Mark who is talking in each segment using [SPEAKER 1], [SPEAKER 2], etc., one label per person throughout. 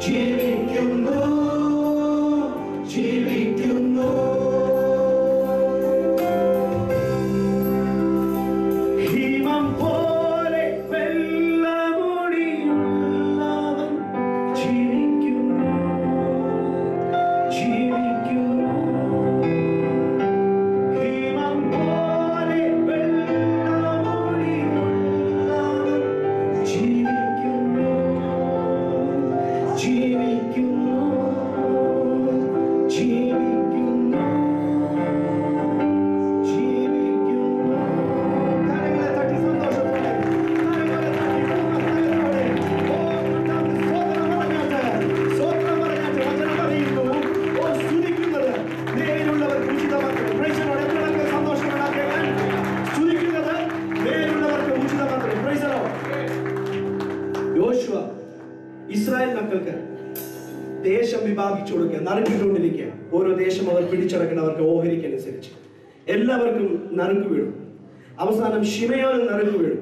[SPEAKER 1] ജീവിക്കുന്നു ജീവിക്കുന്നു ഹിമം പോലെ വെള്ളമുടിയുള്ളവൻ ജീവിക്കുന്നു ജീവിക്കുന്നു ഹിമം പോലെ വെള്ളമുടിയുള്ളവൻ ജീവിക്കുന്നു ജീവിക്കുന്നു ജീവിക്കുന്നു ജീവിക്കുന്നു കരങ്ങളെ തട്ടി സന്തോഷത്തോടെ കരങ്ങളെ തട്ടി പൂർണ്ണഹൃദയത്തോടെ ഓ കർത്താവിന് സ്തോത്രം പറഞ്ഞാട്ട് വചനം പറയുന്നു ഓ സ്തുതിക്കുന്നത് നേരിലുള്ളവർക്ക് ഉചിതമാക്കണം. Praise the Lord. എത്രയൊക്കെ സന്തോഷമുണ്ടാക്കാൻ സ്തുതിക്കുന്നത് നേരിലുള്ളവർക്ക് ഉചിതമാക്കണം. Praise the Lord. യോശുവ ഇസ്രായേൽ മക്കൾക്ക് ദേശം വിഭാഗിച്ചു കൊടുക്കുക, നറുക്കിട്ടുകൊണ്ടിരിക്കുക. ഓരോ ദേശം അവർ പിടിച്ചടക്കുന്നവർക്ക് ഓഹരിക്കനുസരിച്ച് എല്ലാവർക്കും നറുക്ക് വീഴും. അവസാനം ശിമയോന് നറുക്ക് വീഴും.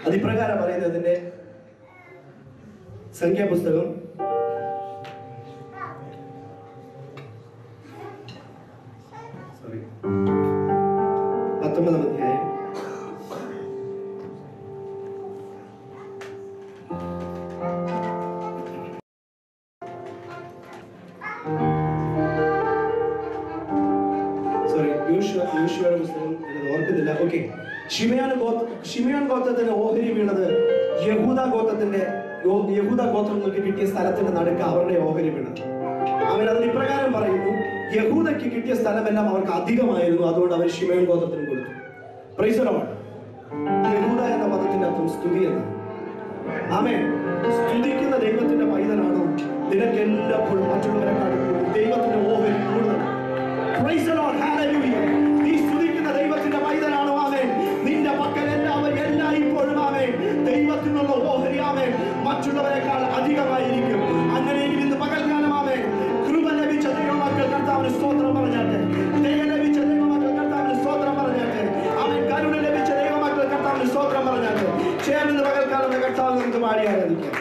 [SPEAKER 1] അതിപ്രകാരം പറയുന്നതിന്റെ സംഖ്യാപുസ്തകം 19-ാം അധ്യായം യോശുവയുടെ പുസ്തകം ഓർക്കുന്നില്ല. ഓക്കെ, ശിമയോൻ ഗോത്രത്തിന്റെ ഓഹരി വീണത് യഹൂദ ഗോത്രങ്ങൾക്ക് കിട്ടിയ സ്ഥലത്തിന്റെ നടുക്ക് അവരുടെ ഓഹരി വീണത്. അവൻ അതിന് ഇപ്രകാരം പറയുന്നു, യഹൂദയ്ക്ക് കിട്ടിയ സ്ഥലമെല്ലാം അവർക്ക് അധികമായിരുന്നു, അതുകൊണ്ട് അവർ ശിമയോൻ ഗോത്രത്തിന് കൊടുത്തു. Price the Lord. യഹൂദ എന്ന പദത്തിന്റെ അർത്ഥം സ്തുതി എന്നാണ്. ആമേൻ. സ്തുതിക്കുന്ന ദൈവത്തിന്റെ പൈതലാണോ നിനക്ക് എല്ലായ്പ്പോഴും മറ്റുള്ളവരെക്കാളും ദൈവത്തിന്റെ ഓഹരി കൂടുതൽ. Price the Lord. ഹല്ലേലൂയ. നീ സ്തുതിക്കുന്ന ദൈവത്തിന്റെ പൈതലാണോ? ആമേൻ. നിന്റെ പക്കൽ എല്ലായ്പ്പോഴും ആമേൻ ദൈവത്തിനുള്ള ഓഹരി ആമേൻ മറ്റുള്ളവരെക്കാൾ അധികമായിരിക്കും. അങ്ങനെയെങ്കിൽ ഇന്ന് പകൽക്കാലം ആമേൻ കൃപ ലഭിച്ച ദൈവമക്കൾ കർത്താവിന് സ്തോത്രം പറഞ്ഞാട്ടെ. ദയ ലഭിച്ച ദൈവമക്കൾ കർത്താവിന് സ്തോത്രം പറഞ്ഞാട്ടെ. ആമേൻ. കരുണ ലഭിച്ച ദൈവമക്കൾ കർത്താവിന് സ്തോത്രം പറഞ്ഞാട്ടെ. ചേർന്ന് പകൽക്കാലം കർത്താവ് നമുക്ക് പാടി ആരാധിക്കാം.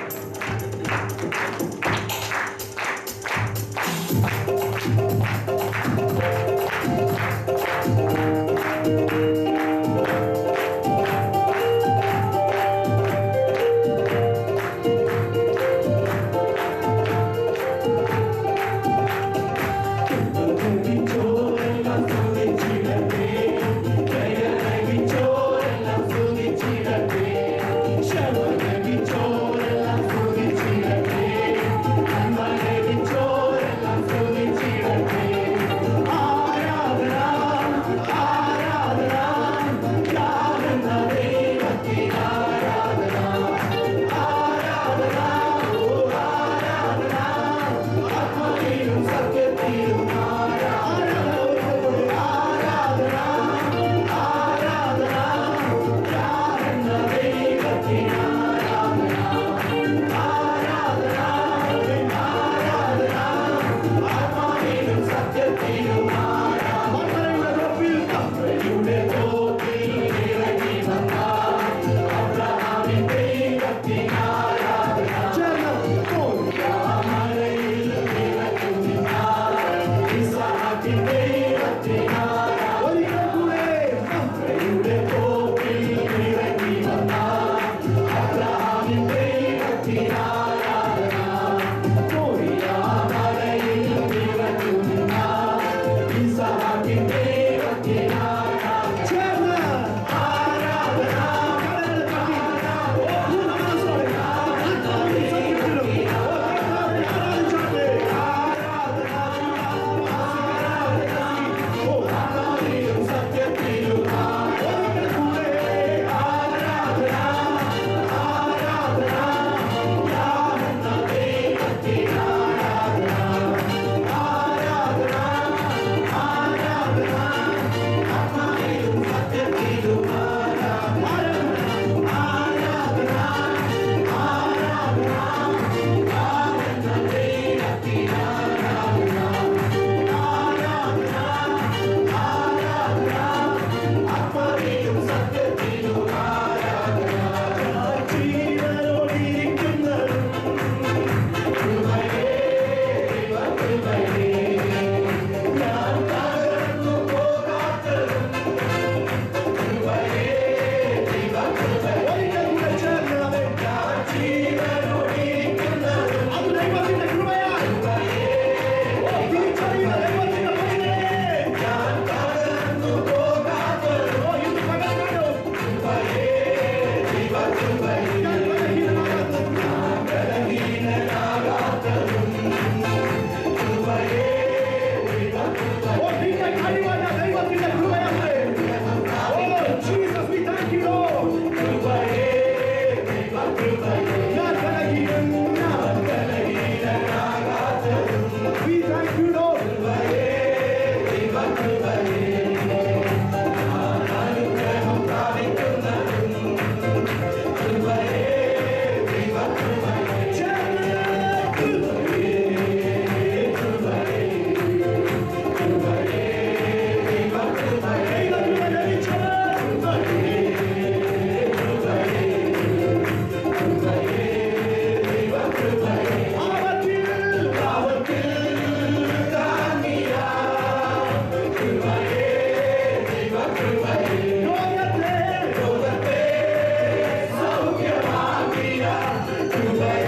[SPEAKER 1] Goodbye.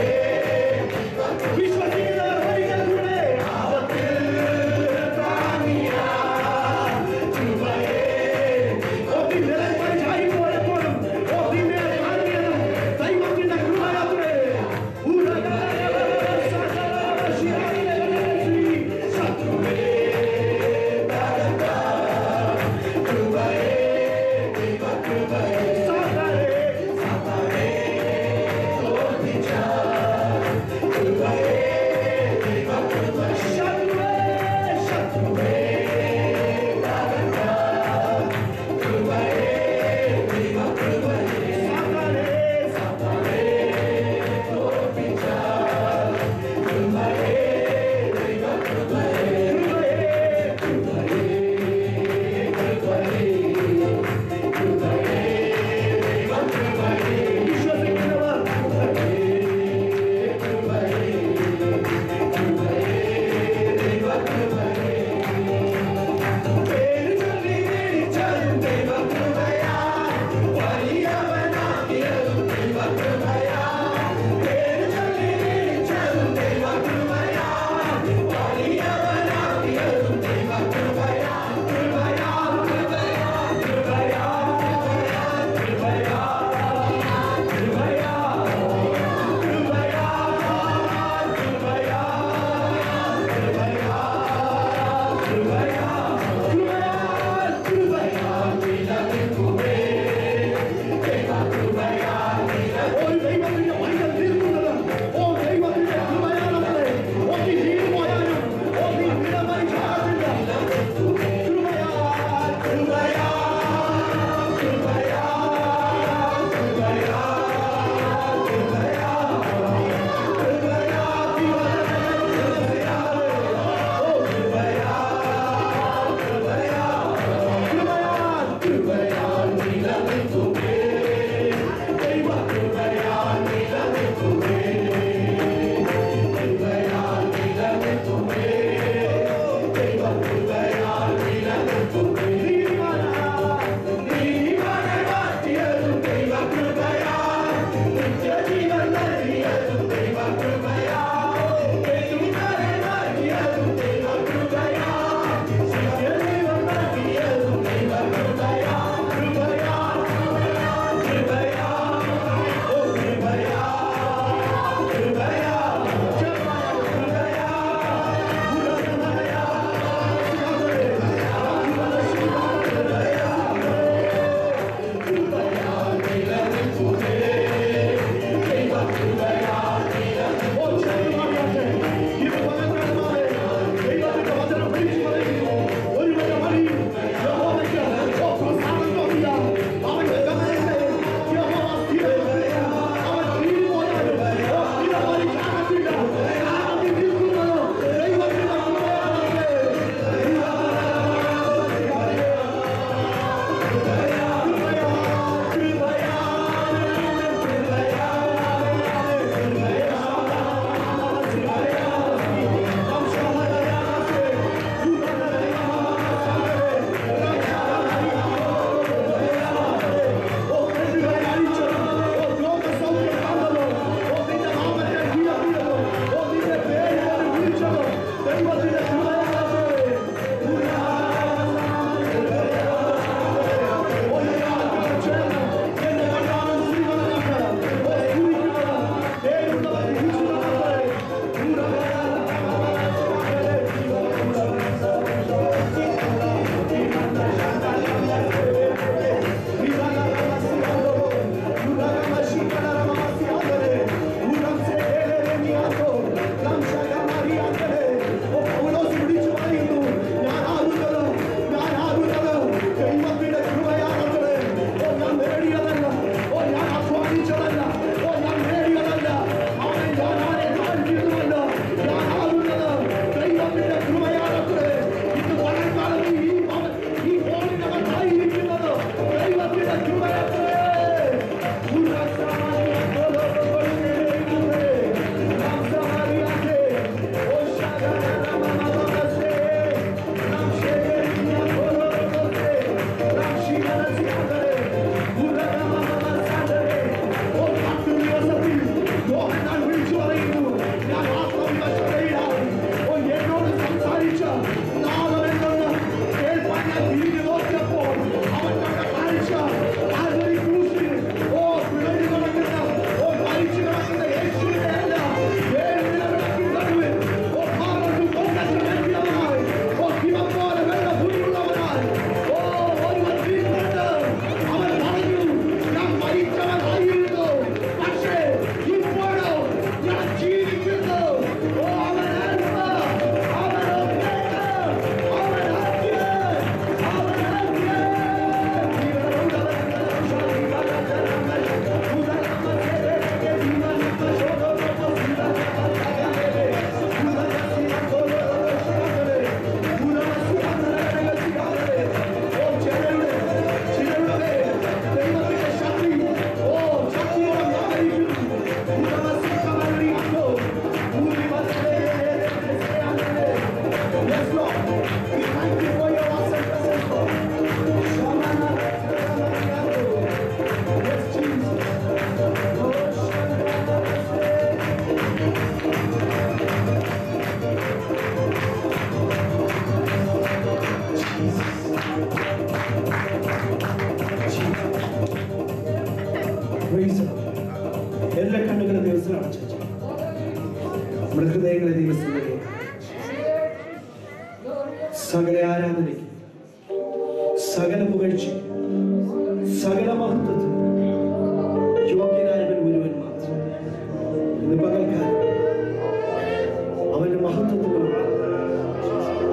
[SPEAKER 1] കണ്ണുകളെ നമ്മുടെ ഹൃദയങ്ങളെ ദൈവസന്നിധിയിൽ സകല ആരാധനയ്ക്ക്, സകല പുകഴ്ചയ്ക്ക്, സകല മഹത്വത്തിന് യോഗ്യനായവൻ ഒരുവൻ മാത്രം. ഇന്ന് പകൽക്കാലം അവന്റെ മഹത്വത്തിന് മുമ്പിൽ,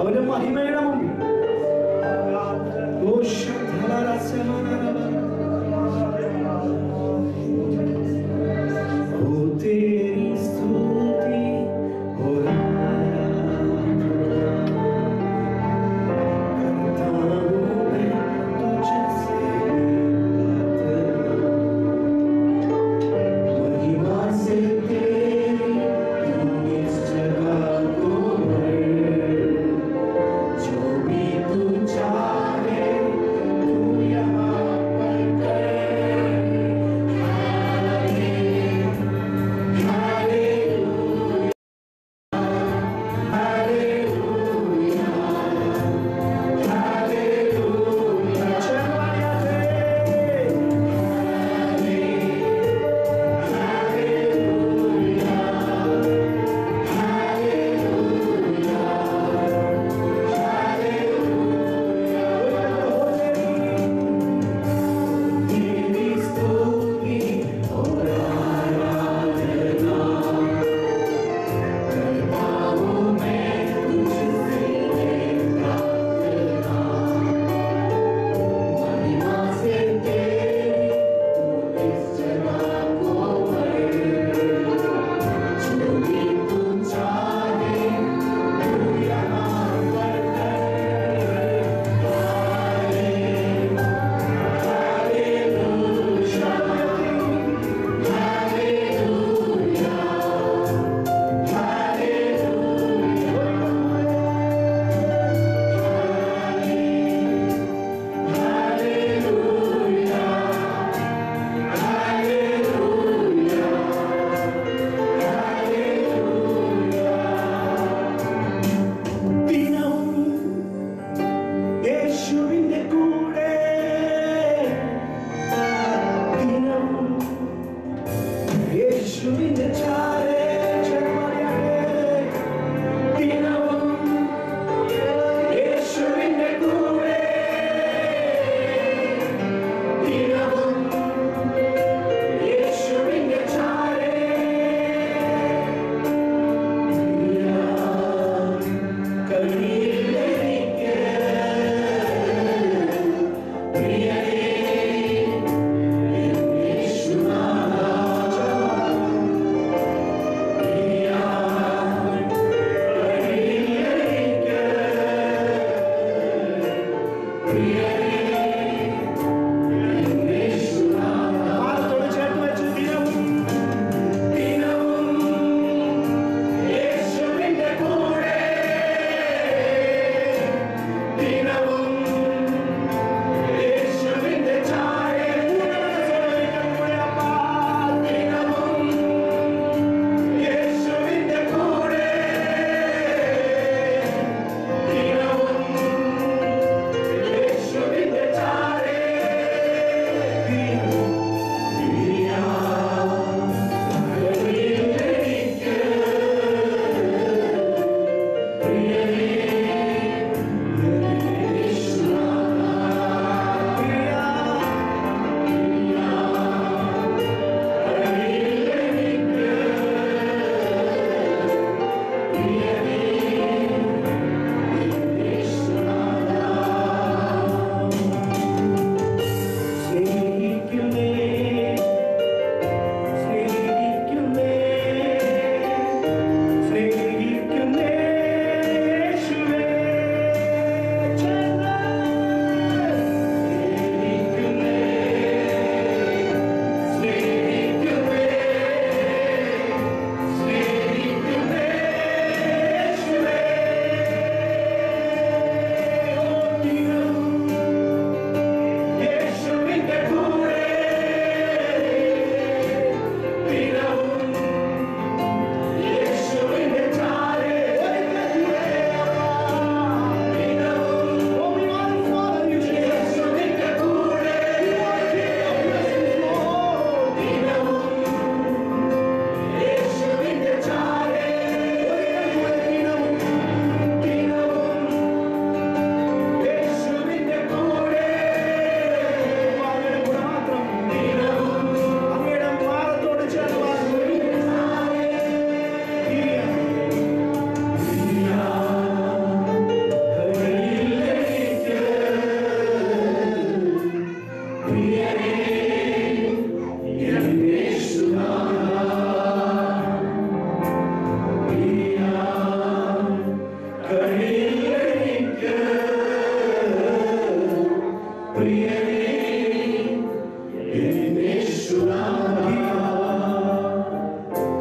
[SPEAKER 1] അവന്റെ മഹിമയുടെ മുമ്പിൽ just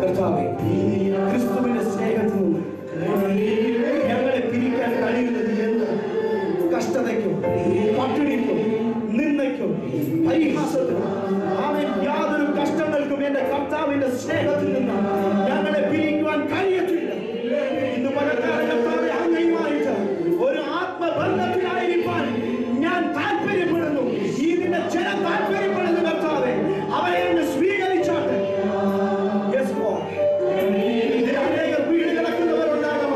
[SPEAKER 1] കർത്താവേ, ക്രിസ്തുവിന്റെ സ്നേഹത്തിൽ നിന്ന് ഞങ്ങളെ പിരിക്കാൻ കഴിയുന്നത് എന്ന് കഷ്ടതയ്ക്കും പട്ടിണിക്കും നിന്ദയ്ക്കും പരിഹാസത്തിനും യാതൊരു കഷ്ടങ്ങൾക്കും എന്റെ കർത്താവിന്റെ സ്നേഹത്തിൽ നിന്ന് ഞങ്ങളെ പിരിക്കുവാൻ കഴിയത്തില്ല. ഇന്ന് പലക്കാലം കർത്താവെ അങ്ങയുമായിട്ട് ഒരു ആത്മബന്ധത്തിലായിരിക്കാൻ ഞാൻ താല്പര്യപ്പെടുന്നു. ഈ നിന്റെ ജനം താല്പര്യപ്പെടുന്നു കർത്താവെ, അവരെ ഒന്ന് സ്വീകരിച്ചാട്ടെ. അനേക വീട് കിടക്കുന്നവരുണ്ടാകാം.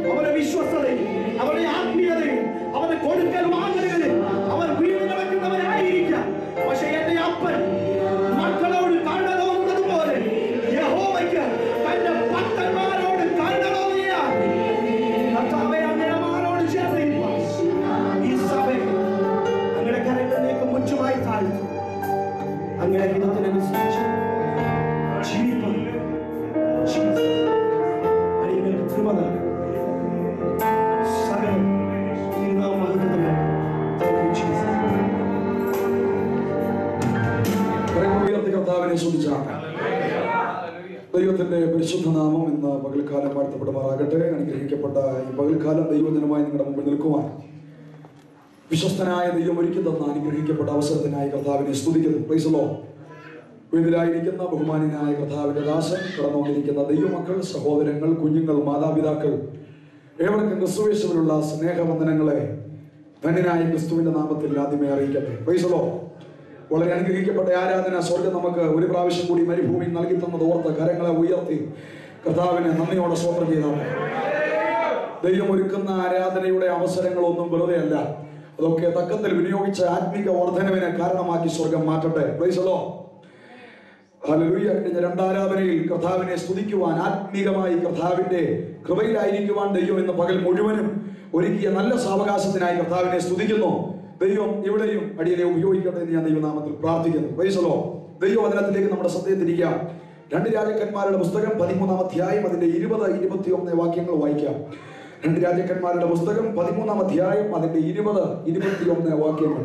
[SPEAKER 1] അവരുടെ വിശ്വസ്തതയും അവരുടെ ആത്മീയതയും അവരുടെ കൊടുക്കൽ വാങ്ങലുകളിൽ അവർ വീട് കിടക്കുന്നവരായിരിക്കാം. പക്ഷെ എന്റെ അപ്പൻ മക്കളോട് കരുണ തോന്നുന്നത് പോലെ യഹോവയ്ക്ക് തന്റെ ഭക്തന്മാരോട് കരുണ തോന്നിയാൽ കർത്താവേ, അങ്ങനെമാരോട് ചേർന്നിരിക്കാൻ ഈ സഭയെ അങ്ങനെ കരങ്ങളിലേക്ക് മുറ്റുമായി താഴ്ത്തു. അങ്ങനെ ഹിതത്തിനനുസരിച്ച് ജീവിക്കാൻ അടിയങ്ങൾക്ക് കൃപ നൽകി. സകലം തിരുനാമമഹത്വത്തിന്
[SPEAKER 2] കർത്താവിനെ സ്തുതിച്ചാണ്. ദൈവത്തിന്റെ പരിശുദ്ധ നാമം ഇന്ന് പകൽക്കാലം വാഴ്ത്തപ്പെടുമാറാകട്ടെ. അനുഗ്രഹിക്കപ്പെട്ട ഈ പകൽക്കാലം ദൈവജനമായി നിങ്ങളുടെ മുമ്പിൽ നിൽക്കുവാൻ വിശ്വസ്തനായ ദൈവം ഒരുക്കി തന്ന അനുഗ്രഹിക്കപ്പെട്ട അവസരത്തിനായി കർത്താവിനെ സ്തുതിക്കുന്നു. Price the Lord. വീട്ടിലായിരിക്കുന്ന ബഹുമാന്യനായ കർത്താവിന്റെ ദാസൻ, കടന്നുകൊണ്ടിരിക്കുന്ന ദൈവമക്കൾ, സഹോദരങ്ങൾ, കുഞ്ഞുങ്ങൾ, മാതാപിതാക്കൾ, ഏവർക്കും ക്രിസ്തുവേശുവിലുള്ള സ്നേഹവന്ദനങ്ങളെ ധന്യനായ ക്രിസ്തുവിന്റെ നാമത്തിൽ ആദ്യമേ അറിയിക്കട്ടെ. Praise the Lord. വളരെ അനുഗ്രഹിക്കപ്പെട്ട ആരാധന സ്വർഗം നമുക്ക് ഒരു പ്രാവശ്യം കൂടി മരുഭൂമി നൽകി തന്നത് ഓർത്ത് കരങ്ങളെ ഉയർത്തി കർത്താവിനെ നന്ദിയോടെ സ്തോത്രം ചെയ്താണ്. ദൈവം ഒരുക്കുന്ന ആരാധനയുടെ അവസരങ്ങളൊന്നും വെറുതെ അല്ല, അതൊക്കെ തക്കത്തിൽ വിനിയോഗിച്ച ആത്മീക വർധനവിനെ കാരണമാക്കി സ്വർഗം മാറ്റട്ടെ. Praise the Lord. ഹല്ലേലൂയ. കഴിഞ്ഞ രണ്ടാരാധനയിൽ കർത്താവിനെ സ്തുതിക്കുവാൻ, ആത്മീകമായി കർത്താവിന്റെ കൃപയിലായിരിക്കുവാൻ ദൈവം ഇന്ന് പകൽ മുഴുവനും ഒരുക്കിയ നല്ല സാവകാശത്തിനായി കർത്താവിനെ സ്തുതിക്കുന്നു. ദൈവം ഇവിടെയും അടിയനെ ഉപയോഗിക്കട്ടെ എന്ന് ഞാൻ ദൈവനാമത്തിൽ പ്രാർത്ഥിക്കുന്നു. Price the Lord. ദൈവവചനത്തിലേക്ക് നമ്മുടെ ശ്രദ്ധയെ തിരിക്കാം. 2 രാജാക്കന്മാരുടെ പുസ്തകം 13-ാം അധ്യായം അതിന്റെ 20-21 വാക്യങ്ങൾ വായിക്കാം. 2 രാജാക്കന്മാരുടെ പുസ്തകം 13-ാം അധ്യായം അതിന്റെ 20-21 വാക്യങ്ങൾ.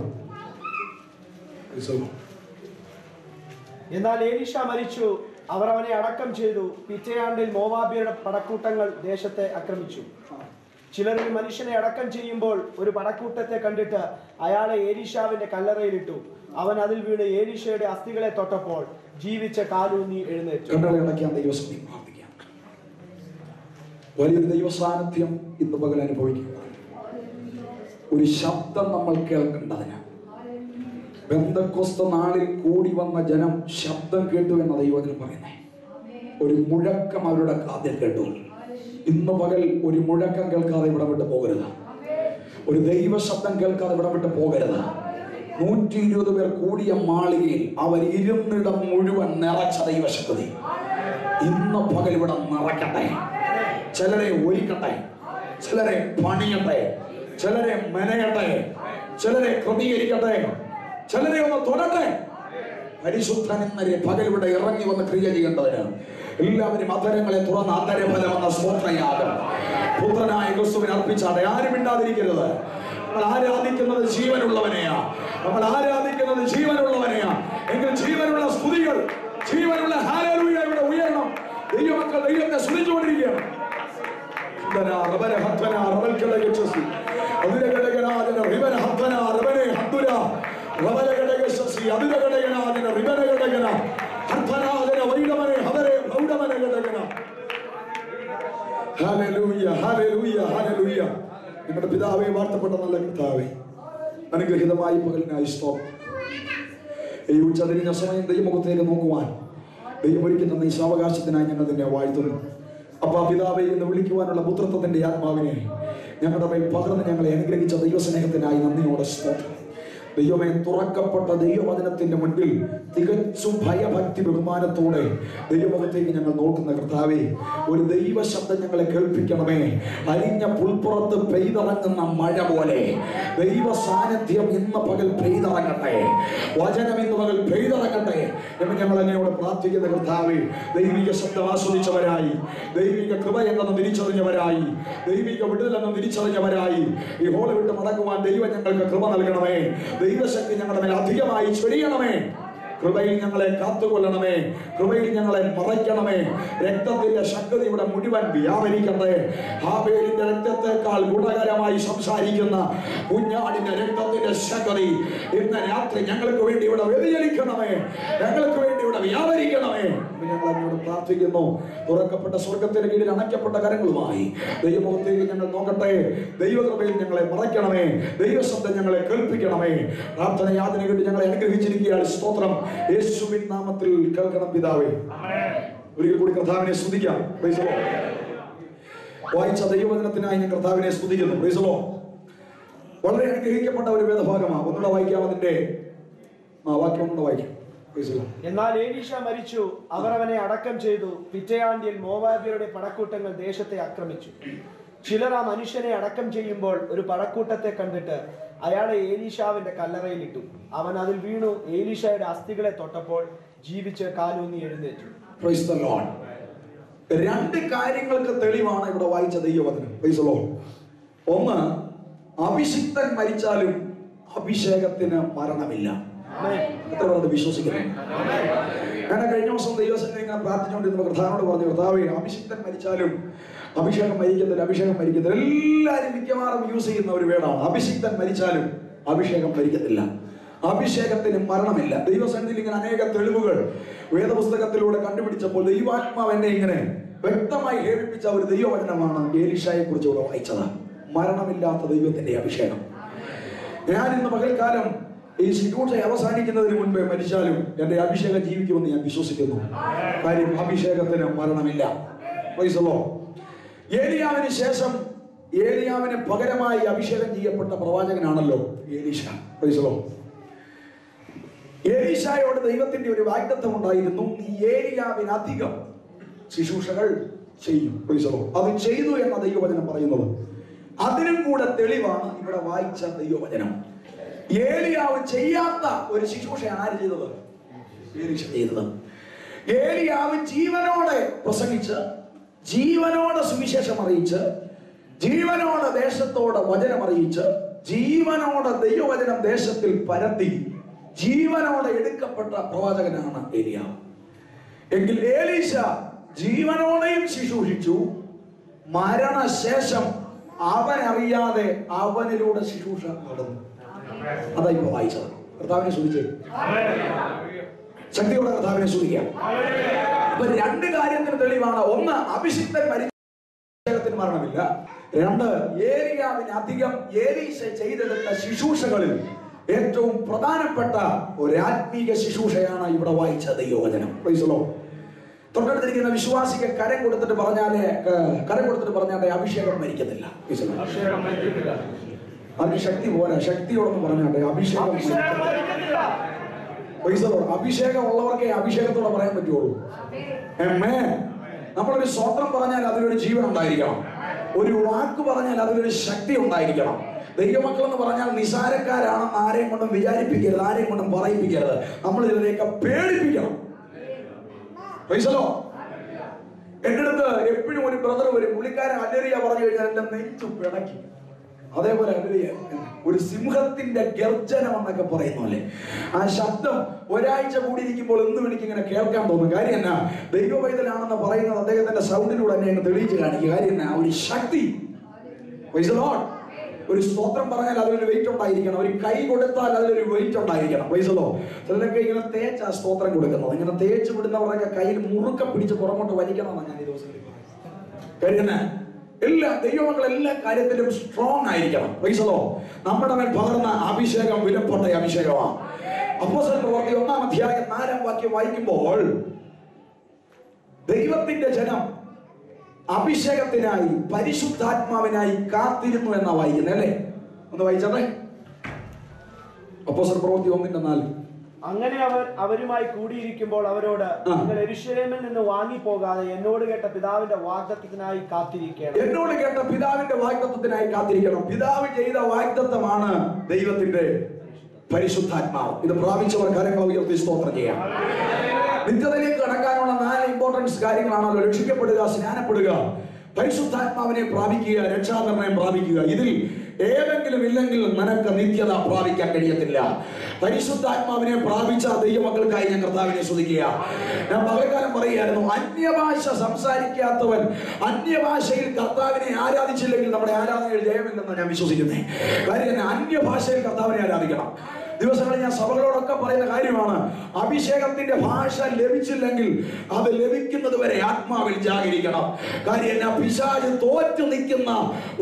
[SPEAKER 1] എന്നാൽ എലീശ മരിച്ചു, അവർ അവനെ അടക്കം ചെയ്തു. പിറ്റേയാണ്ടിൽ മോവാബ്യരുടെ പടക്കൂട്ടങ്ങൾ ദേശത്തെ ആക്രമിച്ചു. ചിലർ ഒരു മനുഷ്യനെ അടക്കം ചെയ്യുമ്പോൾ ഒരു പടക്കൂട്ടത്തെ കണ്ടിട്ട് അയാളെ ഏലീശാവിന്റെ കല്ലറയിലിട്ടു. അവൻ അതിൽ വീണ് ഏലീശയുടെ അസ്ഥികളെ തൊട്ടപ്പോൾ ജീവിച്ച കാലൂന്നി എഴുന്നേറ്റു.
[SPEAKER 2] വലിയൊരു ദൈവസാന്നിധ്യം ഇന്ന് പകൽ അനുഭവിക്കുക. ഒരു ശബ്ദം നമ്മൾ കേൾക്കേണ്ടതിന് പെന്തക്കോസ്ത് നാളിൽ കൂടി വന്ന ജനം ശബ്ദം കേട്ടു എന്ന ദൈവത്തിന് പറയുന്നേ. ഒരു മുഴക്കം അവരുടെ കാതിൽ കേട്ടു. ഇന്ന് പകൽ ഒരു മുഴക്കം കേൾക്കാതെ ഇവിടെ വിട്ട് പോകരുത്. ഒരു ദൈവ ശബ്ദം കേൾക്കാതെ ഇവിടെ വിട്ട് പോകരുത്. 120 പേർ കൂടിയ മാളികയിൽ അവർ ഇരുന്നിടം മുഴുവൻ നിറച്ച ദൈവശക്തി ഇന്ന് പകൽ ഇവിടെ നിറയ്ക്കട്ടെ. ചിലരെ ഒരുക്കട്ടെ, ചിലരെ പണിയട്ടെ, ചിലരെ മെനയട്ടെ, ചിലരെ ക്രമീകരിക്കട്ടെ, ചിലരെ ഒന്ന് തൊടട്ടെ. പരിശുദ്ധൻ ഇന്നലെ പകൽ ഇവിടെ ഇറങ്ങി വന്ന് ക്രിയ ചെയ്യേണ്ടതിന് എല്ലാവരും അധരങ്ങളെ തുറന്ന് അധരഫലം എന്ന സ്തോത്രയാഗം പുത്രനായ ക്രിസ്തുവിന് അർപ്പിച്ചാട്ടെ. ആരും മിണ്ടാതിരിക്കരുത്. നമ്മൾ ആരാധിക്കുന്നത് ജീവനുള്ളവനെയാ, നമ്മൾ ആരാധിക്കുന്നത് ജീവനുള്ളവനെയാ. എങ്കിൽ ജീവനുള്ള സ്തുതികൾ, ജീവനുള്ള ഹല്ലേലൂയ ഇവിടെ ഉയരണം. ദൈവമക്കൾ ദൈവത്തെ സ്തുതിച്ചുകൊണ്ടിരിക്കുകയാണ്. നിങ്ങളുടെ പിതാവേ, വാഴ്ത്തപ്പെട്ട നല്ല കർത്താവേ, അനുഗ്രഹീതമായി പകലിനായി സ്തോത്രം. ഈ ഉച്ചതിരിഞ്ഞ സമയം ദൈവമുഖത്തേക്ക് നോക്കുവാൻ ദൈവം ഒരുക്കി തന്ന ഈ സാവകാശത്തിനായി ഞങ്ങൾ തന്നെ വാഴ്ത്തുന്നു. അപ്പാ പിതാവേ എന്ന് വിളിക്കുവാനുള്ള പുത്രത്വത്തിന്റെ ആത്മാവിനെ ഞങ്ങളുടെ മേൽ പകർന്ന് ഞങ്ങളെ അനുഗ്രഹിച്ച ദൈവസ്നേഹത്തിനായി നന്ദിയോടെ സ്തോത്രം. ദൈവമേ, തുറക്കപ്പെട്ട ദൈവവചനത്തിന്റെ മുൻപിൽ തികച്ചും ഭയഭക്തി ബഹുമാനത്തോടെ ദൈവമുഖത്തേക്ക് ഞങ്ങൾ നോക്കുന്ന കർത്താവേ, ഒരു ദൈവ ശബ്ദം ഞങ്ങളെ കേൾപ്പിക്കണമേ. അരിഞ്ഞ പുൽപ്പുറത്ത് പെയ്തിറങ്ങുന്ന മഴ പോലെ ദൈവ സാന്നിധ്യം ഇന്ന് പകൽ പെയ്തിറങ്ങട്ടെ. വചനം ഇന്ന് പകൽ പെയ്തിറങ്ങട്ടെ എന്ന് ഞങ്ങൾ അങ്ങയോട് പ്രാർത്ഥിക്കുന്ന കർത്താവേ, ദൈവിക ശബ്ദം ആസ്വദിച്ചവരായി, ദൈവിക കൃപ എന്നെന്ന് തിരിച്ചറിഞ്ഞവരായി, ദൈവിക വിടുതലെന്ന് തിരിച്ചറിഞ്ഞവരായി ഈ ഹോള് വിട്ട് മടങ്ങുവാൻ ദൈവം ഞങ്ങൾക്ക് കൃപ നൽകണമേ. ദൈവശക്തി ഞങ്ങളുടെ മേൽ അധികമായി ചൊരിയണമേ. കൃപയിൽ ഞങ്ങളെ കാത്തുകൊള്ളണമേ. കൃപയിൽ ഞങ്ങളെ മറയ്ക്കണമേ. രക്തത്തിന്റെ ശക്തി ഇവിടെ മുഴുവൻ വ്യാപരിക്കട്ടെ. ഹാബേലിന്റെ രക്തത്തെക്കാൾ ഗുണകരമായി സംസാരിക്കുന്ന കുഞ്ഞാടിന്റെ രക്തത്തിന്റെ ശക്തി ഇന്ന് രാത്രി ഞങ്ങൾക്ക് വേണ്ടി ഇവിടെ വ്യതിചലിക്കണമേ. ഞങ്ങൾക്ക് വേണ്ടി ഇവിടെ വ്യാപരിക്കണമേ. ഞങ്ങൾ അങ്ങോട്ട് പ്രാർത്ഥിക്കുന്നു. തുറക്കപ്പെട്ട സ്വർഗത്തിന് കീഴിൽ അണയ്ക്കപ്പെട്ട കരങ്ങളുമായി ദൈവമുഖത്തേക്ക് ഞങ്ങൾ നോക്കട്ടെ. ദൈവകൃപയിൽ ഞങ്ങളെ മറയ്ക്കണമേ. ദൈവശബ്ദം ഞങ്ങളെ കേൾപ്പിക്കണമേ. പ്രാർത്ഥന യാതന കേട്ട് ഞങ്ങളെ അനുഗ്രഹിച്ചിരിക്കുകയാണ്. സ്തോത്രം. യേശുവിൻ നാമത്തിൽ കേൾക്കണം പിതാവേ. ഒരിക്കൽ കൂടി കർത്താവിനെ സ്തുതിക്കാം. Price the Lord. വായിച്ച ദൈവവചനത്തിനായി ഞാൻ കർത്താവിനെ സ്തുതിക്കുന്നു. Price the Lord. വളരെ അനുഗ്രഹിക്കപ്പെട്ട ഒരു വേദഭാഗമാണ്. ഒന്നുകൂടെ വായിക്കാം. അതിന്റെ വാക്യം ഒന്നുകൂടെ വായിക്കാം.
[SPEAKER 3] എന്നാൽ എലീശ മരിച്ചു. അവർ അവനെ അടക്കം ചെയ്തു. പിറ്റേയാണ്ടിൽ മോവാബ്യരുടെ പടക്കൂട്ടങ്ങൾ ദേശത്തെ ആക്രമിച്ചു. ചിലർ ആ മനുഷ്യനെ അടക്കം ചെയ്യുമ്പോൾ ഒരു പടക്കൂട്ടത്തെ കണ്ടിട്ട് അയാളെ ഏലീശാവിന്റെ കല്ലറയിലിട്ടു. അവൻ അതിൽ വീണു. ഏലീശയുടെ അസ്ഥികളെ തൊട്ടപ്പോൾ ജീവിച്ച് കാലൂന്നി എഴുന്നേറ്റു.
[SPEAKER 2] Price the Lord. രണ്ട് കാര്യങ്ങൾക്ക് തെളിവാണ് ഇവിടെ വായിച്ച ദൈവവചനം. Price the Lord. ഒന്ന്, അഭിഷിക്തൻ മരിച്ചാലും അഭിഷേകത്തിന് മരണമില്ല. എത്ര പേർ വിശ്വസിക്കുന്നു? ഞാൻ കഴിഞ്ഞ ദിവസം ദൈവസന്നിധിയിൽ ഇങ്ങനെ പ്രാർത്ഥിച്ചുകൊണ്ടിരുന്ന കർത്താവിനോട് പറഞ്ഞു, കർത്താവേ, അഭിഷിക്തൻ മരിച്ചാലും അഭിഷേകം മരിക്കത്തില്ല, അഭിഷേകം മരിക്കത്തില്ല. എല്ലാവരും മിക്കവാറും യൂസ് ചെയ്യുന്ന ഒരു വേടാണ്. അഭിഷിക്തൻ മരിച്ചാലും അഭിഷേകം മരിക്കത്തില്ല, അഭിഷേകത്തിന് മരണമില്ല. ദൈവസന്നിധിയിൽ ഇങ്ങനെ അനേക തെളിവുകൾ വേദപുസ്തകത്തിലൂടെ കണ്ടുപിടിച്ചപ്പോൾ ദൈവാത്മാവ് എന്നെ ഇങ്ങനെ വ്യക്തമായി ഹേമിപ്പിച്ച ഒരു ദൈവവചനമാണ് എലീശയെ കുറിച്ച് ഇവിടെ വായിച്ചത്. മരണമില്ലാത്ത ദൈവത്തിന്റെ അഭിഷേകം. ഞാൻ ഇന്ന് പകൽക്കാലം ഈ ശുശ്രൂഷ അവസാനിക്കുന്നതിന് മുൻപേ മരിച്ചാലും എന്റെ അഭിഷേകം ജീവിക്കുമെന്ന് ഞാൻ വിശ്വസിക്കുന്നു. കാര്യം അഭിഷേകത്തിന് മരണമില്ല. Price the Lord. ഏലിയാവിന് ശേഷം ഏലിയാവിന് പകരമായി അഭിഷേകം ചെയ്യപ്പെട്ട പ്രവാചകനാണല്ലോ എലീശ. Praise the Lord. എലീശയോട് ദൈവത്തിന്റെ ഒരു വാഗ്ദത്തം ഉണ്ടായിരുന്നു, നീ ഏലിയാവിനധികം ശുശ്രൂഷകൾ ചെയ്യും. Praise the Lord. അത് ചെയ്തു എന്ന ദൈവവചനം പറയുന്നത്. അതിനും കൂടെ തെളിവാണ് ഇവിടെ വായിച്ച ദൈവവചനം. ഏലിയാവ് ചെയ്യാത്ത ഒരു ശുശ്രൂഷയാണ് ആര് ചെയ്തത്? എലീശ ചെയ്തത്. ഏലിയാവ് ജീവനോടെ പ്രസംഗിച്ച്, ജീവനോടെ സുവിശേഷം അറിയിച്ച്, ജീവനോടെ ദേശത്തോട് വചനം അറിയിച്ച്, ജീവനോടെ ദൈവവചനം ദേശത്തിൽ പരത്തി, ജീവനോടെ എടുക്കപ്പെട്ട പ്രവാചകനാണ് ഏലിയാവ്. എങ്കിൽ എലീശ ജീവനോടെയും ശുശ്രൂഷിച്ചു, മരണശേഷം അവനറിയാതെ അവനിലൂടെ ശുശ്രൂഷ നടന്നു. അതാ ഇപ്പൊ വായിച്ചത്. കർത്താവിനെ സ്തുതിച്ചേ. ശക്തിയോടെ കർത്താവിനെ സ്തുതിക്കാം. അപ്പൊ രണ്ട് കാര്യത്തിന് തെളിവാണ്. ഒന്ന്, അഭിഷിക്തൻ മരിച്ചതിന് മരണമില്ല. രണ്ട്, ഏലിയാവിന് അധികം എലീശ ചെയ്തെടുത്ത ശുശ്രൂഷകളിൽ ഏറ്റവും പ്രധാനപ്പെട്ട ഒരു ആത്മീക ശുശ്രൂഷയാണ് ഇവിടെ വായിച്ച ദൈവവചനം. Price the Lord. തൊട്ടടുത്തിരിക്കുന്ന വിശ്വാസിക്ക് കരം കൊടുത്തിട്ട് പറഞ്ഞാലേ അഭിഷേകം മരിക്കത്തില്ല. അതിന് ശക്തി പോരാ. ശക്തിയോടൊന്ന് പറഞ്ഞാട്ടെ, അഭിഷേകം അഭിഷേകം ഉള്ളവർക്കേ അഭിഷേകത്തോടെ പറയാൻ പറ്റുള്ളൂ. നമ്മളൊരു സ്വത്രം പറഞ്ഞാൽ അതിലൊരു ജീവൻ ഉണ്ടായിരിക്കണം. ഒരു വാക്ക് പറഞ്ഞാൽ അതിലൊരു ശക്തി ഉണ്ടായിരിക്കണം. ദൈവമക്കൾ എന്ന് പറഞ്ഞാൽ നിസാരക്കാരാണെന്ന് ആരെയും കൊണ്ടും വിചാരിപ്പിക്കരുത്, ആരെയും കൊണ്ടും പറയിപ്പിക്കരുത്. നമ്മൾ ഇതിനെയൊക്കെ പേടിപ്പിക്കണം. എന്റെ അടുത്ത് എപ്പോഴും ഒരു ബ്രദർ വരും. പുള്ളിക്കാരൻ അലറിയ പറഞ്ഞു കഴിഞ്ഞാൽ എന്റെ നെഞ്ചു പിടക്കി. അതേപോലെ അലറിയ ഒരു സിംഹത്തിന്റെ ഗർജനം എന്നൊക്കെ പറയുന്നു അല്ലേ. ആ ശബ്ദം ഒരാഴ്ച കൂടിയിരിക്കുമ്പോൾ എന്നും എനിക്ക് ഇങ്ങനെ കേൾക്കാൻ തോന്നും. കാര്യം എന്നാ, ദൈവവൈതലാണെന്ന് പറയുന്നത് അദ്ദേഹത്തിന്റെ സൗണ്ടിലൂടെ എന്നെ തെളിയിച്ച് കാണിക്കുക. കാര്യം എന്നാ, ഒരു ശക്തി. ഒരു സ്തോത്രം പറഞ്ഞാൽ അതിലൊരു വെയിറ്റ് ഉണ്ടായിരിക്കണം. ഒരു കൈ കൊടുത്താൽ അതിലൊരു വെയിറ്റ് ഉണ്ടായിരിക്കണം. വൈസലോ ചിലരൊക്കെ ഇങ്ങനെ തേച്ചാ സ്തോത്രം കൊടുക്കുന്നത്. ഇങ്ങനെ തേച്ച് വിടുന്നവരൊക്കെ കയ്യിൽ മുറുക്ക പിടിച്ച് പുറമോട്ട് വലിക്കണമെന്നാണ് ഞാൻ ഈ ദിവസം കാര്യം. എല്ലാ ദൈവമക്കൾ എല്ലാ കാര്യത്തിലും സ്ട്രോങ് ആയിരിക്കണം. വൈസലോ നമ്മുടെ മേൽ പകർന്ന അഭിഷേകം വിലപ്പെട്ട അഭിഷേകമാണ്. അപ്പോസ്തല പ്രവൃത്തി 1-ാം അധ്യായം 4-ാം വാക്യം വായിക്കുമ്പോൾ ദൈവത്തിന്റെ ജനം അഭിഷേകത്തിനായി പരിശുദ്ധാത്മാവിനായി കാത്തിരുന്നു എന്നാ വായിക്കുന്നത് അല്ലേ. ഒന്ന് വായിച്ചേ. അപ്പോസ്തല പ്രവൃത്തി 1-4.
[SPEAKER 3] അങ്ങനെ അവരുമായി കൂടിയിരിക്കുമ്പോൾ അവരോട്, നിങ്ങൾ യെരൂശലേമിൽ നിന്ന് വാങ്ങിപ്പോകാതെ എന്നോട് കേട്ട പിതാവിന്റെ വാഗ്ദത്തത്തിനായി കാത്തിരിക്കണം.
[SPEAKER 2] എന്നോട് കേട്ട പിതാവിന്റെ വാഗ്ദത്തത്തിനായി കാത്തിരിക്കണം. പിതാവ് ചെയ്ത വാഗ്ദത്തമാണ് ദൈവത്തിന്റെ പരിശുദ്ധാത്മാവ്. ഇത് പ്രാപിച്ചവർ കാര്യങ്ങൾ ഉയർത്തി സ്തോത്രം ചെയ്യാം. നിത്യതയിലേക്ക് കടക്കാനുള്ള 4 ഇമ്പോർട്ടൻസ് കാര്യങ്ങളാണല്ലോ. രക്ഷിക്കപ്പെടുക, സ്നാനപ്പെടുക, പരിശുദ്ധാത്മാവിനെ പ്രാപിക്കുക, രക്ഷാനിർണയം പ്രാപിക്കുക. ഇതിൽ ഏതെങ്കിലും ഇല്ലെങ്കിൽ നിനക്ക് നിത്യത പ്രാപിക്കാൻ കഴിയത്തില്ല. പരിശുദ്ധാത്മാവിനെ പ്രാപിച്ച ദൈവമക്കൾക്കായി ഞാൻ കർത്താവിനെ സ്തുതിക്കുക. ഞാൻ പകൽക്കാലം പറയുകയായിരുന്നു, അന്യഭാഷ സംസാരിക്കാത്തവൻ അന്യഭാഷയിൽ കർത്താവിനെ ആരാധിച്ചില്ലെങ്കിൽ നമ്മുടെ ആരാധനയിൽ ജയമില്ലെന്ന് ഞാൻ വിശ്വസിക്കുന്നത്. കാര്യം അന്യഭാഷയിൽ കർത്താവിനെ ആരാധിക്കണം. ദിവസങ്ങളിൽ ഞാൻ സഭകളോടൊക്കെ പറയുന്ന കാര്യമാണ്, അഭിഷേകത്തിന്റെ ഭാഷ ലഭിച്ചില്ലെങ്കിൽ അത് ലഭിക്കുന്നത് വരെ ആത്മാവിൽ ജാഗരിക്കണം. കാര്യം പിശാച് തോറ്റു നിൽക്കുന്ന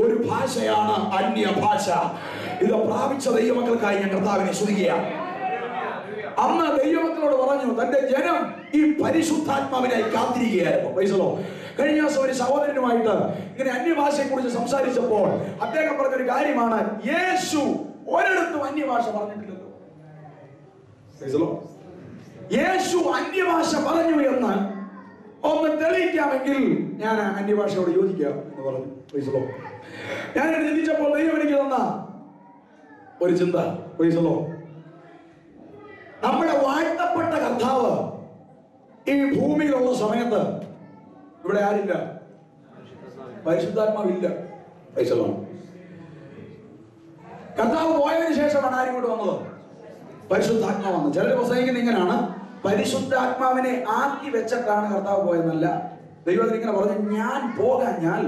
[SPEAKER 2] ഒരു ഭാഷയാണ് അന്യഭാഷ. ഇത് പ്രാപിച്ച ദൈവമക്കൾക്കായി ഞാൻ കർത്താവിനെ സ്തുതിക്കുക. അന്ന് ദൈവമക്കളോട് പറഞ്ഞു, തന്റെ ജനം ഈ പരിശുദ്ധാത്മാവിനായി കാത്തിരിക്കുകയായിരുന്നു. പൈസലോ കഴിഞ്ഞ ദിവസം ഒരു സഹോദരനുമായിട്ട് ഇങ്ങനെ അന്യഭാഷയെ കുറിച്ച് സംസാരിച്ചപ്പോൾ അദ്ദേഹം പറഞ്ഞൊരു കാര്യമാണ്, യേശു ഒരിടത്തും അന്യഭാഷ പറഞ്ഞിട്ടില്ലല്ലോ. യേശു അന്യഭാഷ പറഞ്ഞു എന്ന് ഒന്ന് തെളിയിക്കാമെങ്കിൽ ഞാൻ അന്യഭാഷയോട് യോജിക്കാം എന്ന് പറഞ്ഞു. ഞാൻ ചിന്തിച്ചപ്പോൾ ദൈവം എനിക്ക് തന്ന ഒരു ചിന്ത, നമ്മുടെ വാഴ്ത്തപ്പെട്ട കർത്താവ് ഈ ഭൂമിയിലുള്ള സമയത്ത് ഇവിടെ ആരില്ല, പരിശുദ്ധാത്മാവില്ല. കർത്താവ് പോയതിനു ശേഷമാണ് ആരും ഇങ്ങോട്ട് വന്നത്, പരിശുദ്ധാത്മാവ് വന്നത്. ചിലർ പ്രസംഗിക്കുന്നത് ഇങ്ങനെയാണ്, പരിശുദ്ധാത്മാവിനെ ആക്കി വെച്ചിട്ടാണ് കർത്താവ് പോയെന്നല്ല. ദൈവം ഇങ്ങനെ പറഞ്ഞു, ഞാൻ പോകാഞ്ഞാൽ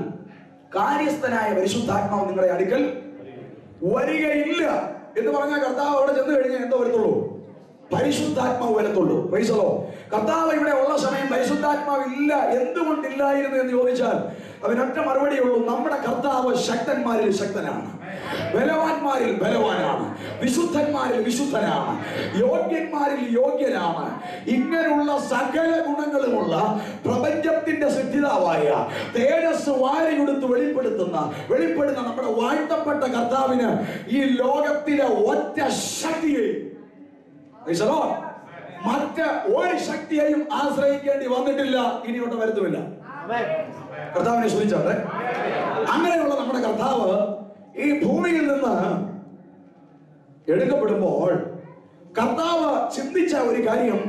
[SPEAKER 2] കാര്യസ്ഥനായ പരിശുദ്ധാത്മാവ് നിങ്ങളുടെ അടുക്കൽ വരികയില്ല എന്ന് പറഞ്ഞാൽ കർത്താവ് അവിടെ ചെന്ന് കഴിഞ്ഞാൽ എന്തോ വരത്തുള്ളൂ, പരിശുദ്ധാത്മാവ് വരത്തുള്ളൂ. പ്രൈസലോ. കർത്താവ് ഇവിടെ ഉള്ള സമയം പരിശുദ്ധാത്മാവ് ഇല്ല. എന്തുകൊണ്ടില്ലായിരുന്നു എന്ന് ചോദിച്ചാൽ അതിനൊറ്റ മറുപടിയുള്ളൂ, നമ്മുടെ കർത്താവ് ശക്തന്മാരിൽ ശക്തനാണ്, ബലവാന്മാരിൽ ബലവാനാണ്, വിശുദ്ധന്മാരിൽ വിശുദ്ധനാണ്, യോഗ്യന്മാരിൽ യോഗ്യനാണ്. ഇങ്ങനെയുള്ള സകല ഗുണങ്ങളുമുള്ള പ്രപഞ്ചത്തിന്റെ സിദ്ധിതാവായ തേജസ് വാരിയെടുത്ത് വെളിപ്പെടുന്ന നമ്മുടെ വാഴ്ത്തപ്പെട്ട കർത്താവിന് ഈ ലോകത്തിലെ ഒറ്റ ശക്തിയെ, മറ്റ് ഒരു ശക്തിയെയും ആശ്രയിക്കേണ്ടി വന്നിട്ടില്ല, ഇനിയോട്ട് വരുത്തുമില്ല. കർത്താവിനെ സ്തുതിച്ചാട്ടെ. അങ്ങനെയുള്ള നമ്മുടെ കർത്താവ് ഈ ഭൂമിയിൽ നിന്ന് എടുക്കപ്പെടുമ്പോൾ കർത്താവ് ചിന്തിച്ച ഒരു കാര്യം,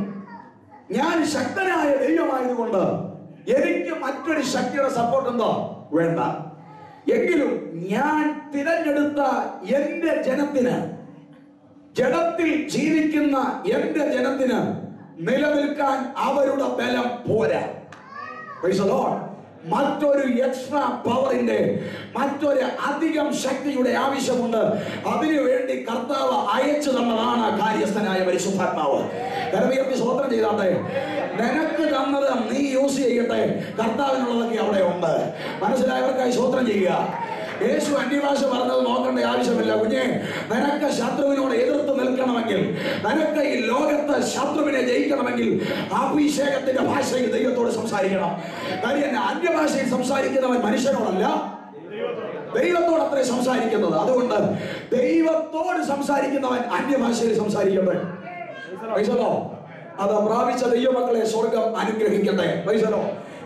[SPEAKER 2] ഞാൻ ശക്തനായ ദൈവമായതുകൊണ്ട് എനിക്ക് മറ്റൊരു ശക്തിയുടെ സപ്പോർട്ട് എന്തോ വേണ്ട. എങ്കിലും ഞാൻ തിരഞ്ഞെടുത്ത എന്റെ ജനത്തിന്, ജഡത്തിൽ ജീവിക്കുന്ന എന്റെ ജനത്തിന് നിലനിൽക്കാൻ അവരുടെ ബലം പോരാ. മറ്റൊരു എക്സ്ട്രാ പവറിന്റെ, മറ്റൊരു അധികം ശക്തിയുടെ ആവശ്യമുണ്ട്. അതിനുവേണ്ടി കർത്താവ് അയച്ചു തന്നതാണ് കാര്യസ്ഥനായ പരിശുദ്ധാത്മാവ്. കരമീർത്തി സ്വതന്ത്രം ചെയ്താട്ടെ. നിനക്ക് തന്നത് നീ യൂസ് ചെയ്യട്ടെ, കർത്താവിനുള്ളതൊക്കെ അവിടെ ഉണ്ട്. മനസ്സിലായവർക്കായി സ്വതന്ത്രം ചെയ്യുക. യേശു അന്യഭാഷ പറഞ്ഞത് നോക്കേണ്ട ആവശ്യമില്ല. കുഞ്ഞെ, നിനക്ക് ശത്രുവിനോട് എതിർത്ത് നിൽക്കണമെങ്കിൽ, നിനക്ക് ഈ ലോകത്ത് ശത്രുവിനെ ജയിക്കണമെങ്കിൽ അഭിഷേകത്തിന്റെ ഭാഷയിൽ ദൈവത്തോട് സംസാരിക്കണം. കാര്യം അന്യഭാഷയിൽ സംസാരിക്കുന്നവൻ മനുഷ്യനോടല്ല, ദൈവത്തോട് അത്രേ സംസാരിക്കുന്നത്. അതുകൊണ്ട് ദൈവത്തോട് സംസാരിക്കുന്നവൻ അന്യഭാഷയിൽ സംസാരിക്കട്ടെ. അത് പ്രാപിച്ച ദൈവമക്കളെ സ്വർഗം അനുഗ്രഹിക്കട്ടെ.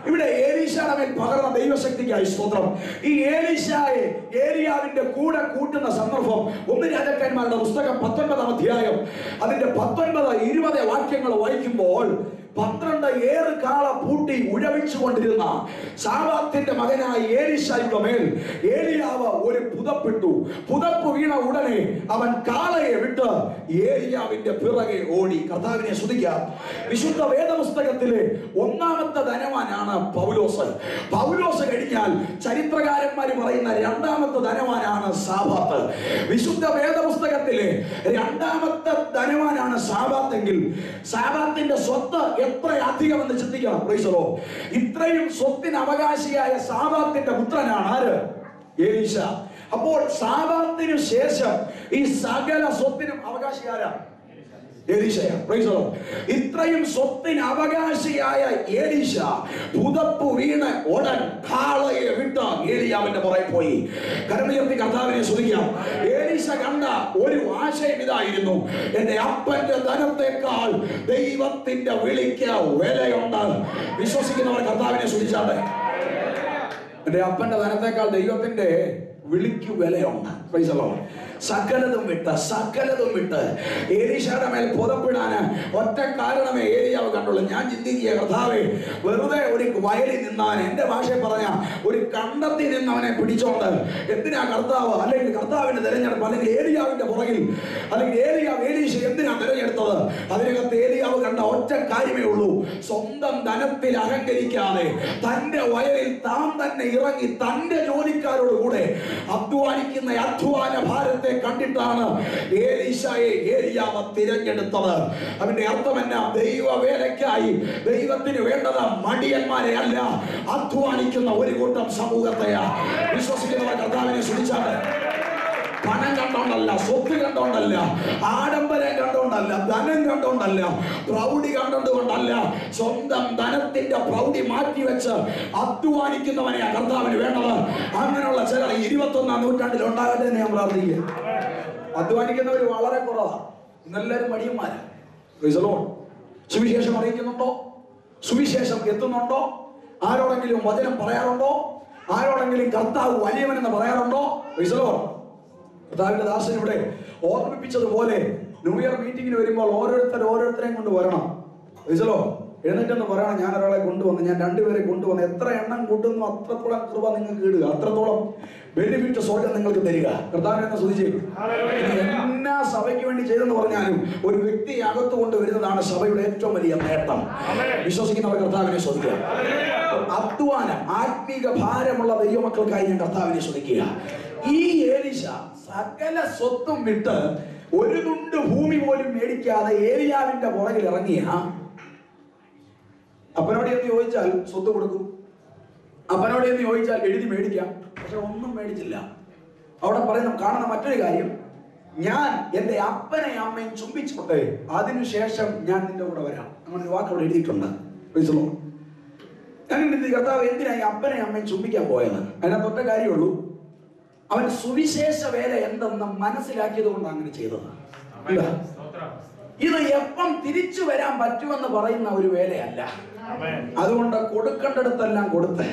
[SPEAKER 2] ഇവിടെ ഏലീശയുടെ മേൽ പകർന്ന ദൈവശക്തിക്കായി സ്തോത്രം. ഈ ഏലീശായെ ഏലിയാവിന്റെ കൂടെ കൂട്ടുന്ന സന്ദർഭം 1 രാജാക്കന്മാരുടെ പുസ്തകം 19-ാം അധ്യായം അതിന്റെ 19-20 വാക്യങ്ങൾ വായിക്കുമ്പോൾ 12 ഏറ് കാള പൂട്ടി ഉഴവിച്ചുകൊണ്ടിരുന്ന സാബാത്തിന്റെ മകനായ ഏലീശയുടെ മേൽ ഏലിയാവ് ഒരു പുതപ്പിട്ടു. പുതപ്പ് വീണ ഉടനെ അവൻ കാളയെ വിട്ട് ഏലിയാവിന്റെ പിറകെ ഓടി. കർത്താവിനെ സ്തുതിക്കാം. വിശുദ്ധ വേദപുസ്തകത്തിലെ 1ാമത്തെ ധനവാനാണ് പൗലോസ്. പൗലോസ് കഴിഞ്ഞാൽ ചരിത്രകാരന്മാർ പറയുന്ന 2ാമത്തെ ധനവാനാണ് സാബാത്ത്. വിശുദ്ധ വേദപുസ്തകത്തിലെ 2ാമത്തെ ധനവാനാണ് സാബാത്തെങ്കിൽ സാബാത്തിന്റെ സ്വത്ത് എത്ര അധികം എന്ന് ചിന്തിക്കണം. പ്രൈസലോ. ഇത്രയും സ്വത്തിന് അവകാശിയായ സാബാത്തിന്റെ പുത്രനാണ് ആര്? എലീശ. അപ്പോൾ സാബാത്തിനു ശേഷം ഈ സകല സ്വത്തിനും അവകാശിയാരാ? എലീശയാണ്. പ്രൈസലോ. ഇത്രയും സ്വത്തിന് അവകാശിയായ എലീശ പുതപ്പ് വീണ് ഉടൻ കാളയെ വിട്ട് ഏലിയാവിന്റെ പുറകെ പോയി. കരമുയർത്തി കർത്താവിനെ സ്തുതിക്കാം. എലീശ കണ്ട ഒരു ആശയം ഇതായിരുന്നു, എന്റെ അപ്പന്റെ ധനത്തെക്കാൾ ദൈവത്തിന്റെ വിളിക്ക് വിലയുണ്ട്. വിശ്വസിക്കുന്നവർ കർത്താവിനെ സ്തുതിച്ചാട്ടെ. എന്റെ അപ്പന്റെ ധനത്തെക്കാൾ ദൈവത്തിന്റെ വിളിക്കു വിലയുണ്ട്. Price the Lord. സകലതും വിട്ട് എലീശയുടെ മേൽ പുറപ്പെടാന് ഒറ്റ കാരണമേ ഏലിയാവ് കണ്ടുള്ളൂ. ഞാൻ ചിന്തിക്കുക, കർത്താവേ, വെറുതെ ഒരു വയലിൽ നിന്നവനെ, എന്റെ ഭാഷയിൽ പറഞ്ഞ ഒരു കണ്ടത്തിൽ നിന്നവനെ പിടിച്ചോണ്ട് എന്തിനാ കർത്താവ്, അല്ലെങ്കിൽ കർത്താവിന്റെ തെരഞ്ഞെടുപ്പ്, അല്ലെങ്കിൽ ഏലിയാവിന്റെ പുറകിൽ, അല്ലെങ്കിൽ ഏലീശ എന്തിനാ തെരഞ്ഞെടുത്തത്? അതിനകത്ത് ഏലിയാവ് കണ്ട ഒറ്റ കാര്യമേ ഉള്ളൂ. സ്വന്തം ധനത്തിൽ അഹങ്കരിക്കാതെ തന്റെ വയലിൽ താൻ തന്നെ ഇറങ്ങി തന്റെ ജോലിക്കാരോട് കൂടെ അധ്വാനിക്കുന്ന അധ്വാന ഭാരത്തെ കണ്ടിട്ടാണ് ഏലീശയെ ഏലിയാവ് തിരഞ്ഞെടുത്തത്. അതിന്റെ അർത്ഥം എന്നാ? ദൈവ വേലയ്ക്കായി ദൈവത്തിന് വേണ്ടത് മടിയന്മാരെ അല്ല, അധ്വാനിക്കുന്ന ഒരു കൂട്ടം സമൂഹത്തെയാ. വിശ്വസിക്കുന്നവർ കർത്താവിനെ സ്തുതിച്ചാണ്. പണം കണ്ടോണ്ടല്ല, സ്വത്ത് കണ്ടോണ്ടല്ല, ആഡംബരം കണ്ടോണ്ടല്ല, ധനം കണ്ടോണ്ടല്ല, പ്രൗഢി കണ്ടോണ്ടുകൊണ്ടല്ല, സ്വന്തം ധനത്തിന്റെ പ്രൗഢി മാറ്റിവെച്ച് അധ്വാനിക്കുന്നവനെയാ കർത്താവിന് വേണ്ടത്. അങ്ങനെയുള്ള ചിലർ 21ാം നൂറ്റാണ്ടിൽ ഉണ്ടാകട്ടെ എന്ന് ഞാൻ പ്രാർത്ഥിക്കുക. അധ്വാനിക്കുന്നവർ വളരെ കുറവാണ്. ഇന്നെല്ലാവരും മടിയന്മാരാ. Praise the Lord. സുവിശേഷം അറിയിക്കുന്നുണ്ടോ? സുവിശേഷം എത്തുന്നുണ്ടോ? ആരോടെങ്കിലും വചനം പറയാറുണ്ടോ? ആരോടെങ്കിലും കർത്താവ് വലിയവനെന്ന് പറയാറുണ്ടോ? Praise the Lord. കർത്താവിന്റെ ദാസൻ ഇവിടെ ഓർമ്മിപ്പിച്ചതുപോലെ ന്യൂ ഇയർ മീറ്റിംഗിന് വരുമ്പോൾ ഓരോരുത്തരെയും കൊണ്ട് വരണം. Price the Lord. എഴുന്നേറ്റെന്ന് പറയണം, ഞാൻ ഒരാളെ കൊണ്ടുവന്ന്, ഞാൻ 2 പേരെ കൊണ്ടുവന്ന്. എത്ര എണ്ണം കൂട്ടുന്നു അത്രത്തോളം കൃപ നിങ്ങൾക്ക് ഇടുക, അത്രത്തോളം ബെനിഫിറ്റ് സ്വർഗ്ഗം നിങ്ങൾക്ക് തരിക. കർത്താവിനെ സ്തുതിച്ചു. എന്നാ സഭയ്ക്ക് വേണ്ടി ചെയ്തെന്ന് പറഞ്ഞാലും ഒരു വ്യക്തി അകത്ത് കൊണ്ടുവരുന്നതാണ് സഭയുടെ ഏറ്റവും വലിയ നേട്ടം. വിശ്വസിക്കുന്നവർ കർത്താവിനെ സ്തുതിക്കുക. അധ്വാനം, ആത്മീക ഭാരമുള്ള ദൈവമക്കൾക്കായി ഞാൻ കർത്താവിനെ സ്തുതിക്കുക. ഈ ഏലീശ സകല സ്വത്തും വിട്ട് ഒരു തുണ്ട് ഭൂമി പോലും മേടിക്കാതെ ഏലിയാവിന്റെ പുറകിൽ ഇറങ്ങിയ അപ്പനോട് എന്ന് ചോദിച്ചാൽ സ്വത്ത് കൊടുക്കും, അപ്പനോട് എന്ന് ചോദിച്ചാൽ എഴുതി മേടിക്കാം. പക്ഷെ ഒന്നും മേടിച്ചില്ല. അവിടെ കാണുന്ന മറ്റൊരു കാര്യം, ഞാൻ എന്റെ അപ്പനെയും അമ്മയും ചുംബിച്ചോട്ടെ, അതിനുശേഷം ഞാൻ നിന്റെ കൂടെ വരാം. അങ്ങനെ ഒരു വാക്ക് അവിടെ എഴുതിയിട്ടുണ്ട്. ഞാൻ കർത്താവ് എന്തിനാ ഈ അപ്പനെയും അമ്മയും ചുംബിക്കാൻ പോയത്? അതിനകത്ത് ഒറ്റ കാര്യമുള്ളൂ, അവൻ സുവിശേഷ വേല എന്തെന്ന് മനസ്സിലാക്കിയത് കൊണ്ടാണ് അങ്ങനെ ചെയ്തത്. ഇത് എപ്പം തിരിച്ചു വരാൻ പറ്റുമെന്ന് പറയുന്ന ഒരു വേലയല്ല. അതുകൊണ്ട് കൊടുക്കേണ്ടടത്തെല്ലാം കൊടുത്ത്,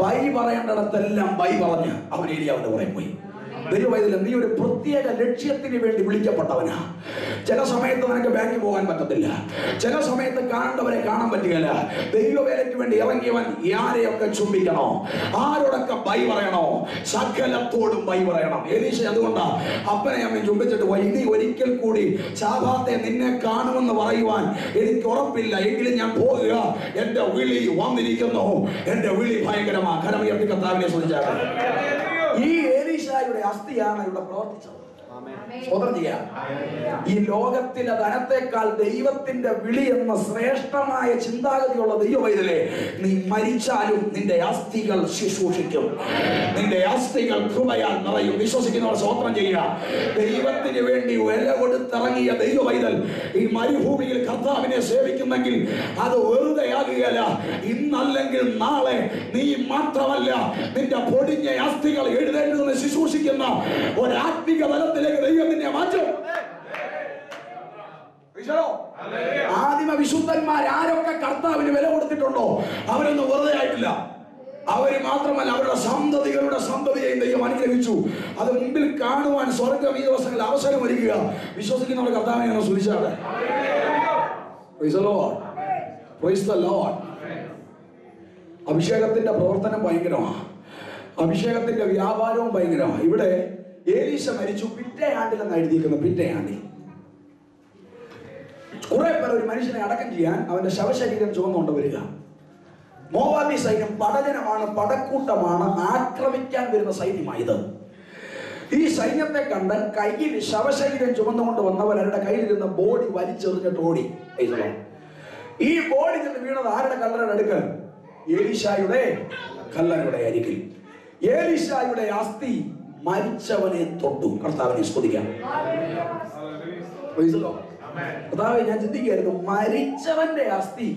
[SPEAKER 2] ബൈ പറയേണ്ടിടത്തെല്ലാം ബൈ പറഞ്ഞ് അവൻ ഏലിയാവിന്റെ പുറകെ പോയി. ദൈവവൈദ്യം, നീ ഒരു പ്രത്യേക ലക്ഷ്യത്തിന് വേണ്ടി വിളിക്കപ്പെട്ടവനാ. ചില സമയത്ത് നിനക്ക് ബാങ്കിൽ പോകാൻ പറ്റത്തില്ല, ചില സമയത്ത് കാണേണ്ടവരെ കാണാൻ പറ്റുകയില്ല. ദൈവവേലയ്ക്ക് വേണ്ടി ഇറങ്ങിയവൻ ആരെയൊക്കെ ചുംബിക്കണോ, ആരോടൊക്കെ ബൈ പറയണോ, സകലത്തോടും ബൈ പറയണം. ഏലീശ അതുകൊണ്ടാ അപ്പനെ അമ്മയും ചുംബിച്ചിട്ട് പോയി. ഇനി ഒരിക്കൽ കൂടി ശാബാത്തെ നിന്നെ കാണുമെന്ന് പറയുവാൻ എനിക്ക് ഉറപ്പില്ല, എങ്കിലും ഞാൻ പോകുക, എന്റെ വിളി വന്നിരിക്കുന്നു, എന്റെ വിളി ഭയങ്കരമാ. കരമുയർത്തി കർത്താവിനെ സ്തുതിച്ചാട്ടെ. ഈ ഏലീശയുടെ അസ്ഥിയാണ് ഇവിടെ പ്രവർത്തിച്ചത്. ഈ ലോകത്തിലെ ധനത്തെക്കാൾ ദൈവത്തിന്റെ വിളി എന്ന ശ്രേഷ്ഠമായ ചിന്താഗതിയുള്ള ദൈവവൈതലേ, നീ മരിച്ചാലും നിന്റെ അസ്ഥികൾ ശുശ്രൂഷിക്കും, നിന്റെ അസ്ഥികൾ കൃപയാൽ നിറയും. വിശ്വസിക്കുന്നവർ സ്തോത്രം ചെയ്യുക. ദൈവത്തിന് വേണ്ടി വില കൊടുത്തിറങ്ങിയ ദൈവവൈതൽ ഈ മരുഭൂമിയിൽ കർത്താവിനെ സേവിക്കുന്നെങ്കിൽ അത് വെറുതെയാകുകയല്ല. ഇന്നല്ലെങ്കിൽ നാളെ നീ മാത്രമല്ല, നിന്റെ പൊടിഞ്ഞ അസ്ഥികൾ എഴുന്നേറ്റ് ശുശ്രൂഷിക്കുന്ന ഒരാത്മിക ബലത്തിലേക്ക് ദൈവം നിന്നെ മാറ്റും. ആദിമ വിശുദ്ധന്മാർ ആരൊക്കെ കർത്താവിന് വില കൊടുത്തിട്ടുണ്ടോ അവരൊന്നും വെറുതെ ആയിട്ടില്ല. അവര് മാത്രമല്ല, അവരുടെ സന്തതിയെയും ദൈവം അനുഗ്രഹിച്ചു. അത് മുമ്പിൽ കാണുവാൻ സ്വർഗ്ഗം ഈ ദിവസങ്ങളിൽ അവസരം ഒരുക്കുക. വിശ്വസിക്കുന്നവർ കർത്താവിനെ സ്തുതിച്ചാട്ടെ. അഭിഷേകത്തിന്റെ പ്രവർത്തനം ഭയങ്കരമാണ്, അഭിഷേകത്തിന്റെ വ്യാപാരവും ഭയങ്കരമാണ്. ഇവിടെ ഏലീശ മരിച്ചു പിറ്റേ ആണ്ടിലെന്ന് എഴുതിയിരിക്കുന്നു. പിറ്റേ ആണ്ടിൽ കുറെ പേർ ഒരു മനുഷ്യനെ അടക്കം ചെയ്യാൻ അവന്റെ ശവശരീരം ചുമന്നുകൊണ്ട് വരിക. മോവാബി സൈന്യം പടജനമാണ്, പടക്കൂട്ടമാണ്, ആക്രമിക്കാൻ വരുന്ന സൈന്യമായത്. ഈ സൈന്യത്തെ കണ്ടാൽ കയ്യിൽ ശവശരീരം ചുമന്നുകൊണ്ട് വന്നവരുടെ കയ്യിലിരുന്ന ബോഡി വലിച്ചെറിഞ്ഞിട്ട് ഓടി. ഈ ബോഡി ചെന്ന് വീണത് ആരുടെ കല്ലറയുടെ അടുക്കൽ? ഏലീശായുടെ കല്ലറയുടെ അരികിൽ. ഏലീശായുടെ അസ്ഥി മരിച്ചവനെ തൊട്ടു. കർത്താവിനെ സ്തുതിക്കാം. കർത്താവേ, ഞാൻ ചിന്തിക്കുകയായിരുന്നു, മരിച്ചവന്റെ അസ്ഥി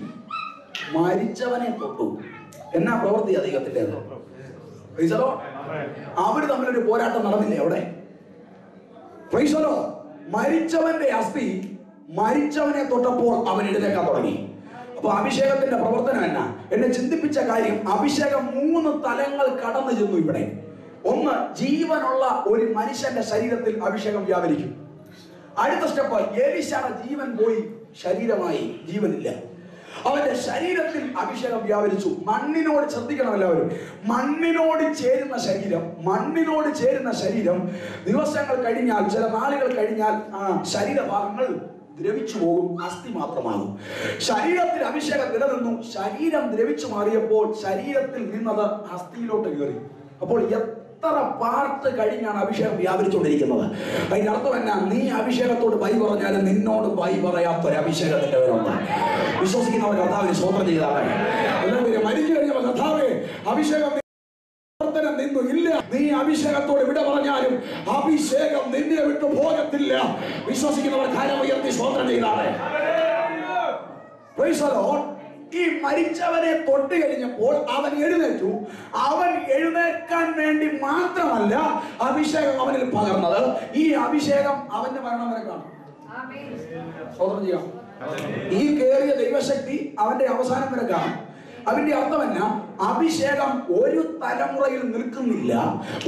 [SPEAKER 2] മരിച്ചവനെ തൊട്ടു. എന്നാ പ്രവൃത്തി ദൈവത്തിന്റെ? അവര് തമ്മിലൊരു പോരാട്ടം നടന്നില്ലേ അവിടെ? മരിച്ചവന്റെ അസ്ഥി മരിച്ചവനെ തൊട്ടപ്പോൾ അവൻ എഴുന്നേക്കാൻ തുടങ്ങി. അപ്പൊ അഭിഷേകത്തിന്റെ പ്രവർത്തനം എന്നാ? എന്നെ ചിന്തിപ്പിച്ച കാര്യം, അഭിഷേകം 3 തലങ്ങൾ കടന്നു ചെന്നു. ഇവിടെ ഒന്ന്, ജീവനുള്ള ഒരു മനുഷ്യന്റെ ശരീരത്തിൽ അഭിഷേകം വ്യാപരിക്കും. അടുത്ത സ്റ്റെപ്പ്, എലീശയുടെ ജീവൻ പോയി, ശരീരമായി ജീവനില്ല. അവന്റെ ശരീരത്തിൽ അഭിഷേകം വ്യാപരിച്ചു. മണ്ണിനോട് ശ്രദ്ധിക്കണം എല്ലാവരും. മണ്ണിനോട് ചേരുന്ന ശരീരം ദിവസങ്ങൾ കഴിഞ്ഞാൽ, ചില നാളുകൾ കഴിഞ്ഞാൽ ശരീരഭാഗങ്ങൾ ദ്രവിച്ചു പോകും, അസ്ഥി മാത്രമാകും. ശരീരത്തിൽ അഭിഷേകം നിലനിന്നു. ശരീരം ദ്രവിച്ചു മാറിയപ്പോൾ ശരീരത്തിൽ നിന്നത് അസ്ഥിയിലോട്ട് കയറി. അപ്പോൾ എത്ര പാർട്ട് കഴിഞ്ഞാണ് അഭിഷേകം വ്യാപരിച്ചുകൊണ്ടിരിക്കുന്നത്? അതിന്റെ അർത്ഥം എന്നാ? നീ അഭിഷേകത്തോട് ബൈ പറഞ്ഞാലും നിന്നോട് ബൈ പറയാത്തൊരു അഭിഷേകത്തിന്റെ പേരുണ്ട്. വിശ്വസിക്കുന്നവർ കർത്താവിനെ സ്തോത്രം ചെയ്താൽ എല്ലാവരും മരിച്ചു കഴിഞ്ഞപ്പോൾ കർത്താവേ അഭിഷേകം നിന്നു ഇല്ല. നീ അഭിഷേകത്തോട് വിട പറഞ്ഞാലും അഭിഷേകം നിന്നെ വിട്ടു പോകത്തില്ല. വിശ്വസിക്കുന്നവർ കരം ഉയർത്തി സ്തോത്രം ചെയ്താൽ ഈ മരിച്ചവനെ തൊട്ട് കഴിഞ്ഞപ്പോൾ അവൻ എഴുന്നേറ്റു. അവൻ എഴുന്നേൽക്കാൻ വേണ്ടി മാത്രമല്ല അഭിഷേകം അവനിൽ പകർന്നത്, ഈ അഭിഷേകം അവന്റെ മരണം വരെ കാണും. സ്തോത്രം ചെയ്യാം. ഈ കേറിയ ദൈവശക്തി അവന്റെ അവസാനം വരെ കാണും. അതിന്റെ അർത്ഥമല്ല, അഭിഷേകം ഒരു തലമുറയിൽ നിൽക്കുന്നില്ല,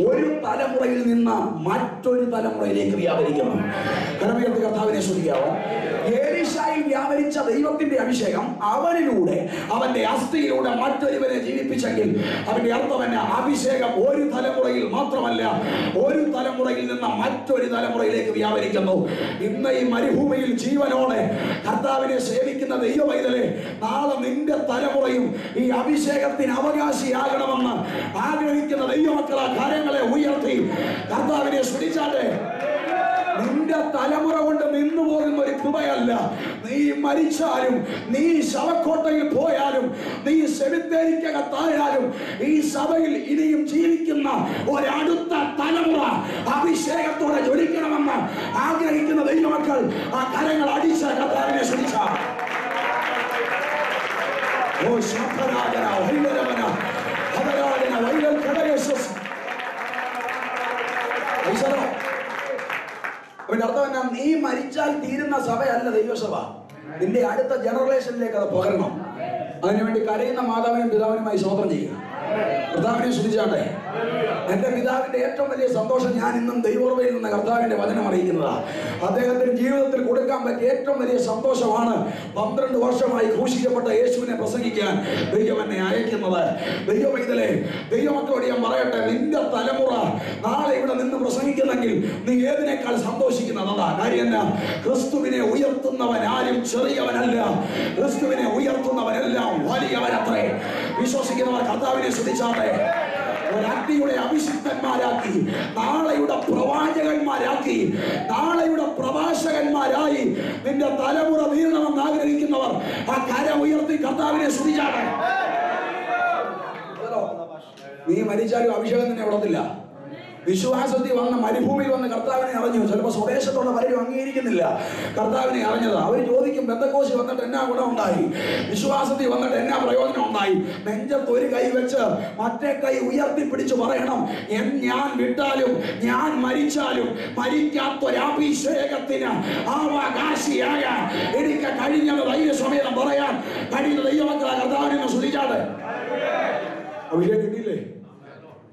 [SPEAKER 2] ഒരു തലമുറയിൽ നിന്ന് മറ്റൊരു തലമുറയിലേക്ക് വ്യാപരിക്കുന്നു. കരമുയർത്തി കർത്താവിനെ സ്തുതിക്കാവോ. എലീശയിൽ വ്യാപരിച്ച ദൈവത്തിന്റെ അഭിഷേകം അവനിലൂടെ, അവന്റെ അസ്ഥിയിലൂടെ മറ്റൊരുവനെ ജീവിപ്പിച്ചെങ്കിൽ അതിന്റെ അർത്ഥമല്ല, അഭിഷേകം ഒരു തലമുറയിൽ മാത്രമല്ല, ഒരു തലമുറയിൽ നിന്ന് മറ്റൊരു തലമുറയിലേക്ക് വ്യാപരിക്കുന്നു. ഇന്ന് ഈ മരുഭൂമിയിൽ ജീവനോടെ കർത്താവിനെ സേവിക്കുന്ന ദൈവമൈതലേ, നാളെ നിന്റെ തലമുറയും ഈ അഭിഷേകത്തിന് അവകാശിയാകണമെന്ന് ആഗ്രഹിക്കുന്ന ദൈവമക്കളെ കാര്യങ്ങളെ ഉയർത്തി കർത്താവിനെ സ്തുതിച്ചാട്ടെ. നിന്റെ തലമുറ കൊണ്ട് നിന്നു പോകുന്ന ഒരു കൃപയല്ല. നീ മരിച്ചാലും, നീ ശവക്കോട്ടയിൽ പോയാലും, നീ സെമിത്തേരിക്കകത്തായാലും, ഈ സഭയിൽ ഇനിയും ജീവിക്കുന്ന ഒരടുത്ത തലമുറ അഭിഷേകത്തോടെ ജ്വലിക്കണമെന്ന് ആഗ്രഹിക്കുന്ന ദൈവമക്കൾ ആ കരങ്ങൾ അടിച്ച കർത്താവിനെ സ്തുതിച്ചാൽ നീ മരിച്ചാൽ തീരുന്ന സഭയല്ല ദൈവസഭ. നിന്റെ അടുത്ത ജനറേഷനിലേക്ക് അത് പകരണം. അതിനുവേണ്ടി കരയുന്ന മാതാവിനും പിതാവിനുമായി സ്തോത്രം ചെയ്യുക. കർത്താവിനെ സ്തുതിച്ചാട്ടെ. എന്റെ പിതാവിന്റെ ഏറ്റവും വലിയ സന്തോഷം ഞാൻ ഇന്നും ദൈവോർവയിൽ നിന്ന് കർത്താവിന്റെ വചനം അറിയിക്കുന്നതാണ്. അദ്ദേഹത്തിന് ജീവിതത്തിൽ കൊടുക്കാൻ പറ്റിയ ഏറ്റവും വലിയ സന്തോഷമാണ് 12 വർഷമായി ക്രൂശിക്കപ്പെട്ട യേശുവിനെ പ്രസംഗിക്കാൻ ദൈവം എന്നെ അയക്കുന്നത്. ദൈവമൈതലേ, ദൈവമക്കളോട് ഞാൻ പറയട്ടെ, നിന്റെ തലമുറ നാളെ ഇവിടെ നിന്ന് പ്രസംഗിക്കുന്നെങ്കിൽ നീ ഏതിനേക്കാൾ സന്തോഷിക്കുന്നതാ. കാര്യം എന്നാ? ക്രിസ്തുവിനെ ഉയർത്തുന്നവൻ ആരും ചെറിയവനല്ല, ക്രിസ്തുവിനെ ഉയർത്തുന്നവനെല്ലാം വലിയവനത്രേ. വിശ്വസിക്കുന്നവർ കർത്താവിനെ സ്തുതിച്ചാട്ടെ. ഒരഗ്നിയുടെ അഭിഷിക്തന്മാരാക്കി, നാളെയുടെ പ്രവാചകന്മാരാക്കി, നാളെയുടെ പ്രഭാഷകന്മാരായി നിന്റെ തലമുറ തീരണമെന്ന് ആഗ്രഹിക്കുന്നവർ ആ കരം ഉയർത്തി കർത്താവിനെ സ്തുതിച്ചാട്ടെ. നീ മരിച്ചാലും അഭിഷേകം തന്നെ വിടത്തില്ല. വിശ്വാസത്തിൽ വന്ന മരുഭൂമിയിൽ വന്ന് കർത്താവിനെ അറിഞ്ഞു. ചിലപ്പോൾ സ്വദേശത്തുള്ള പലരും അംഗീകരിക്കുന്നില്ല കർത്താവിനെ അറിഞ്ഞത്. അവർ ചോദിക്കും, പെന്തക്കോസ്തിൽ വന്നിട്ട് എന്നാ ഗുണം ഉണ്ടായി, വിശ്വാസത്തിൽ വന്നിട്ട് എന്നാ പ്രയോജനം ഉണ്ടായി? നെഞ്ചത്ത് ഒരു കൈ വെച്ച് മറ്റേ കൈ ഉയർത്തിപ്പിടിച്ച് പറയണം, ഞാൻ വിട്ടാലും ഞാൻ മരിച്ചാലും മരിക്കാത്തൊരഭിഷേകത്തിന് അവകാശിയാകാൻ എനിക്ക് കഴിഞ്ഞത് ധൈര്യസമേതം പറയാൻ കഴിയുന്ന ദൈവമക്കളെ കർത്താവിനെ സ്തുതിച്ചാട്ടെ. അഭിഷേകം കിട്ടിയില്ലേ?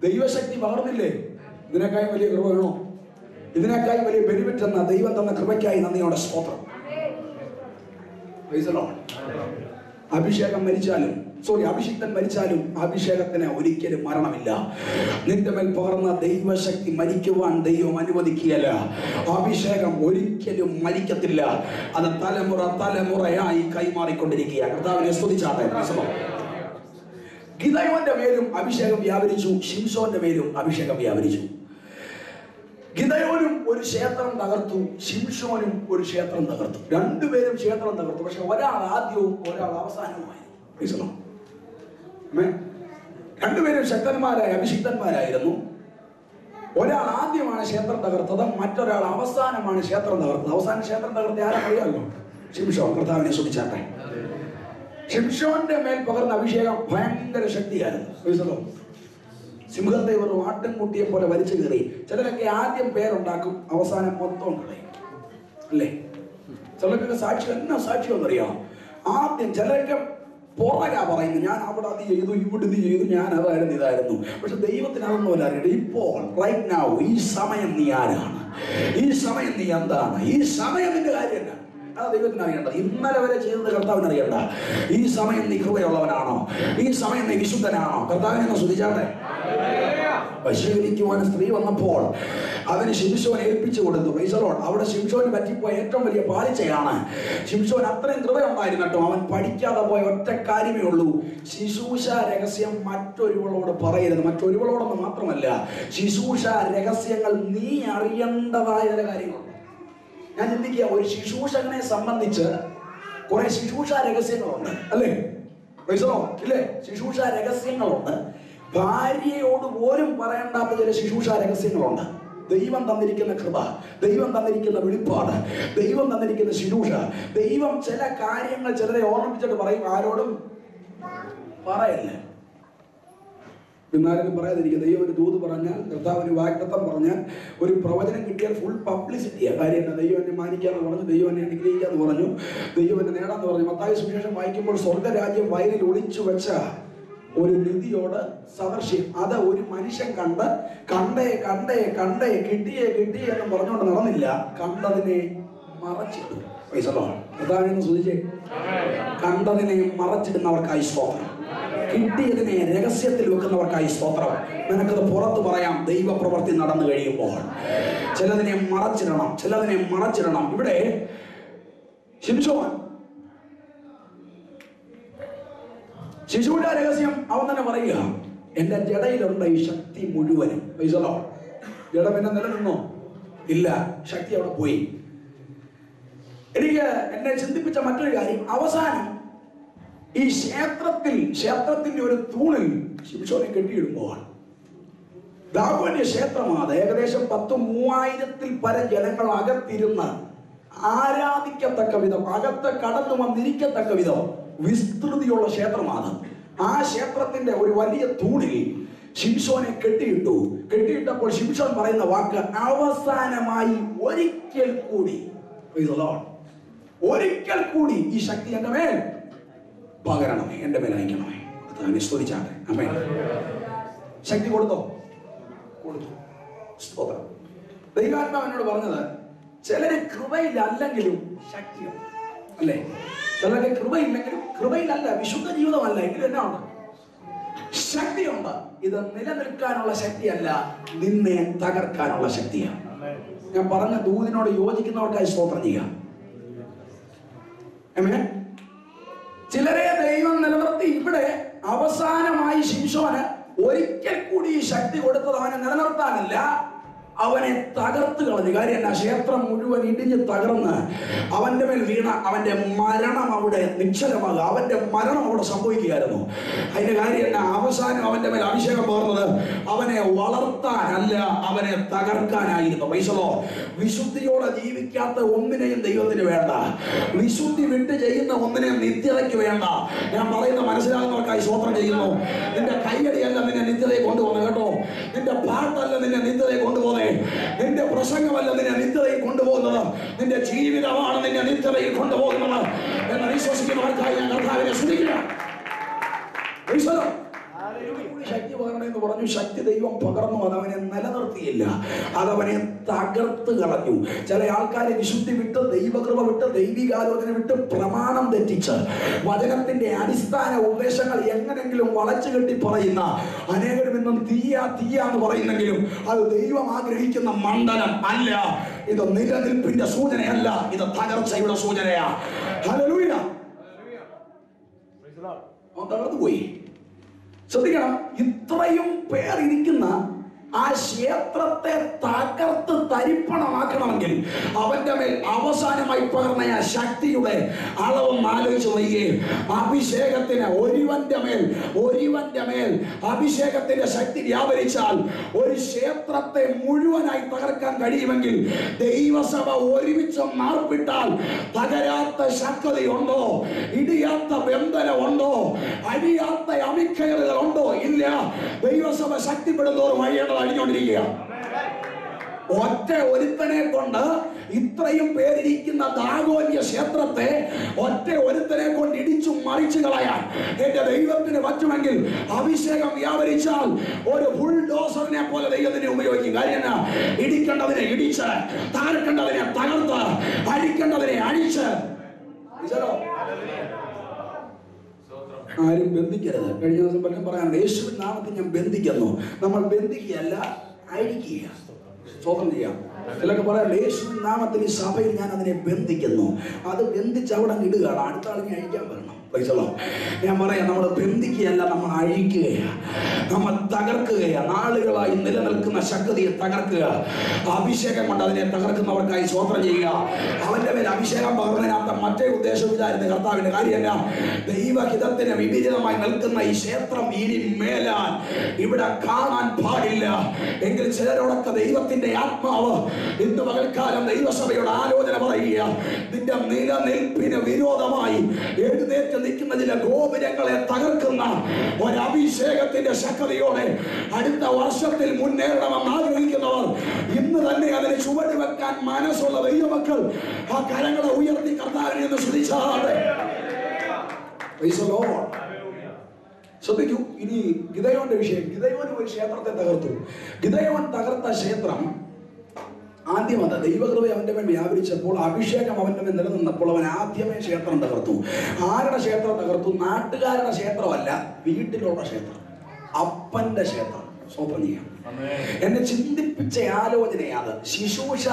[SPEAKER 2] ദൈവശക്തി പകർന്നില്ലേ? ഇതിനേക്കായി വലിയ കൃപ വേണോ? ഇതിനേക്കായി വലിയ ബെനിഫിറ്റ് എന്ന ദൈവം തന്ന കൃപയ്ക്കായി നന്ദിയോടെ സ്തോത്രം. അഭിഷേകം മരിച്ചാലും, അഭിഷിക്തൻ മരിച്ചാലും അഭിഷേകത്തിന് ഒരിക്കലും മരണമില്ല. നിന്റെ മേൽ പകർന്ന ദൈവശക്തി മരിക്കുവാൻ ദൈവം അനുവദിക്കുകയല്ല. അഭിഷേകം ഒരിക്കലും മരിക്കത്തില്ല. അത് തലമുറ തലമുറയായി കൈമാറിക്കൊണ്ടിരിക്കുക. കർത്താവിനെ സ്തുതിച്ചാട്ടെ. ഗിദെയോന്റെ മേലും അഭിഷേകം വ്യാപരിച്ചു, ശിംശോന്റെ മേലും അഭിഷേകം വ്യാപരിച്ചു. ഗിദെയോനും ഒരു ക്ഷേത്രം തകർത്തു, ശിംശോനും ഒരു ക്ഷേത്രം തകർത്തു. രണ്ടുപേരും ക്ഷേത്രം തകർത്തു. പക്ഷെ ഒരാൾ ആദ്യവും ഒരാൾ അവസാനവുമായിരുന്നു. രണ്ടുപേരും ശക്തന്മാരായ അഭിഷിക്തന്മാരായിരുന്നു. ഒരാൾ ആദ്യമാണ് ക്ഷേത്രം തകർത്തത്, മറ്റൊരാൾ അവസാനമാണ് ക്ഷേത്രം തകർത്തത്. അവസാനം ക്ഷേത്രം തകർത്ത ആരറിയാമല്ലോ? ശിംശോൻ. കർത്താവിനെ സ്തുതിച്ചാട്ടെ. ശിംശോന്റെ മേൽ പകർന്ന അഭിഷേകം ഭയങ്കര ശക്തിയായിരുന്നു. സിംഹത്തെ ഒരു ആട്ടിൻകുട്ടിയെ പോലെ വലിച്ചു കയറി. ചിലരൊക്കെ ആദ്യം പേരുണ്ടാക്കും, അവസാനം മൊത്തം കളയും, അല്ലേ? ചിലർക്ക് സാക്ഷ്യം എന്നാ സാക്ഷ്യം എന്നറിയാം. ആദ്യം ചിലരൊക്കെ പുറകാ പറയുന്നത്. ഞാൻ അവിടെ അത് ചെയ്തു, ഇവിടെ ഇത് ചെയ്തു, ഞാൻ അതായിരുന്നു ഇതായിരുന്നു. പക്ഷെ ദൈവത്തിന് അതൊന്നും അറിയട്ടെ. ഇപ്പോൾ റൈറ്റ് നൗ, ഈ സമയം നീ ആരാണ്, ഈ സമയം നീ എന്താണ്, ഈ സമയം നിന്റെ കാര്യമല്ല. അതാ ദൈവത്തിന് അറിയേണ്ടത്. ഇന്നലെ വരെ ചെയ്തത് കർത്താവിന് അറിയണ്ട. ഈ സമയം നീ കൃപയുള്ളവനാണോ, ഈ സമയം നീ വിശുദ്ധനാണോ? കർത്താവിനെ ശ്രദ്ധിച്ചാട്ടെ. പരിശീലിക്കുവാൻ സ്ത്രീ വന്നപ്പോൾ അവന് ശിംശോൻ ഏൽപ്പിച്ചു കൊടുത്തു. അവിടെ ശിംശോന് പറ്റിപ്പോയ ഏറ്റവും വലിയ പാളിച്ചയാണ്. ശിംശോൻ അത്രയും കൃപയുണ്ടായിരുന്നു കേട്ടോ. അവൻ പഠിക്കാതെ പോയ ഒറ്റ കാര്യമേ ഉള്ളൂ, ശുശ്രൂഷ രഹസ്യം മറ്റൊരുവളോട് പറയരുത്. മറ്റൊരുവളോടൊന്ന് മാത്രമല്ല, ശുശ്രൂഷ രഹസ്യങ്ങൾ നീ അറിയേണ്ടതായ ചില കാര്യങ്ങളുണ്ട്. ഞാൻ ചിന്തിക്കുക, ഒരു ശുശ്രൂഷകനെ സംബന്ധിച്ച് കുറെ ശുശ്രൂഷ രഹസ്യങ്ങളുണ്ട്, അല്ലേ? ഇല്ലേ? ശുശ്രൂഷ രഹസ്യങ്ങളുണ്ട്. ഭാര്യയോട് പോലും പറയേണ്ടാത്ത ചില ശുശ്രൂഷ രഹസ്യങ്ങളുണ്ട്. ദൈവം തന്നിരിക്കുന്ന കൃപ, ദൈവം തന്നിരിക്കുന്ന വെളിപ്പാട്, ദൈവം തന്നിരിക്കുന്ന ശുശ്രൂഷ, ദൈവം ചില കാര്യങ്ങൾ ചിലരെ ഓർമ്മിപ്പിച്ചിട്ട് പറയും, ആരോടും പറയല്ല. എന്നാലും പറയാതിരിക്കുക. ദൈവം ഒരു ദൂത് പറഞ്ഞാൽ, കർത്താവ് ഒരു വാഗ്ദത്തം പറഞ്ഞാൽ, ഒരു പ്രവചനം കിട്ടിയാൽ ഫുൾ പബ്ലിസിറ്റിയാണ്. കാര്യം എന്താ? ദൈവം എന്നെ മാനിക്കാന്ന് പറഞ്ഞു, ദൈവം എന്നെ അനുഗ്രഹിക്കാന്ന് പറഞ്ഞു, ദൈവം എന്നെ നേടാന്ന് പറഞ്ഞു. മത്തായി സുവിശേഷം വായിക്കുമ്പോൾ സ്വർഗ്ഗരാജ്യം വയലിൽ ഒളിച്ചു വെച്ച ഒരു നിധിയോട് സദൃശ്യം. അത് ഒരു മനുഷ്യൻ കണ്ടേ കിട്ടിയേ എന്ന് പറഞ്ഞുകൊണ്ട് നടന്നില്ല, കണ്ടതിനെ മറച്ചിട്ടു. കർത്താവിനെ ശ്രദ്ധിച്ചേ. കണ്ടതിനെ മറച്ചിടുന്നവർക്കായി സ്തോത്രം, കിട്ടിയതിനെ രഹസ്യത്തിൽ വെക്കുന്നവർക്കായി സ്തോത്രം. നിനക്കത് പുറത്ത് പറയാം. ദൈവപ്രവൃത്തി നടന്നു കഴിയുമ്പോൾ ചിലതിനെ മറച്ചിടണം. ഇവിടെ ശിശുവിന്റെ രഹസ്യം അവൻ തന്നെ പറയുക, എന്റെ ജടയിലുണ്ട് ഈ ശക്തി മുഴുവനും. ജഡ പിന്നെ നിലനിന്നോ? ഇല്ല, ശക്തി അവിടെ പോയി. എനിക്ക് എന്നെ ചിന്തിപ്പിച്ച മറ്റൊരു കാര്യം, അവസാനം ഈ ക്ഷേത്രത്തിന്റെ ഒരു തൂണിൽ ശിംശോനെ കെട്ടിയിടുമ്പോൾ, ദാഗോന്റെ ക്ഷേത്രമാണ്. ഏകദേശം 10,000-ൽ പരം ജനങ്ങൾ അകത്തിരുന്ന് ആരാധിക്കത്തക്ക വിധം, അകത്ത് കടന്നു വന്നിരിക്കത്തക്ക വിധം വിസ്തൃതിയുള്ള ക്ഷേത്രമാണ്. ആ ക്ഷേത്രത്തിന്റെ ഒരു വലിയ തൂണിൽ ശിംശോനെ കെട്ടിയിട്ടപ്പോൾ ശിംശോൻ പറയുന്ന വാക്ക്, അവസാനമായി ഒരിക്കൽ കൂടി ഈ ശക്തി എന്റെ മേൽ പകരണമേ, എന്റെ മേൽ അയക്കണമേ. അതിനെ സ്തുതിച്ചാട്ടെ. ആമേൻ. ശക്തി കൊടുത്തു. സ്തോത്രം. ദൈവാത്മാവ് എന്നോട് പറഞ്ഞത്, ചിലര് കൃപയിലല്ലെങ്കിലും ശക്തിയുണ്ട്, അല്ലേ? ചിലർക്ക് കൃപയില്ലെങ്കിലും, കൃപയിലല്ല, വിശുദ്ധ ജീവിതമല്ല എങ്കിലും എന്നാ ഉണ്ട്? ശക്തിയുണ്ട്. ഇത് നിലനിൽക്കാനുള്ള ശക്തിയല്ല, നിന്നെ തകർക്കാനുള്ള ശക്തിയാണ്. ഞാൻ പറഞ്ഞ ദൂതിനോട് യോജിക്കുന്നവർക്കായി സ്തോത്രം ചെയ്യാം. ചിലരെ ദൈവം നിലനിർത്തി. ഇവിടെ അവസാനമായി ശിംശോന് ഒരിക്കൽ കൂടി ഈ ശക്തി കൊടുത്തത് അവനെ നിലനിർത്താനല്ല, അവനെ തകർത്ത് കളഞ്ഞു. കാര്യം എന്നാ? ക്ഷേത്രം മുഴുവൻ ഇടിഞ്ഞ് തകർന്ന് അവന്റെ മേൽ വീണ അവന്റെ മരണം അവിടെ നിശ്ചലമാകുക, അവന്റെ മരണം അവിടെ സംഭവിക്കുകയായിരുന്നു. അതിന്റെ കാര്യം എന്നാ? അവസാനം അവന്റെ മേൽ അഭിഷേകം പകർന്നത് അവനെ വളർത്താനല്ല, അവനെ തകർക്കാനായിരുന്നു. പൈസലോ, വിശുദ്ധിയോടെ ജീവിക്കാത്ത ഒന്നിനെയും ദൈവത്തിന് വേണ്ട, വിശുദ്ധി വിട്ട് ചെയ്യുന്ന ഒന്നിനെയും നിത്യതയ്ക്ക് വേണ്ട. ഞാൻ പറയുന്ന മനസ്സിലാകുന്നവർക്കായി സ്തോത്രം ചെയ്യുന്നു. നിന്റെ കയ്യടിയല്ല നിന്നെ നിത്യതയെ കൊണ്ടുപോകുന്നത് കേട്ടോ. നിന്റെ പാട്ടല്ല നിന്നെ നിത്യതയെ കൊണ്ടുപോകുന്നത്, നിന്റെ പ്രസംഗമല്ല നിന്നെ നിത്യതയിൽ കൊണ്ടുപോകുന്നത്, നിന്റെ ജീവിതമാണ് നിന്നെ നിത്യതയിൽ കൊണ്ടുപോകുന്നത് എന്ന് വിശ്വസിക്കുന്നവർക്കായി ഞാൻ കർത്താവിനെ സ്തുതിക്കുക. ശക്തി പകരണമെന്ന് പറഞ്ഞു. ശക്തി ദൈവം പകർന്നു, അതവനെ നിലനിർത്തിയില്ല, അതവനെ തകർത്ത് കളഞ്ഞു. ചില ആൾക്കാരെ വിശുദ്ധി വിട്ട്, ദൈവകൃപ വിട്ട്, ദൈവികാലോചന വിട്ട്, പ്രമാണം തെറ്റിച്ച് വചനത്തിന്റെ അടിസ്ഥാന ഉപദേശങ്ങൾ എങ്ങനെങ്കിലും വളച്ചു കെട്ടി പറയുന്ന അനേകരും ഇന്നും തീയാന്ന് പറയുന്നെങ്കിലും അത് ദൈവം ആഗ്രഹിക്കുന്ന മണ്ഡലം അല്ല. ഇത് നിലനിൽപ്പിന്റെ സൂചനയല്ല, ഇത് തകർച്ചയുടെ സൂചനയാ. ഹല്ലേലൂയ. അവൻ തകർന്നുപോയി. ശ്രദ്ധിക്കണം, ഇത്രയും പേരിരിക്കുന്ന ആ ക്ഷേത്രത്തെ തകർത്ത് തരിപ്പണമാക്കണമെങ്കിൽ അവന്റെ മേൽ അവസാനമായി പകർന്ന ആ ശക്തിയുടെ അളവൊന്ന് ആലോചിച്ച് നോക്കുകയും, അഭിഷേകത്തിന് ഒരുവന്റെ മേൽ അഭിഷേകത്തിന്റെ ശക്തി വ്യാപരിച്ചാൽ ഒരു ക്ഷേത്രത്തെ മുഴുവനായി തകർക്കാൻ കഴിയുമെങ്കിൽ ദൈവസഭ ഒരുമിച്ച് മാർപ്പിട്ടാൽ തകരാത്ത ശക്തിയുണ്ടോ? ഇടിയാത്ത ബന്ധനമുണ്ടോ? അഴിയാത്ത അമിക്കയറുകളുണ്ടോ? ഇല്ല. ദൈവസഭ ശക്തിപ്പെടുന്നതോറും അഴിയേണ്ടത് അഴിഞ്ഞുകൊണ്ടിരിക്കുക. ഒറ്റ ഒരുത്തനെ കൊണ്ട് ഇത്രയും പേരിരിക്കുന്ന ദാഗോന്യ ക്ഷേത്രത്തെ ഒറ്റ ഒരുത്തനെ കൊണ്ട് ഇടിച്ചു മറിച്ചു കളയാൻ എന്റെ ദൈവത്തിന് പറ്റുമെങ്കിൽ അഭിഷേകം വ്യാപരിച്ചാൽ ഒരു ബുൾഡോസറിനെ പോലെ ദൈവത്തിനെ ഉപയോഗിക്കും. കാര്യം എന്നാ? ഇടിക്കേണ്ടതിനെ ഇടിച്ച്, തകർക്കേണ്ടതിനെ തകർത്ത്, അഴിക്കേണ്ടതിനെ അഴിച്ച്. ആരും ബന്ധിക്കരുത്. കഴിഞ്ഞ ദിവസം പലരും പറയാനുണ്ട്, യേശുവിൻ നാമത്തിൽ ഞാൻ ബന്ധിക്കുന്നു. നമ്മൾ ബന്ധിക്കുകയല്ല, അഴിക്കുക. സ്വതന്ത്രം ചെയ്യാം. ചിലർക്ക് പറയാം, യേശുവിൻ നാമത്തിൽ ഈ സഭയിൽ ഞാൻ അതിനെ ബന്ധിക്കുന്നു. അത് ബന്ധിച്ച് അവിടെ ഇടുകയാണ്, അടുത്ത ആളിനെ അഴിക്കാൻ വരണം. ഞാൻ പറയാം, നമ്മൾ ബന്ധിക്കുകയല്ല, നമ്മൾ അഴിക്കുകയാണ്, നമ്മൾ തകർക്കുകയാണ്. നാളുകളായി നിലനിൽക്കുന്ന ശക്തിയെ തകർക്കുക. അഭിഷേകം കൊണ്ട് അതിനെ തകർക്കുന്നവർക്കായി സ്വതന്ത്രം ചെയ്യുക. അവന്റെ മേൽ അഭിഷേകം പകർന്നതിനകത്ത് മറ്റേ ഉദ്ദേശം ഇതായിരുന്നു കർത്താവിന്റെ കാര്യമല്ല. ദൈവഹിതത്തിന് വിപരീതമായി നിൽക്കുന്ന ഈ ക്ഷേത്രം ഇനി മേലാൻ ഇവിടെ കാണാൻ പാടില്ല. എങ്കിൽ ചിലരോടൊക്കെ ദൈവത്തിന്റെ ആത്മാവ് ഇന്ന് പകൽക്കാലം ദൈവസഭയുടെ ആലോചന പറയുക. നിന്റെ നിലനിൽപ്പിന് വിരോധമായി എഴുന്നേറ്റ് നിൽക്കുന്ന ചില ഗോപുരങ്ങളെ തകർക്കുന്ന ഒരഭിഷേകത്തിന്റെ ശക്തിയോടെ അടുത്ത വർഷത്തിൽ മുന്നേറണമെന്ന് ആഗ്രഹിക്കുന്നവർ ഇന്ന് തന്നെ അതിന് ചുവട് വെക്കാൻ മനസ്സുള്ള ദൈവമക്കൾ ആ കരങ്ങളെ ഉയർത്തി കർത്താവിനെ ഒന്ന് സ്തുതിച്ചാട്ടെ. ശ്രദ്ധിക്കൂ. ഇനി ഗിദെയോന്റെ വിഷയം. ഗിദെയോൻ ഒരു ക്ഷേത്രത്തെ തകർത്തു. ഗിദെയോൻ തകർത്ത ക്ഷേത്രം ആദ്യം അത് ദൈവകൃപ അവന്റെ മേൽ വ്യാപരിച്ചപ്പോൾ, അഭിഷേകം അവന്റെ മേൽ നിലനിന്നപ്പോൾ അവൻ ആദ്യമേ ക്ഷേത്രം തകർത്തു. ആരുടെ ക്ഷേത്രം തകർത്തു? നാട്ടുകാരുടെ ക്ഷേത്രമല്ല, വീട്ടിലുള്ള ക്ഷേത്രം, അപ്പന്റെ ക്ഷേത്രം. സ്വന്തം ചെയ്യാം. എന്നെ ചിന്തിപ്പിച്ച ആലോചനയാണ്. ശുശ്രൂഷ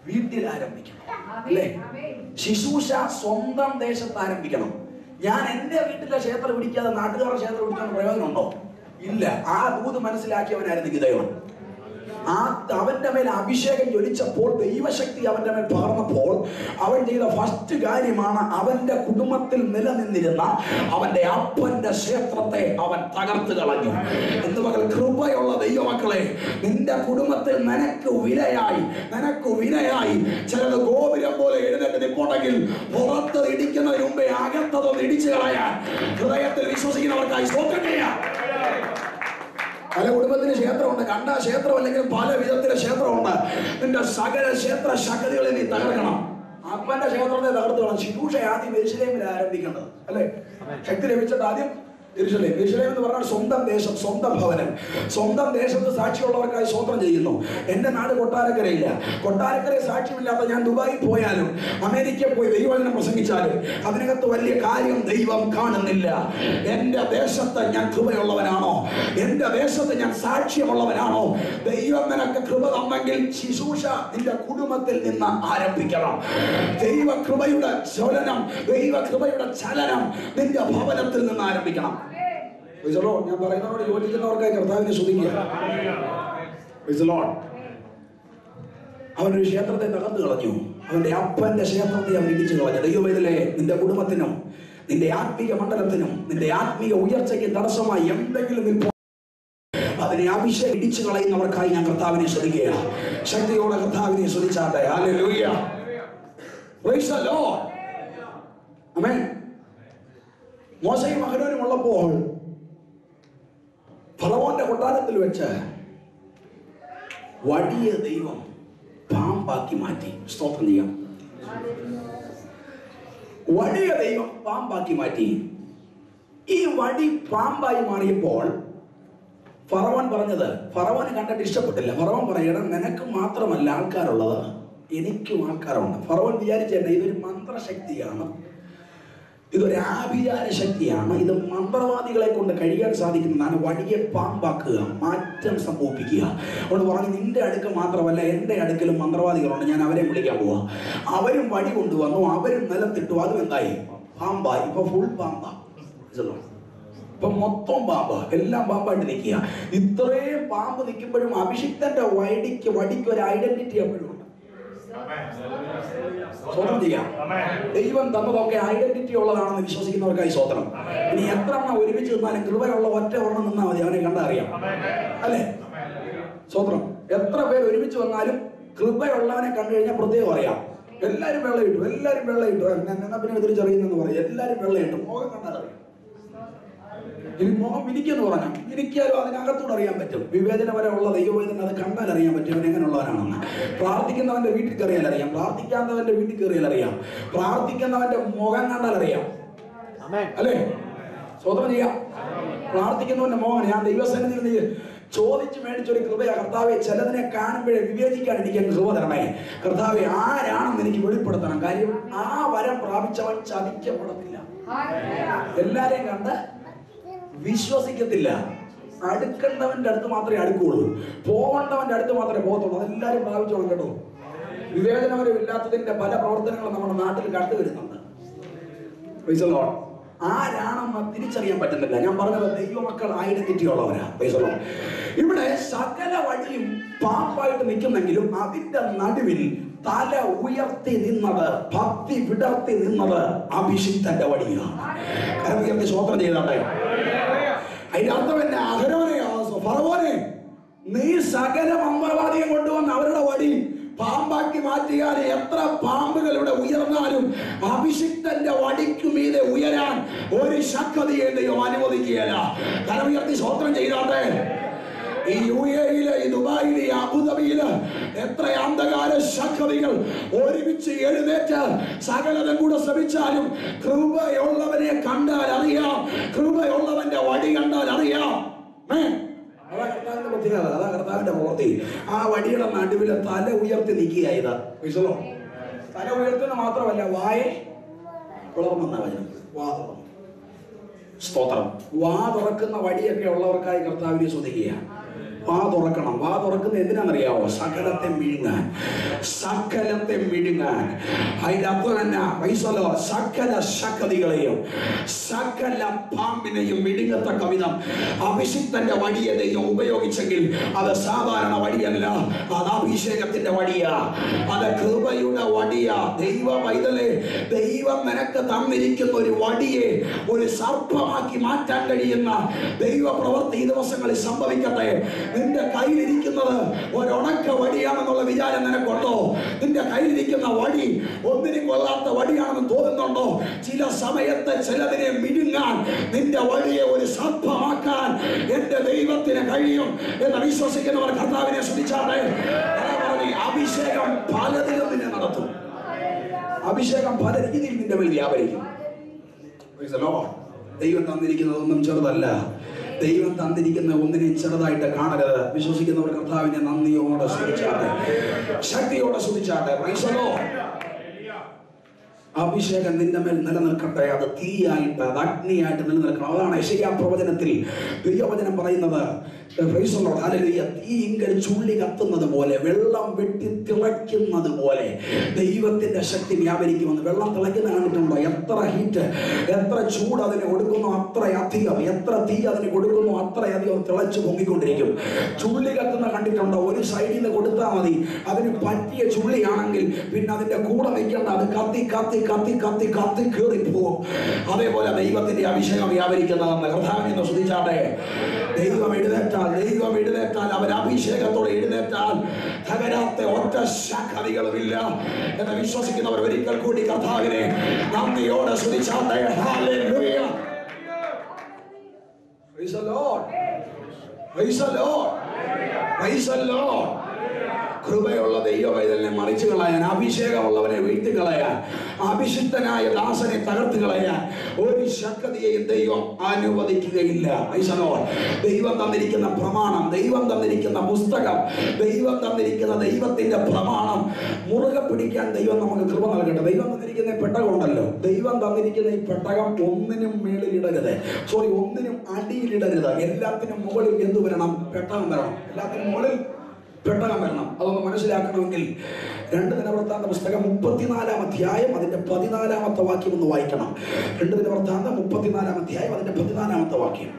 [SPEAKER 2] വീട്ടിൽ ആരംഭിക്കണം, അല്ലേ? ശുശ്രൂഷ സ്വന്തം ദേശത്ത് ആരംഭിക്കണം. ഞാൻ എന്റെ വീട്ടിലെ ക്ഷേത്രം പിടിക്കാതെ നാട്ടുകാരുടെ ക്ഷേത്രം പിടിക്കാൻ പ്രയോജനമുണ്ടോ? ഇല്ല. ആ ദൂത് മനസ്സിലാക്കിയവനായിരുന്നു ഗിദെയോൻ. അവന്റെ മേൽ അഭിഷേകം ജ്വലിച്ചപ്പോൾ, ദൈവശക്തി അവന്റെ മേൽ പകർന്നപ്പോൾ അവൻ ചെയ്ത ഫസ്റ്റ് കാര്യമാണ് അവന്റെ കുടുംബത്തിൽ നിലനിന്നിരുന്ന അവന്റെ അപ്പന്റെ ക്ഷേത്രത്തെ അവൻ തകർത്ത് കളഞ്ഞു. എന്ന് പകൽ കൃപയുള്ള ദൈവമക്കളെ, നിന്റെ കുടുംബത്തിൽ നിനക്ക് വിനയായി ചിലത് ഗോപുരം പോലെ എഴുന്നേറ്റ് നിൽപ്പുണ്ടെങ്കിൽ പുറത്ത് ഇടിക്കുന്നതിന് മുമ്പേ അകത്തതൊന്ന് ഇടിച്ചു കളയാൻ ഹൃദയത്തിൽ വിശ്വസിക്കുന്നവർക്കായി സ്വന്തം ചെയ്യാം. പല കുടുംബത്തിന് ക്ഷേത്രമുണ്ട്, കണ്ട ക്ഷേത്രം അല്ലെങ്കിൽ പല വിധത്തിലെ ക്ഷേത്രമുണ്ട്. നിന്റെ സകല ക്ഷേത്ര ശക്തികളെ നീ തകർക്കണം. അപ്പന്റെ ക്ഷേത്രത്തെ തകർത്തോളം. ശുശ്രൂഷ ആദ്യം യെരൂശലേമിൽ ആരംഭിക്കേണ്ടത്, അല്ലേ? ശക്തി ലഭിച്ചിട്ട് ആദ്യം യെരൂശലേം. യെരൂശലേം എന്ന് പറഞ്ഞാൽ സ്വന്തം ദേശം, സ്വന്തം ഭവനം. സ്വന്തം ദേശത്ത് സാക്ഷിയുള്ളവർക്കായി സ്വതന്ത്രം ചെയ്യുന്നു. എന്റെ നാട് കൊട്ടാരക്കരയില്ല. കൊട്ടാരക്കര സാക്ഷ്യമില്ലാത്ത ഞാൻ ദുബായിൽ പോയാലും അമേരിക്കയിൽ പോയി ദൈവവചനം പ്രസംഗിച്ചാലും അതിനകത്ത് വലിയ കാര്യം ദൈവം കാണുന്നില്ല. എന്റെ ദേശത്ത് ഞാൻ കൃപയുള്ളവനാണോ? എന്റെ ദേശത്ത് ഞാൻ സാക്ഷ്യമുള്ളവനാണോ? ദൈവം നിനക്ക് കൃപ തന്നെങ്കിൽ ശുശ്രൂഷ നിന്റെ കുടുംബത്തിൽ നിന്ന് ആരംഭിക്കണം. ദൈവകൃപയുടെ ജ്വലനം, ദൈവകൃപയുടെ ചലനം നിന്റെ ഭവനത്തിൽ നിന്ന് ആരംഭിക്കണം. ഞാൻ പറയുന്നവരോട് യോജിക്കുന്നവർക്കായി കർത്താവിനെ സ്തുതിക്കുക. അവനൊരു ക്ഷേത്രത്തെ തകർന്നു കളഞ്ഞു. അവന്റെ അപ്പന്റെ ക്ഷേത്രത്തെ അവൻ ഇടിച്ചു കളഞ്ഞു. ദൈവമേ, നിന്റെ കുടുംബത്തിനും നിന്റെ ആത്മീയ മണ്ഡലത്തിനും നിന്റെ ആത്മീയ ഉയർച്ചയ്ക്ക് തടസ്സമായി എന്തെങ്കിലും അതിനെ അഭിഷേകം ഇടിച്ചു കളയുന്നവർക്കായി ഞാൻ കർത്താവിനെ സ്തുതിക്കുക. ശക്തിയോടെ കർത്താവിനെ സ്തുതിച്ചാട്ടെ. Hallelujah. Praise the Lord. Amen. മോശയും അഹരോനും ഉള്ളപ്പോൾ ഫറവോന്റെ കൊട്ടാരത്തിൽ വെച്ച് വടിയ ദൈവം പാമ്പാക്കി മാറ്റി. സ്തോത്രം ചെയ്യാം. വടിയ ദൈവം പാമ്പാക്കി മാറ്റി. ഈ വടി പാമ്പായി മാറിയപ്പോൾ ഫറവോൻ പറഞ്ഞത്, ഫറവോന് കണ്ടിട്ട് ഇഷ്ടപ്പെട്ടില്ല. ഫറവോൻ പറയണം, നിനക്ക് മാത്രമല്ല ആൾക്കാരുള്ളത്, എനിക്കും ആൾക്കാരുണ്ട്. ഫറവോൻ വിചാരിച്ചേണ്ട ഇതൊരു മന്ത്രശക്തിയാണ്, ഇതൊരു ആഭിചാര ശക്തിയാണ്, ഇത് മന്ത്രവാദികളെ കൊണ്ട് കഴിയാൻ സാധിക്കുന്നതാണ്. വടിയെ പാമ്പാക്കുക, മാറ്റം സംഭവിപ്പിക്കുക. അതുകൊണ്ട് പറഞ്ഞു, നിന്റെ അടുക്ക മാത്രമല്ല എൻ്റെ അടുക്കലും മന്ത്രവാദികളുണ്ട്, ഞാൻ അവരെ വിളിക്കാൻ പോവാ. അവരും വടി കൊണ്ടുവന്നു, അവരും നിലത്തിട്ടു. അതും എന്തായി? പാമ്പായി. ഇപ്പൊ ഫുൾ പാമ്പാ. ഇപ്പൊ മൊത്തം പാമ്പ്, എല്ലാം പാമ്പായിട്ട് നിൽക്കുക. ഇത്രയും പാമ്പ് നിൽക്കുമ്പോഴും അഭിഷിക്തന്റെ വടിക്ക് ഒരു ഐഡന്റിറ്റി എപ്പോഴും ഉണ്ട്. സ്വതന്ത്രം ചെയ്യാം. ദൈവം തന്നതൊക്കെ ഐഡന്റിറ്റി ഉള്ളതാണെന്ന് വിശ്വസിക്കുന്നവർക്കായി സ്വതന്ത്രം. ഇനി എത്ര എണ്ണം ഒരുമിച്ച് നിന്നാലും കൃപയുള്ള ഒറ്റ ഒരെണ്ണം നിന്നാൽ മതി, അവനെ കണ്ടറിയാം, അല്ലേ? സ്വതന്ത്രം. എത്ര പേര് ഒരുമിച്ച് വന്നാലും കൃപയുള്ളവനെ കണ്ടു കഴിഞ്ഞാൽ പ്രത്യേകം അറിയാം. എല്ലാരും വെള്ളം ഇട്ടു, എല്ലാരും വെള്ളം ഇട്ടു, എന്നാ പിന്നെ തിരിച്ചറിയുന്നെന്ന് പറയും. എല്ലാരും വെള്ളം ഇട്ടു, മുഖം കണ്ടാൽ അറിയാം. ഇനി മുഖം വിരിക്കെന്ന് പറഞ്ഞു, വിരിക്കാലും അതിനകത്തൂടെ അറിയാൻ പറ്റും. വിവേചനപരമുള്ള ദൈവവേദന അത് കണ്ടാൽ അറിയാൻ പറ്റും അവൻ എങ്ങനെയുള്ളവനാണെന്ന്. പ്രാർത്ഥിക്കുന്നവന്റെ വീട്ടിൽ കയറിയാൽ അറിയാം, പ്രാർത്ഥിക്കാത്തവന്റെ വീട്ടിൽ കയറിയാൽ അറിയാം, പ്രാർത്ഥിക്കുന്നവന്റെ മുഖം കണ്ടാൽ അറിയാം. അല്ലേ? സ്വതന്ത്രം ചെയ്യാം. പ്രാർത്ഥിക്കുന്നവന്റെ മുഖം. ഞാൻ ദൈവസന്നിധിയിൽ ചോദിച്ച് മേടിച്ചൊരു കൃപയാ കർത്താവെ. ചിലതിനെ കാണുമ്പോഴേ വിവേചിക്കാൻ എനിക്ക് കൃപ തരണേ കർത്താവെ. ആരാണെന്ന് എനിക്ക് വെളിപ്പെടുത്തണം. കാര്യം ആ വരം പ്രാപിച്ചവൻ ചതിക്കപ്പെടത്തില്ല. എല്ലാരെയും കണ്ട് വിശ്വസിക്കത്തില്ല. അടുക്കേണ്ടവന്റെ അടുത്ത് മാത്രമേ അടുക്കുള്ളൂ, പോകേണ്ടവന്റെ അടുത്ത് മാത്രമേ പോകത്തുള്ളൂ. അതെല്ലാരും പ്രാപിച്ചോളും കേട്ടോ. വിവേചനപരമില്ലാത്തതിന്റെ പല പ്രവർത്തനങ്ങളും നമ്മുടെ നാട്ടിൽ കണ്ടുവരുന്നുണ്ട്. ആരാണെന്ന് തിരിച്ചറിയാൻ പറ്റുന്നില്ല. ഞാൻ പറഞ്ഞത് ദൈവമക്കൾ ഐഡന്റിറ്റി ഉള്ളവരാ. ഇവിടെ സകല വഴിയും പാമ്പായിട്ട് നിൽക്കുന്നെങ്കിലും അതിന്റെ നടുവിൽ തല ഉയർത്തി നിന്നത്, ഭക്തി വിടർത്തി നിന്നത് അഭിഷിക്തന്റെ വഴിയാണ്. കരമുയർത്തി സ്വോത്രം ചെയ്താട്ടെ. അതിന്റെ അർത്ഥം എന്നെ ഫറവോനെ, നീ സകല മന്ത്രവാദിയെ കൊണ്ടുവന്ന് അവരുടെ വഴി പാമ്പാക്കി മാറ്റിയാൽ എത്ര പാമ്പുകൾ ഇവിടെ ഉയർന്നാലും അഭിഷിക്തന്റെ വടിക്കു മീതെ ഉയരാൻ ഒരു ശക്തിയെ ദൈവം അനുവദിക്കുകയല്ല. കരമുയർത്തി സ്വോത്രം ചെയ്താട്ടെ. ഈ യുഎഇയിലെ, ഈ ദുബായിലെ, ഈ അബുദാബിയില് എത്ര അന്ധകാര ശക്തികൾ ഒരുമിച്ച് എഴുന്നേറ്റ് സകലതും കൂടെ ശ്രമിച്ചാലും കൃപയുള്ളവനെ കണ്ടാൽ അറിയാം, കൃപയുള്ളവന്റെ വടി കണ്ടാൽ അറിയാം. അതാ കർത്താവിന്റെ പ്രവൃത്തി. ആ വടിയുടെ നടുവില് തല ഉയർത്തി നിൽക്കുകയായത്. തല ഉയർത്തുന്ന മാത്രമല്ല, വായെ പിളർന്നെന്ന വചനം. സ്തോത്രം. വാ തുറക്കുന്ന വടിയൊക്കെ ഉള്ളവർക്കായി കർത്താവിനെ സ്തുതിക്കുക. വാ തുറക്കണം. വാ തുറക്കുന്ന എന്തിനാണെന്നറിയാവോ? സകലത്തെ വിഴുങ്ങാൻ, സകലത്തെ വിഴുങ്ങാൻ. അതിന്റെ അർത്ഥം തന്നെ പൈസലോ സകല ശക്തികളെയും സകല പാമ്പിനെയും വിഴുങ്ങത്തക്ക വിധം അഭിഷിക്തന്റെ വടിയെ ദൈവം ഉപയോഗിച്ചെങ്കിൽ അത് സാധാരണ വടിയല്ല, അത് അഭിഷേകത്തിന്റെ വടിയാ, അത് കൃപയുടെ വടിയാ. ദൈവ പൈതലെ, ദൈവം നിനക്ക് തന്നിരിക്കുന്ന ഒരു വടിയെ ഒരു സർപ്പമാക്കി മാറ്റാൻ കഴിയുന്ന ദൈവ പ്രവൃത്തി ഈ ദിവസങ്ങളിൽ സംഭവിക്കട്ടെ. നിന്റെ കയ്യിലിരിക്കുന്നത് ഒരുണക്ക വടിയാണെന്നുള്ള വിചാരം നിനക്കുണ്ടോ? നിന്റെ കയ്യിലിരിക്കുന്ന വടി ഒന്നിനും കൊള്ളാത്ത വടിയാണെന്ന് തോന്നുന്നുണ്ടോ? ചില സമയത്ത് ചിലതിനെ മിഴുങ്ങാൻ നിന്റെ വടിയെ ഒരു സർപ്പമാക്കാൻ എന്റെ ദൈവത്തിന് കഴിയും എന്ന് വിശ്വസിക്കുന്നവർ കർത്താവിനെ സ്തുതിച്ചാട്ടെ. അഭിഷേകം പലതിലും നിന്നെ നടത്തും. അഭിഷേകം പല രീതിയിൽ നിന്റെ മേൽ വ്യാപരിക്കും. ദൈവം തന്നിരിക്കുന്നതൊന്നും ചെറുതല്ല. ദൈവം തന്നിരിക്കുന്ന ഒന്നിനെയും ചെറുതായിട്ട് കാണരുത്. വിശ്വസിക്കുന്നവർ കർത്താവിനെ നന്ദിയോടെ സ്തുതിച്ചാട്ടെ, ശക്തിയോടെ സ്തുതിച്ചാട്ടെ. അഭിഷേകം നിന്റെ മേൽ നിലനിൽക്കട്ടെ. അത് തീയായിട്ട്, അത് അഗ്നിയായിട്ട് നിലനിൽക്കണം. അതാണ് യെശയ്യാ പ്രവചനത്തിൽ ദൈവവചനം പറയുന്നത്. തീയിങ്കൽ ചുള്ളി കത്തുന്നത് പോലെ, വെള്ളം വെട്ടി തിളയ്ക്കുന്നത് പോലെ ദൈവത്തിന്റെ ശക്തി വ്യാപരിക്കുമെന്ന്. വെള്ളം തിളയ്ക്കുന്ന കണ്ടിട്ടുണ്ടോ? എത്ര ഹീറ്റ്, എത്ര ചൂട് അതിന് കൊടുക്കുന്നു അത്രയധികം, എത്ര തീ അതിന് കൊടുക്കുന്നു അത്രയധികം തിളച്ചു പൊങ്ങിക്കൊണ്ടിരിക്കും. ചുള്ളി കത്തുന്ന കണ്ടിട്ടുണ്ടോ? ഒരു സൈഡിൽ നിന്ന് കൊടുത്താൽ മതി. അതിന് പറ്റിയ ചുള്ളിയാണെങ്കിൽ പിന്നെ അതിന്റെ കൂടെ നിൽക്കേണ്ട, അത് കത്തി കത്തി കത്തി കത്തി കത്തി കയറിപ്പോകും. അതേപോലെ ദൈവത്തിന്റെ അഭിഷേകം വ്യാപരിക്കുന്നതെന്ന് കർത്താവിനെ സ്തുതിച്ചാട്ടെ. ദൈവം എഴുന്നേറ്റാൽ, ദൈവം എഴുന്നേറ്റാൽ, അവർ അഭിഷേകത്തോടെ എഴുന്നേറ്റാൽ തകരാത്ത ഒറ്റ ശക്തികളുമില്ല എന്ന് വിശ്വസിക്കുന്നവർ ഒരിക്കൽ കൂടി കർത്താവിനെ നന്ദിയോടെ സ്തുതിച്ചാട്ടെ. Hallelujah. Praise the Lord. Praise the Lord. Praise the Lord. കൃപയുള്ള ദൈവവൈതലിനെ മറിച്ചു കളയാൻ, അഭിഷേകമുള്ളവനെ വീഴ്ത്തി കളയാൻ, അഭിഷിക്തനായ ദാസനെ തകർത്ത് കളയാൻ ഒരു ശക്തിയെയും ദൈവം അനുവദിക്കുകയില്ല. ദൈവം തന്നിരിക്കുന്ന പ്രമാണം, ദൈവം തന്നിരിക്കുന്ന പുസ്തകം, ദൈവം തന്നിരിക്കുന്ന ദൈവത്തിന്റെ പ്രമാണം മുറുകെ പിടിക്കാൻ ദൈവം നമുക്ക് കൃപ നൽകട്ടെ. ദൈവം തന്നിരിക്കുന്ന പെട്ടകം ഉണ്ടല്ലോ, ദൈവം തന്നിരിക്കുന്ന ഈ പെട്ടകം ഒന്നിനും മേളിലിടരുത്, ഒന്നിനും അടിയിലിടരുത്. എല്ലാത്തിനും മുകളിൽ എന്ത് വരണം? പെട്ടകം വരണം. എല്ലാത്തിനും മുകളിൽ പെട്ടകം വരണം. അതൊന്ന് മനസ്സിലാക്കണമെങ്കിൽ 2 ദിനവൃത്താന്ത പുസ്തകം 34-ാം അധ്യായം അതിന്റെ 14-ാമത്തെ വാക്യം ഒന്ന് വായിക്കണം. 2 ദിനവൃത്താന്തം 34-ാം അധ്യായം അതിന്റെ 14-ാമത്തെ വാക്യം.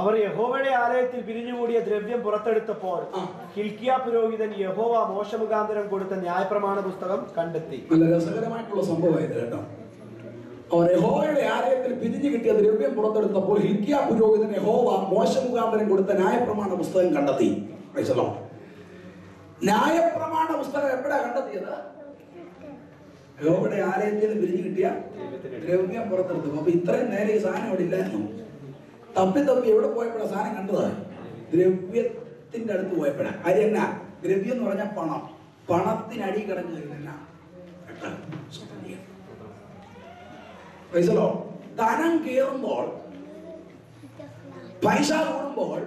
[SPEAKER 3] അവർ യഹോവയുടെ ആലയത്തിൽ പിരിഞ്ഞുകൂടിയ ദ്രവ്യം പുറത്തെടുത്തപ്പോൾ ഹിൽക്കിയാ പുരോഹിതൻ യഹോവ മോശെ മുഖാന്തരം കൊടുത്ത ന്യായപ്രമാണ പുസ്തകം കണ്ടെത്തി.
[SPEAKER 2] നല്ല രസകരമായിട്ടുള്ള സംഭവമായത് കേട്ടോ. അവർ യഹോവയുടെ ആലയത്തിൽ പിരിഞ്ഞു കിട്ടിയ ദ്രവ്യം പുറത്തെടുത്തപ്പോൾ ഹിൽക്കിയാ പുരോഹിതൻ യഹോവ മോശെ മുഖാന്തരം കൊടുത്ത ന്യായപ്രമാണ പുസ്തകം കണ്ടെത്തി. ന്യായപ്രമാണ പുസ്തകം എവിടെയാ കണ്ടെത്തിയത്? യഹോവയുടെ ആലയത്തിൽ നിന്ന് പിരിഞ്ഞു കിട്ടിയ ദ്രവ്യം പുറത്തെടുത്തു. അപ്പൊ ഇത്രയും നേരെ ഈ സാധനം അവിടെ ഇല്ലായിരുന്നു. തപ്പി എവിടെ പോയപ്പോഴാണ് സാധനം കണ്ടത്? ദ്രവ്യത്തിന്റെ അടുത്ത് പോയപ്പോഴാണ്. കാര്യം എന്നാ? ദ്രവ്യം എന്ന് പറഞ്ഞാൽ പണം. പണത്തിനടി കിടന്നു കഴിഞ്ഞാൽ ധനം കയറുമ്പോൾ, പൈസ കൂടുമ്പോൾ,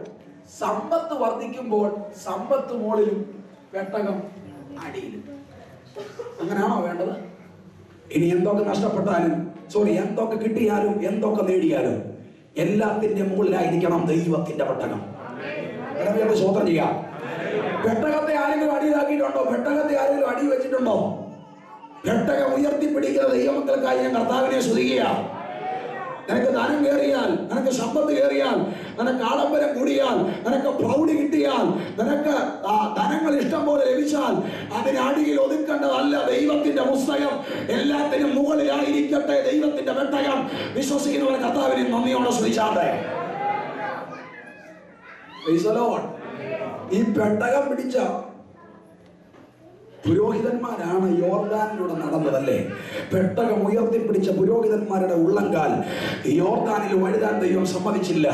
[SPEAKER 2] സമ്പത്ത് വർദ്ധിക്കുമ്പോൾ സമ്പത്ത് മുകളിലും പെട്ടകം അടിയിലും. അങ്ങനെയാണോ വേണ്ടത്? ഇനി എന്തൊക്കെ നഷ്ടപ്പെട്ടാലും, എന്തൊക്കെ കിട്ടിയാലും, എന്തൊക്കെ നേടിയാലും എല്ലാത്തിന്റെ മുകളിലായിരിക്കണം ദൈവത്തിന്റെ പെട്ടകം. സ്വതന്ത്രം ചെയ്യാം. പെട്ടകത്തെ ആരെങ്കിലും അടിയിലാക്കിയിട്ടുണ്ടോ? പെട്ടകത്തെ ആരെങ്കിലും അടി വെച്ചിട്ടുണ്ടോ? പെട്ടകം ഉയർത്തിപ്പിടിക്കുന്ന ദൈവമക്കൾക്കായി ഞാൻ കർത്താവിനെ സ്തുതിക്കുക. നിനക്ക് ധനം കയറിയാൽ, നിനക്ക് സമ്പത്ത് കയറിയാൽ, നിനക്ക് ആഡംബരം കൂടിയാൽ, നിനക്ക് പ്രൗഢി കിട്ടിയാൽ, നിനക്ക് ധനങ്ങൾ ഇഷ്ടം പോലെ ലഭിച്ചാൽ അതിനടിയിൽ ഒതുക്കേണ്ടതല്ല ദൈവത്തിന്റെ പുസ്തകം. എല്ലാത്തിനും മുകളിലായിരിക്കട്ടെ ദൈവത്തിന്റെ പെട്ടകം. വിശ്വസിക്കുന്നവർ കർത്താവിനെ നന്ദിയോടെ സ്തുതിച്ചാട്ടെ. ഈ പെട്ടകം പിടിച്ച പുരോഹിതന്മാരാണ് യോർദാനിലൂടെ നടന്നതല്ലേ? പെട്ടകം ഉയർത്തിപ്പിടിച്ച പുരോഹിതന്മാരുടെ ഉള്ളങ്കാൽ യോർദാനിൽ വഴുതാൻ ദൈവം സമ്മതിച്ചില്ല.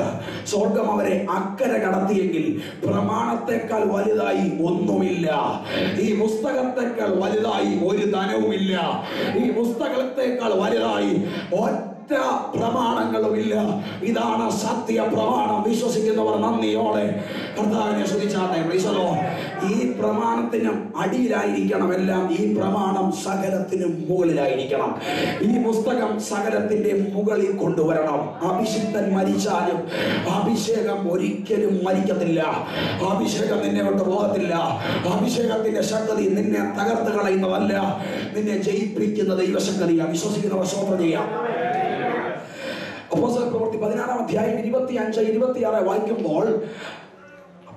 [SPEAKER 2] സ്വർഗം അവരെ അക്കരെ കടത്തിയെങ്കിൽ പ്രമാണത്തെക്കാൾ വലുതായി ഒന്നുമില്ല. ഈ പുസ്തകത്തെക്കാൾ വലുതായി ഒരു ധനവുമില്ല. ഈ പുസ്തകത്തെക്കാൾ വലുതായി പ്രമാണങ്ങളുമില്ല. ഇതാണ് സത്യ പ്രമാണം. വിശ്വസിക്കുന്നവർ നന്ദിയോടെ കർത്താവിനെ സ്തുതിച്ചാട്ടെ. ഈ പ്രമാണത്തിനും അടിയിലായിരിക്കണം എല്ലാം. ഈ പ്രമാണം സകലത്തിനും മുകളിലായിരിക്കണം. ഈ പുസ്തകം സകലത്തിന്റെ മുകളിൽ കൊണ്ടുവരണം. അഭിഷിക്തൻ മരിച്ചാലും അഭിഷേകം ഒരിക്കലും മരിക്കത്തില്ല. അഭിഷേകം നിന്നെ കൊണ്ട് പോകത്തില്ല. അഭിഷേകത്തിന്റെ ശക്തി നിന്നെ തകർത്ത് കളയുന്നതല്ല, നിന്നെ ജയിപ്പിക്കുന്ന ദൈവശക്തിയാണ്. വിശ്വസിക്കുന്നവർ സ്തോത്രം ചെയ്യാം. അപ്പോസ്തല പ്രവൃത്തി 16-ാം അധ്യായം 25-26 വായിക്കുമ്പോൾ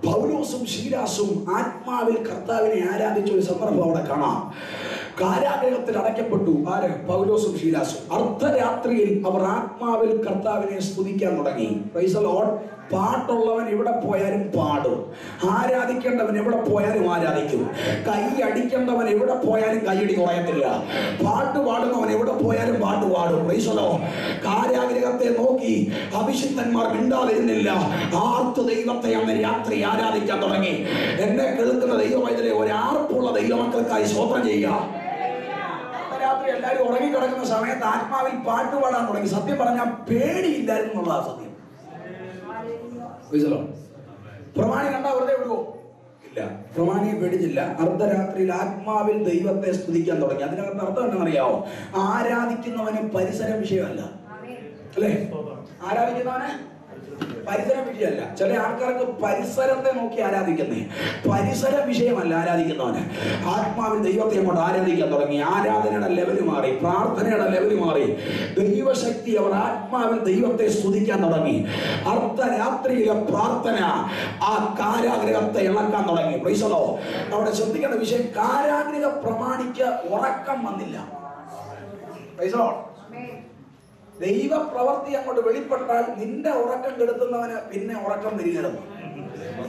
[SPEAKER 2] പൗലോസും ശീലാസും ആത്മാവിൽ കർത്താവിനെ ആരാധിച്ച ഒരു സന്ദർഭം അവിടെ കാണാം. കാരാഗ്രഹത്തിൽ അടയ്ക്കപ്പെട്ടു. ആര്? പൗലോസും ശീലാസും. അർദ്ധരാത്രിയിൽ അവർ ആത്മാവിൽ കർത്താവിനെ സ്തുതിക്കാൻ തുടങ്ങി. Price the Lord. പാട്ടുള്ളവൻ എവിടെ പോയാലും പാടും. ആരാധിക്കേണ്ടവൻ എവിടെ പോയാലും ആരാധിക്കും. കൈ അടിക്കേണ്ടവൻ എവിടെ പോയാലും കൈയടി കുറയത്തില്ല. പാട്ട് പാടുന്നവൻ എവിടെ പോയാലും പാട്ട് പാടും. Price the Lord. കാരാഗ്രഹത്തെ നോക്കി അഭിഷിക്തന്മാർ മിണ്ടാതിരുന്നില്ല. ആർത്ത് ദൈവത്തെ അന്ന് രാത്രി ആരാധിക്കാൻ തുടങ്ങി. എന്നെ കേൾക്കുന്ന ദൈവമൈതലേ, ഒരു ആർപ്പുള്ള ദൈവമക്കൾക്കായി സ്തോത്രം ചെയ്യുക. രാത്രി എല്ലാവരും ഉറങ്ങിക്കിടക്കുന്ന സമയത്ത് ആത്മാവിൽ പാട്ട് പാടാൻ തുടങ്ങി. സത്യം പറഞ്ഞാൽ പേടിയില്ലായിരുന്നു എന്നുള്ളതാ സത്യം. പ്രമാണി കണ്ടാ വെറുതെ വിടുവോ? ഇല്ല, പ്രമാണിയെ പേടിച്ചില്ല. അർദ്ധരാത്രിയിൽ ആത്മാവിൽ ദൈവത്തെ സ്തുതിക്കാൻ തുടങ്ങി. അതിനകത്ത് അർത്ഥം എന്താണെന്നറിയാവോ? ആരാധിക്കുന്നവന് പരിസരം വിഷയമല്ല, അല്ലേ? ആരാധിക്കുന്നവന് പരിസരം വിഷയമല്ല. ചില ആൾക്കാർക്ക് പരിസരത്തെ നോക്കി ആരാധിക്കുന്നേ. പരിസര വിഷയമല്ല ആരാധിക്കുന്നവന്. ആത്മാവിൽ ദൈവത്തെ കൊണ്ട് ആരാധിക്കാൻ തുടങ്ങി. ആരാധനയുടെ ലെവല് മാറി, പ്രാർത്ഥനയുടെ ലെവല് മാറി. ദൈവശക്തി, അവർ ആത്മാവിൽ ദൈവത്തെ സ്തുതിക്കാൻ തുടങ്ങി. അർദ്ധരാത്രിയിലെ പ്രാർത്ഥന ആ കാരാഗ്രഹത്തെ ഇളക്കാൻ തുടങ്ങി. Price the Lord. അവിടെ ശ്രദ്ധിക്കേണ്ട വിഷയം, കാരാഗ്രഹ പ്രമാണിക്ക് ഉറക്കം വന്നില്ല. Price the Lord. ദൈവ പ്രവൃത്തി അങ്ങോട്ട് വെളിപ്പെട്ടാൽ നിന്റെ ഉറക്കം കെടുത്തുന്നവന് പിന്നെ ഉറക്കം വരികയാണ്.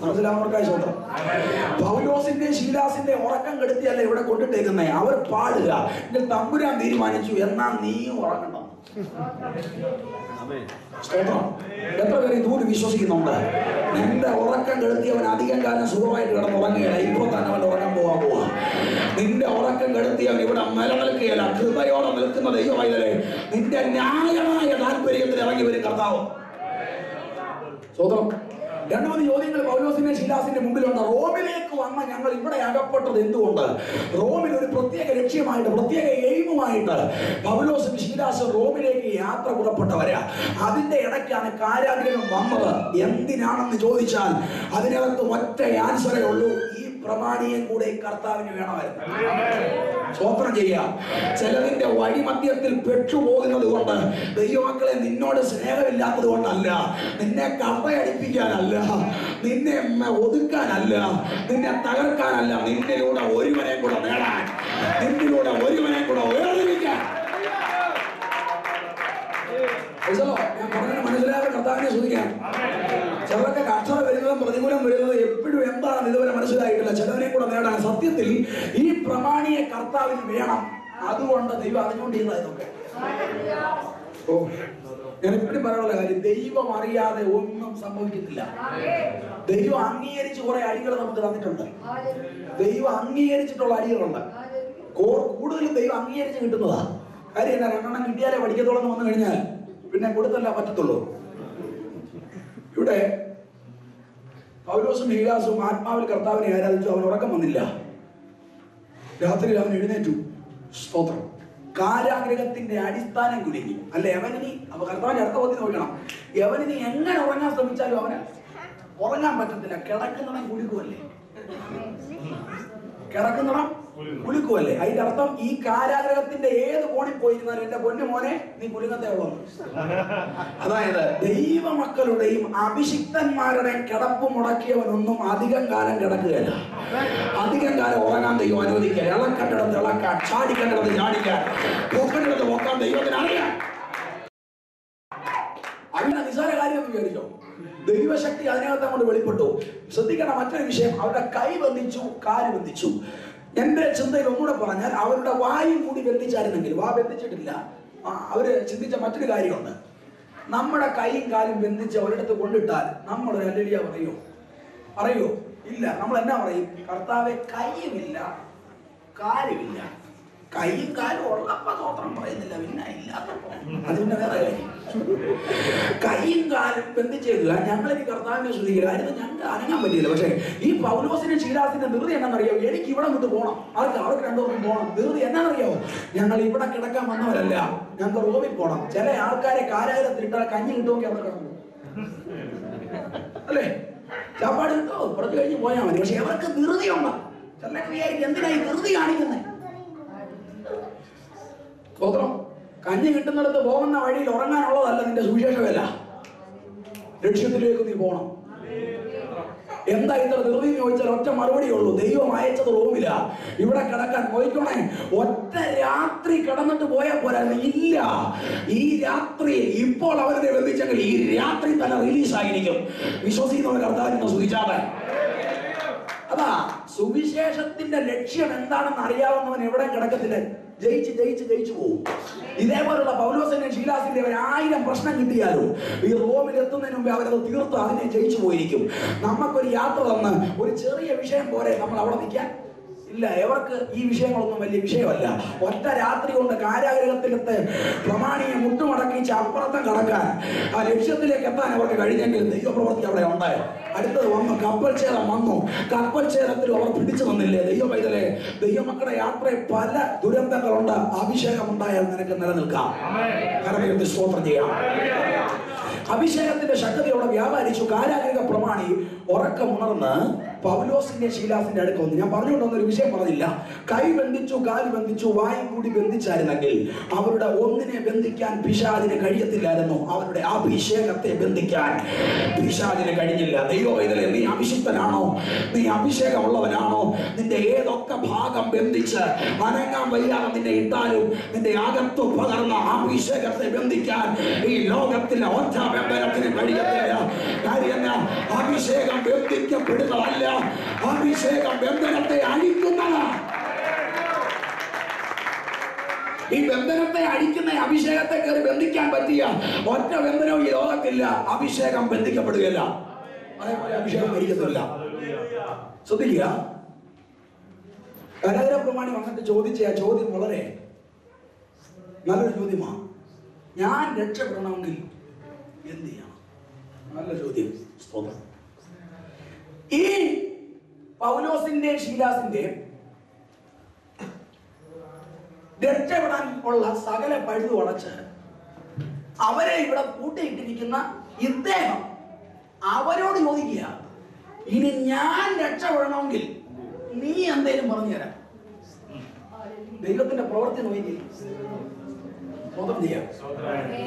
[SPEAKER 2] മനസ്സിലാവർക്കായി സ്വന്തം. പൗലോസിന്റെ ശീലാസിന്റെ ഉറക്കം കെടുത്തിയല്ല ഇവിടെ കൊണ്ടിട്ടേക്കുന്നേ. അവർ പാടുക. എന്റെ തമ്പുരാൻ തീരുമാനിച്ചു, എന്നാ നീയും ഉറങ്ങണം. എത്ര പേര് ഇതുകൊണ്ട് വിശ്വസിക്കുന്നുണ്ട്? നിന്റെ ഉറക്കം കെടുത്തിയവൻ അധികം കാലം സുഖമായിട്ട് കിടന്നുറങ്ങുകയില്ല. ഇപ്പൊ തന്നെ അവൻ ഉറക്കം പോവാ. നിന്റെ ഉറക്കം കെടുത്തിയവൻ ഇവിടെ നിലനിൽക്കുകയില്ല. കൃപയോടെ നിൽക്കുന്ന ദൈവമൈതലേ, നിന്റെ ന്യായമായ താല്പര്യത്തിൽ ഇറങ്ങി വരും കർത്താവ്. സ്വതന്ത്രം. 2 ചോദ്യങ്ങൾ പൗലോസിന്റെ ശീലാസിന്റെ മുമ്പിലുണ്ട്. റോമിലേക്ക് വന്ന ഞങ്ങൾ ഇവിടെ അകപ്പെട്ടത് എന്തുകൊണ്ട്? റോമിൽ ഒരു പ്രത്യേക ലക്ഷ്യമായിട്ട്, പ്രത്യേക എയിമുമായിട്ട് പൗലോസും ശീലാസും റോമിലേക്ക് യാത്ര പുറപ്പെട്ടവരാ. അതിന്റെ ഇടയ്ക്കാണ് കാരാഗ്രഹം വന്നത്. എന്തിനാണെന്ന് ചോദിച്ചാൽ അതിനകത്ത് ഒറ്റ ആൻസറേ ഉള്ളൂ. ഈ പ്രമാണിയെ കൂടെ കർത്താവിന് വേണമായിരുന്നു. സ്വോത്രം ചെയ്യാം. ചിലതിന്റെ വഴിമധ്യത്തിൽ പെട്ടുപോകുന്നത് കൊണ്ട്, ദൈവമക്കളെ, നിന്നോട് സ്നേഹമില്ലാത്തത് കൊണ്ടല്ല, നിന്നെ കമ്പയടിപ്പിക്കാനല്ല, നിന്നെ ഒതുക്കാനല്ല, നിന്നെ തകർക്കാനല്ല, നിന്നിലൂടെ ഒരുവനെ കൂടെ നേടാൻ, നിന്നിലൂടെ ഒരുവനെ കൂടെ വേർതിരിക്കാൻ. ഞാൻ പറഞ്ഞത് മനസ്സിലാക്കാൻ കർത്താവിനെ സ്തുതിക്കാം. ചിലർക്ക് കഷ്ടത വരുന്നതും പ്രതികൂലം വരുന്നതും എപ്പോഴും എന്താണെന്ന് ഇതുവരെ മനസ്സിലായിട്ടില്ല. ചിലതിനെ കൂടെ നേടാൻ സത്യത്തിൽ ഈ പ്രമാണിയെ കർത്താവിന് വേണം. അതുകൊണ്ട് ദൈവം അറിഞ്ഞുകൊണ്ട് ചെയ്യുന്നതൊക്കെ. ഓ, ഞാൻ എപ്പോഴും പറയാനുള്ള കാര്യം, ദൈവം അറിയാതെ ഒന്നും സംഭവിക്കുന്നില്ല. ദൈവം അംഗീകരിച്ച് കുറെ അടികൾ നമുക്ക് തന്നിട്ടുണ്ട്. ദൈവം അംഗീകരിച്ചിട്ടുള്ള അടികളുണ്ട്. കൂടുതലും ദൈവം അംഗീകരിച്ച് കിട്ടുന്നതാ. കാര്യം എന്നാ, 2 കിട്ടിയാലേ പഠിക്കത്തോളെന്ന് വന്നു കഴിഞ്ഞാൽ പിന്നെ കൊടുത്തല്ല പറ്റത്തുള്ളൂ. ഇവിടെ പൗലോസും ശീലാസും ആത്മാവിൽ കർത്താവിനെ ആരാധിച്ചു. അവൻ ഉറക്കം വന്നില്ല. രാത്രിയിൽ അവൻ എഴുന്നേറ്റു. സ്തോത്രം. കാരാഗ്രഹത്തിന്റെ അടിസ്ഥാനം കുലുങ്ങി. അല്ല, യവനിനി അപ്പൊ കർത്താവിന്റെ അടുത്ത പദ്ധതി നോക്കണം. യവനിനി എങ്ങനെ ഉറങ്ങാൻ ശ്രമിച്ചാലും അവന് ഉറങ്ങാൻ പറ്റത്തില്ല. കിടക്കുന്നിടം കുലുക്കുമല്ലേ, കിടക്കുന്നിടം കുലുക്കുമല്ലേ. അതിന്റെ അർത്ഥം ഈ കാരാഗ്രഹത്തിന്റെ ഏത് കോണിൽ പോയിരുന്നാലും എന്റെ പൊന്നു മോനെ നീ കുലുങ്ങത്തേ ഉള്ളൂ. അതായത് ദൈവമക്കളുടെയും അഭിഷിക്തന്മാരുടെയും കിടപ്പ് മുടക്കിയവനൊന്നും അധികം കാലം കിടക്കുകയല്ല. അധികം കാലം ഉറങ്ങാൻ ദൈവം അനുവദിക്കാൻ. ഇളക്കണ്ടിടത്ത് ഇളക്കാൻ, ചാടിക്കണ്ടിടത്ത് ചാടിക്കാൻ, പൊക്കണ്ടിടത്ത് പൊക്കാൻ ദൈവത്തിന് അറിയാം. അങ്ങനെ നിസ്സാര കാര്യം വിചാരിച്ചോ? ദൈവശക്തി അതിനകത്ത് കൊണ്ട് വെളിപ്പെട്ടു. ശ്രദ്ധിക്കേണ്ട മറ്റൊരു വിഷയം, അവരുടെ കൈ ബന്ധിച്ചു, കാല് ബന്ധിച്ചു. എന്റെ ചിന്തയിൽ ഒന്നുകൂടെ പറഞ്ഞാൽ, അവരുടെ വായും കൂടി ബന്ധിച്ചായിരുന്നെങ്കിൽ, വാ ബന്ധിച്ചിട്ടില്ല, അവര് ചിന്തിച്ച മറ്റൊരു കാര്യമുണ്ട്. നമ്മുടെ കൈയും കാലും ബന്ധിച്ച് ഒരിടത്ത് കൊണ്ടിട്ടാൽ നമ്മൾ ഒരു ഹല്ലേലൂയ പറയോ? ഇല്ല. നമ്മൾ എന്നാ പറയും? കർത്താവേ, കൈയുമില്ല കാലുമില്ല. കൈയും കാലും ഉള്ളപ്പോ സ്തോത്രം പറയുന്നില്ല, പിന്നെ ഇല്ലാത്തപ്പോ അത് പിന്നെ വേറെ കാര്യം. കൈയും കാലും ബന്ധിച്ചേക്കുക. ഞങ്ങളെനിക്ക് കർത്താവിനെ ശ്രദ്ധിക്കുക. അതിന് ഞങ്ങൾക്ക് അനങ്ങാൻ പറ്റിയില്ല. പക്ഷേ ഈ പൗലോസിന്റെ ശീലാസിന്റെ ധൃതി എന്നാണെന്നറിയാമോ? എനിക്ക് ഇവിടെ വിട്ട് പോകണം. അവർക്ക് 2 ദിവസം പോകണം. ധൃതി എന്നാണെന്നറിയാമോ? ഞങ്ങൾ ഇവിടെ കിടക്കാൻ വന്നവരല്ല, ഞങ്ങൾക്ക് റോമിൽ പോകണം. ചില ആൾക്കാരെ കാരാഗ്രഹത്തിലിട്ടാൽ കഞ്ഞി കിട്ടുമെങ്കിൽ അവിടെ കിടന്നു അല്ലേ, ചാപ്പാട് കിട്ടോ, കുറച്ച് കഴിഞ്ഞ് പോയാൽ മതി. പക്ഷെ അവർക്ക് ധൃതിയുണ്ട്. ചിലർക്ക് വിചാരിക്കും എന്തിനായി ധൃതി കാണിക്കുന്നത്? സ്തോത്രം. കഞ്ഞി കിട്ടുന്നിടത്ത് പോകുന്ന വഴിയിൽ ഉറങ്ങാനുള്ളതല്ല നിന്റെ സുവിശേഷമല്ല. ലക്ഷ്യത്തിലേക്ക് നീ പോകണം. എന്താ ഇത്ര ധൃതി ചോദിച്ചാൽ ഒറ്റ മറുപടിയുള്ളൂ, ദൈവം അയച്ചത് റൂമില്ല. ഇവിടെ കിടക്കാൻ പോയിക്കോണേ. ഒറ്റ രാത്രി കിടന്നിട്ട് പോയാൽ പോരായിരുന്നു. ഇല്ല, ഈ രാത്രി ഇപ്പോൾ അവരെ ബന്ധിച്ചെങ്കിൽ ഈ രാത്രി തന്നെ റിലീസായിരിക്കും. വിശ്വസിക്കുന്നവർ കർത്താവിനെ സ്തുതിച്ചാട്ടെ. അതാ സുവിശേഷത്തിന്റെ ലക്ഷ്യം എന്താണെന്ന് അറിയാവുന്നവൻ എവിടെ കിടക്കത്തില്ല, ജയിച്ചു പോകും. ഇതേപോലുള്ള പൗലോസിന്റെ ശീലാസിന്റെ 1000 പ്രശ്നം കിട്ടിയാലും ഈ റോമിൽ എത്തുന്നതിന് മുമ്പ് അവരത് തീർത്ത് അതിനെ ജയിച്ചു പോയിരിക്കും. നമുക്കൊരു യാത്ര തന്ന് ഒരു ചെറിയ വിഷയം പോലെ നമ്മൾ അവിടെ നിൽക്കാൻ ഇല്ല. എവർക്ക് ഈ വിഷയങ്ങളൊന്നും വലിയ വിഷയമല്ല. ഒറ്റ രാത്രി കൊണ്ട് കാരാഗ്രഹത്തിലത്തെ പ്രമാണിയെ മുട്ടുമടക്കിച്ച് അപ്പുറത്തം കടക്കാൻ, ആ ലക്ഷ്യത്തിലേക്ക് എത്താൻ അവർക്ക് കഴിഞ്ഞെങ്കിൽ ദൈവപ്രവൃത്തി അവിടെ ഉണ്ട്. അടുത്തത് വന്നു, കപ്പൽ ഛേദം വന്നു. കപ്പൽ ഛേദത്തിൽ അവർ പിടിച്ചു നിന്നില്ലേ? ദൈവമൈതലേ, ദൈവമക്കളുടെ യാത്രയിൽ പല ദുരന്തങ്ങളുണ്ട്. അഭിഷേകം ഉണ്ടായാൽ നിനക്ക് നിലനിൽക്കാം. സ്തോത്രം ചെയ്യാം. അഭിഷേകത്തിന്റെ ശക്തിയോടെ വ്യാപാരിച്ചു. കാരാഗ്രഹ പ്രമാണി ഉറക്കമുണർന്ന് പൗലോസിന്റെ ശീലാസിന്റെ അടുക്ക വന്നു. ഞാൻ പറഞ്ഞുകൊണ്ടൊന്നൊരു വിഷയം പറഞ്ഞില്ല. കൈ ബന്ധിച്ചു, കാല് ബന്ധിച്ചു, വായും കൂടി ബന്ധിച്ചായിരുന്നെങ്കിൽ അവരുടെ ഒന്നിനെ ബന്ധിക്കാൻ പിശാചിന് കഴിയത്തില്ലായിരുന്നു. അവരുടെ അഭിഷേകത്തെ ബന്ധിക്കാൻ പിശാചിന് കഴിഞ്ഞില്ല. ദൈവമൈതലേ, നീ അഭിഷിക്തനാണോ? നീ അഭിഷേകമുള്ളവനാണോ? നിന്റെ ഏതൊക്കെ ഭാഗം ബന്ധിച്ച് അനങ്ങാൻ വയ്യാതെ നിന്നെ ഇട്ടാലും നിന്റെ അകത്തു പകർന്ന അഭിഷേകത്തെ ബന്ധിക്കാൻ ഈ ലോകത്തിലെ ഒറ്റ ബന്ധനത്തിന് കഴിയത്തില്ല. കാര്യം അഭിഷേകം ബന്ധിക്കപ്പെടുന്നതല്ല, അഭിഷേകം ബന്ധനത്തെ അഴിക്കുന്നതാണ്. ഈ ബന്ധനത്തെ അഴിക്കുന്ന അഭിഷേകത്തെ കയറി ബന്ധിക്കാൻ പറ്റിയ ഒറ്റ ബന്ധനവും ഈ ലോകത്തില്ല. അഭിഷേകം ബന്ധിക്കപ്പെടുകയില്ല. അതേപോലെ അഭിഷേകം ഭരിക്കത്തില്ല. ശ്രദ്ധിക്കുക. കാരാഗ്രഹ പ്രമാണി വന്നിട്ട് ചോദിച്ച ആ ചോദ്യം വളരെ നല്ലൊരു ചോദ്യമാണ്. ഞാൻ രക്ഷപ്പെടണമെങ്കിൽ എന്ത് ചെയ്യണം? നല്ല ചോദ്യം. സ്തോത്രം. ഈ പൗലോസിന്റെ ശീലാസിന്റെ രക്ഷപ്പെടാൻ ഉള്ള സകല പഴുതു അടച്ച് അവരെ ഇവിടെ കൂട്ടിയിട്ടിരിക്കുന്ന ഇദ്ദേഹം അവരോട് ചോദിക്കുക, ഇനി ഞാൻ രക്ഷപ്പെടണമെങ്കിൽ നീ എന്തേലും പറഞ്ഞു തരാം. ദൈവത്തിന്റെ പ്രവൃത്തി നോക്കി സ്വതം ചെയ്യാം.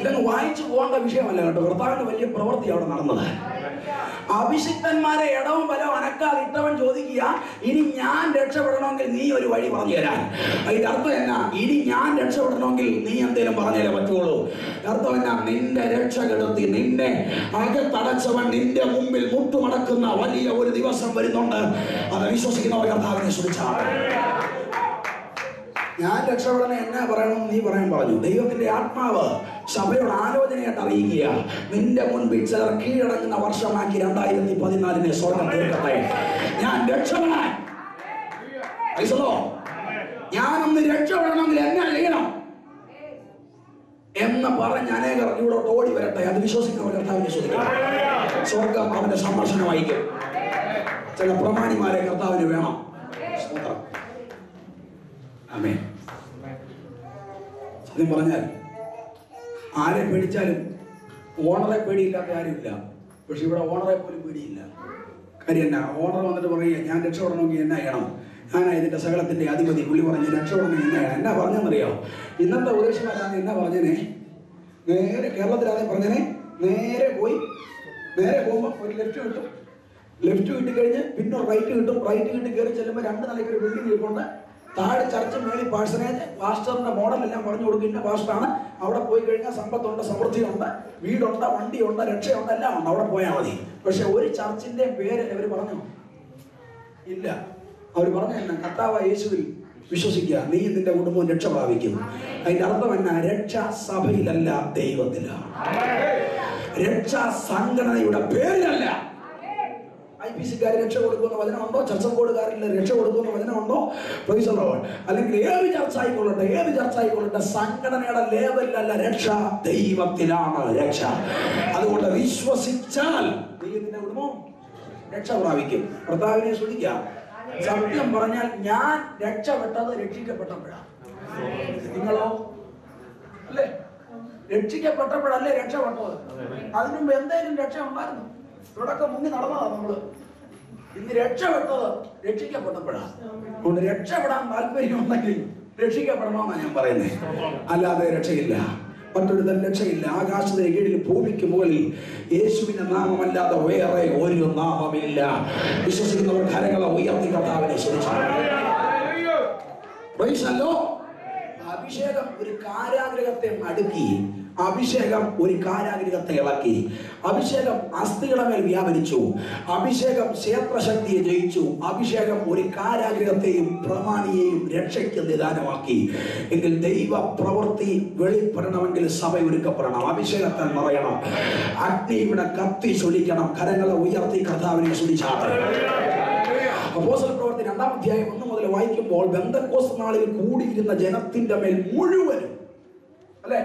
[SPEAKER 2] ഇതൊന്ന് വായിച്ചു പോകേണ്ട വിഷയമല്ല കേട്ടോ. കർത്താവിന്റെ വലിയ പ്രവൃത്തി അവിടെ നടന്നത്. അഭിഷിക്തന്മാരെ ഇടവും ബലവും അനക്കാതെ ഇട്ടവൻ ചോദിക്കുക, ഇനി ഞാൻ രക്ഷപ്പെടണമെങ്കിൽ നീ ഒരു വഴി പറഞ്ഞു തരാൻ. അതിന്റെ അർത്ഥം എന്നാ? ഇനി ഞാൻ രക്ഷപ്പെടണമെങ്കിൽ നീ എന്തേലും പറഞ്ഞാലേ പറ്റുള്ളൂ. അർത്ഥം എന്നാ? നിന്റെ രക്ഷ കെടുത്തി നിന്നെ അകത്തടച്ചവൻ നിന്റെ മുമ്പിൽ മുട്ടുമടക്കുന്ന വലിയ ഒരു ദിവസം വരുന്നുണ്ട്. അത് വിശ്വസിക്കുന്നവർ കർത്താവിനെ സ്തുതിച്ചാൽ ഞാൻ രക്ഷപ്പെടണേ എന്നാ പറയണമെന്ന് നീ പറയാൻ പറഞ്ഞു. ദൈവത്തിന്റെ ആത്മാവ് സഭയോട് ആലോചനയായിട്ട് അറിയിക്കുക. നിന്റെ മുൻപിൽ ചിലർ കീഴടങ്ങുന്ന വർഷമാക്കി 2014 സ്വർണ്ണം തീർക്കട്ടെ. ഞാൻ രക്ഷപ്പെടാൻ, ഞാനൊന്ന് രക്ഷപ്പെടണമെങ്കിൽ എന്നാ ചെയ്യണം എന്ന് പറഞ്ഞ് അനേകർ ഇവിടോട്ട് ഓടി വരട്ടെ. അത് വിശ്വസിക്കുന്നവർ കർത്താവിനെ വിശ്വസിക്കണം. സ്വർഗം അവന്റെ സന്ദർശനം വഹിക്കും. ചില പ്രമാണിമാരെ കർത്താവിന് വേണം. ആമേൻ. സത്യം പറഞ്ഞാൽ ആരെ പേടിച്ചാലും ഓണറെ പേടിയില്ലാത്ത ആരുമില്ല. പക്ഷെ ഇവിടെ ഓണറെ പോലും പേടിയില്ല. കാര്യം എന്നാ? ഓണർ വന്നിട്ട് പറയുക ഞാൻ രക്ഷപ്പെടണമെങ്കിൽ എന്നാ ചെയ്യണം? ഞാനാ ഇതിന്റെ സകലത്തിന്റെ അധിപതി. പുള്ളി പറഞ്ഞ് രക്ഷപ്പെടണമെങ്കിൽ എന്നാ ചെയ്യണം? എന്നാ പറഞ്ഞെന്നറിയോ? ഇന്നത്തെ ഉപദേശമാരാണ് എന്നാ പറഞ്ഞേനെ? നേരെ കേരളത്തിലാണെ പറഞ്ഞേനെ, നേരെ പോകുമ്പോൾ ഒരു ലെഫ്റ്റ് കിട്ടും. ലെഫ്റ്റ് കിട്ടിക്കഴിഞ്ഞ് പിന്നെ റൈറ്റ് കിട്ടും. റൈറ്റ് കിട്ടി കയറി ചെല്ലുമ്പോൾ 2 നിലയ്ക്ക് ഒരു ബിൽഡിംഗ് കിട്ടുന്നുണ്ട്. താഴെ ചർച്ച മേളിൽ പാഴ്സനേജ് പാസ്റ്ററിന്റെ മോഡലെല്ലാം പറഞ്ഞു കൊടുക്കുന്ന പാസ്റ്ററാണ്. അവിടെ പോയി കഴിഞ്ഞാൽ സമ്പത്തുണ്ട്, സമൃദ്ധിയുണ്ട്, വീടുണ്ട്, വണ്ടിയുണ്ട്, രക്ഷയുണ്ട്, എല്ലാം ഉണ്ട്. അവിടെ പോയാൽ മതി. പക്ഷെ ഒരു ചർച്ചിന്റെ പേര് അവർ പറഞ്ഞു ഇല്ല. അവർ പറഞ്ഞു എന്നാ? കർത്താവായ യേശുവിൽ വിശ്വസിക്കുക, നീ നിന്റെ കുടുംബവും രക്ഷ പ്രാപിക്കും. അതിന്റെ അർത്ഥം എന്നാ? രക്ഷ സഭയിലല്ല, ദൈവത്തിലാണ്. രക്ഷ സംഘടനയുടെ പേരിലല്ല. IPC-ക്കാർ രക്ഷ കൊടുക്കുന്ന വചനമുണ്ടോ? ചർച്ച ബോർഡുകാരിൽ രക്ഷ കൊടുക്കുന്ന വചനമുണ്ടോ? അല്ലെങ്കിൽ ഏത് ചർച്ച ആയിക്കൊള്ളട്ടെ, സംഘടനയുടെ ലേവലിലല്ല രക്ഷ, ദൈവത്തിലാണ് രക്ഷ. അതുകൊണ്ട് വിശ്വസിച്ചാൽ ദൈവത്തിന്റെ കുടുംബം രക്ഷ പ്രാപിക്കും. കർത്താവിനെ സ്തുതിക്കാം. സത്യം പറഞ്ഞാൽ ഞാൻ രക്ഷപ്പെട്ടത് രക്ഷിക്കപ്പെട്ടപ്പോഴാണ്. നിങ്ങളോ? അല്ലേ? രക്ഷിക്കപ്പെട്ടപ്പോഴല്ലേ രക്ഷപ്പെട്ടത്. അതിനുമുമ്പ് എന്തെങ്കിലും രക്ഷ ഉണ്ടായിരുന്നു? തുടക്കം മുങ്ങി നടന്നതാണ് നമ്മള്. ഇന്ന് രക്ഷപ്പെട്ടത് രക്ഷിക്കപ്പെട്ടപ്പോഴാണ്. അതുകൊണ്ട് രക്ഷപ്പെടാൻ താല്പര്യം ഉണ്ടെങ്കിൽ രക്ഷിക്കപ്പെടണമെന്നാണ് ഞാൻ പറയുന്നത്. അല്ലാതെ രക്ഷയില്ല, മറ്റൊരു തന്നെ രക്ഷയില്ല. ആകാശത്തിന് കീഴിൽ ഭൂമിക്ക് മുകളിൽ യേശുവിന്റെ നാമമല്ലാതെ വേറെ ഒരു നാമമില്ല. വിശ്വസിക്കുന്നവർ കരങ്ങളെ ഉയർത്തി കർത്താവിനെ സ്തുതിച്ചു. അഭിഷേകം ഒരു കാരാഗ്രഹത്തെ അടുക്കി, അഭിഷേകം ഒരു കാരാഗ്രഹത്തെ ഇളക്കി, അഭിഷേകം അസ്ഥികളുടെ മേൽ വ്യാപരിച്ചു, അഭിഷേകം ക്ഷേത്രശക്തിയെ ജയിച്ചു, അഭിഷേകം ഒരു കാരാഗ്രഹത്തെയും പ്രമാണിയെയും രക്ഷയ്ക്ക് നിദാനമാക്കി. എങ്കിൽ ദൈവ പ്രവൃത്തി വെളിപ്പെടണമെങ്കിൽ സഭ ഒരുക്കപ്പെടണം, അഭിഷേകത്താൽ നിറയണം, അഗ്നി ഇവിടെ കത്തി ചൊലിക്കണം. കരങ്ങളെ ഉയർത്തി കർത്താവിനെ സ്തുതിച്ചാട്ടെ. അപ്പോസ്തല പ്രവൃത്തി 2-ാം അധ്യായം 1 മുതൽ വായിക്കുമ്പോൾ പെന്തക്കോസ്ത് നാളിൽ കൂടിയിരുന്ന ജനത്തിന്റെ മേൽ മുഴുവനും, അല്ലെ,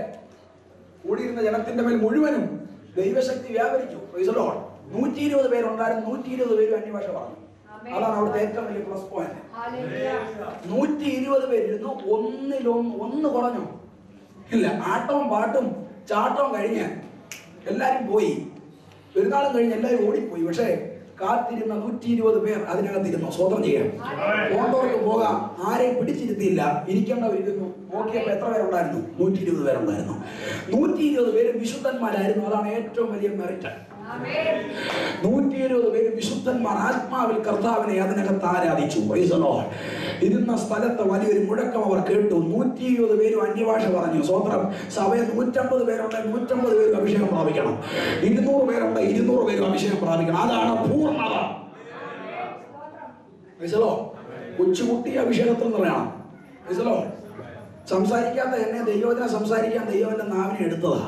[SPEAKER 2] കൂടിയിരുന്ന ജനത്തിന്റെ മേൽ മുഴുവനും ദൈവശക്തി വ്യാപരിച്ചു. 120 പേരുണ്ടായിരുന്നു. 120 പേരും അന്യഭാഷ പറഞ്ഞു. അതാണ് അവിടുത്തെ ഏറ്റവും വലിയ പ്ലസ് പോയിന്റ്. 120 പേരിരുന്നു. ഒന്ന് കുറഞ്ഞു ഇല്ല. ആട്ടവും പാട്ടും ചാട്ടവും കഴിഞ്ഞ് എല്ലാരും പോയി. പെരുന്നാളും കഴിഞ്ഞ് എല്ലാവരും ഓടിപ്പോയി. പക്ഷേ കാത്തിരുന്ന 120 പേർ അതിനകത്തിരുന്നു. സ്വതന്ത്രം ചെയ്യാം, പോകേണ്ടവർക്ക് പോകാം, ആരെയും പിടിച്ചിരുത്തിയില്ല. ഇരിക്കേണ്ടവരിരുന്നു. നോക്കിയപ്പോൾ എത്ര പേരുണ്ടായിരുന്നു? 120 പേരുണ്ടായിരുന്നു. 120 പേരും വിശുദ്ധന്മാരായിരുന്നു. അതാണ് ഏറ്റവും വലിയ മെറിറ്റ്. 120 പേരും വിശുദ്ധന്മാർ, ആത്മാവിൽ കർത്താവിനെ അതിനകത്ത് ആരാധിച്ചു. ഇരുന്ന സ്ഥലത്ത് വലിയൊരു മുഴക്കം അവർ കേട്ടു. 120 പേരും അന്യഭാഷ പറഞ്ഞു. സ്വതന്ത്രം. സഭയിൽ 150 പേരുണ്ട്, 150 പേരും അഭിഷേകം പ്രാപിക്കണം. 200 പേരുണ്ട്, 200 പേരും അഭിഷേകം പ്രാപിക്കണം. അതാണ് പൂർണ്ണത. കൊച്ചുകുട്ടി അഭിഷേകത്തിൽ നിറയണം. സംസാരിക്കാത്ത എന്നെ ദൈവത്തിനെ സംസാരിക്കാൻ ദൈവന്റെ നാവിനെ എടുത്തതാ.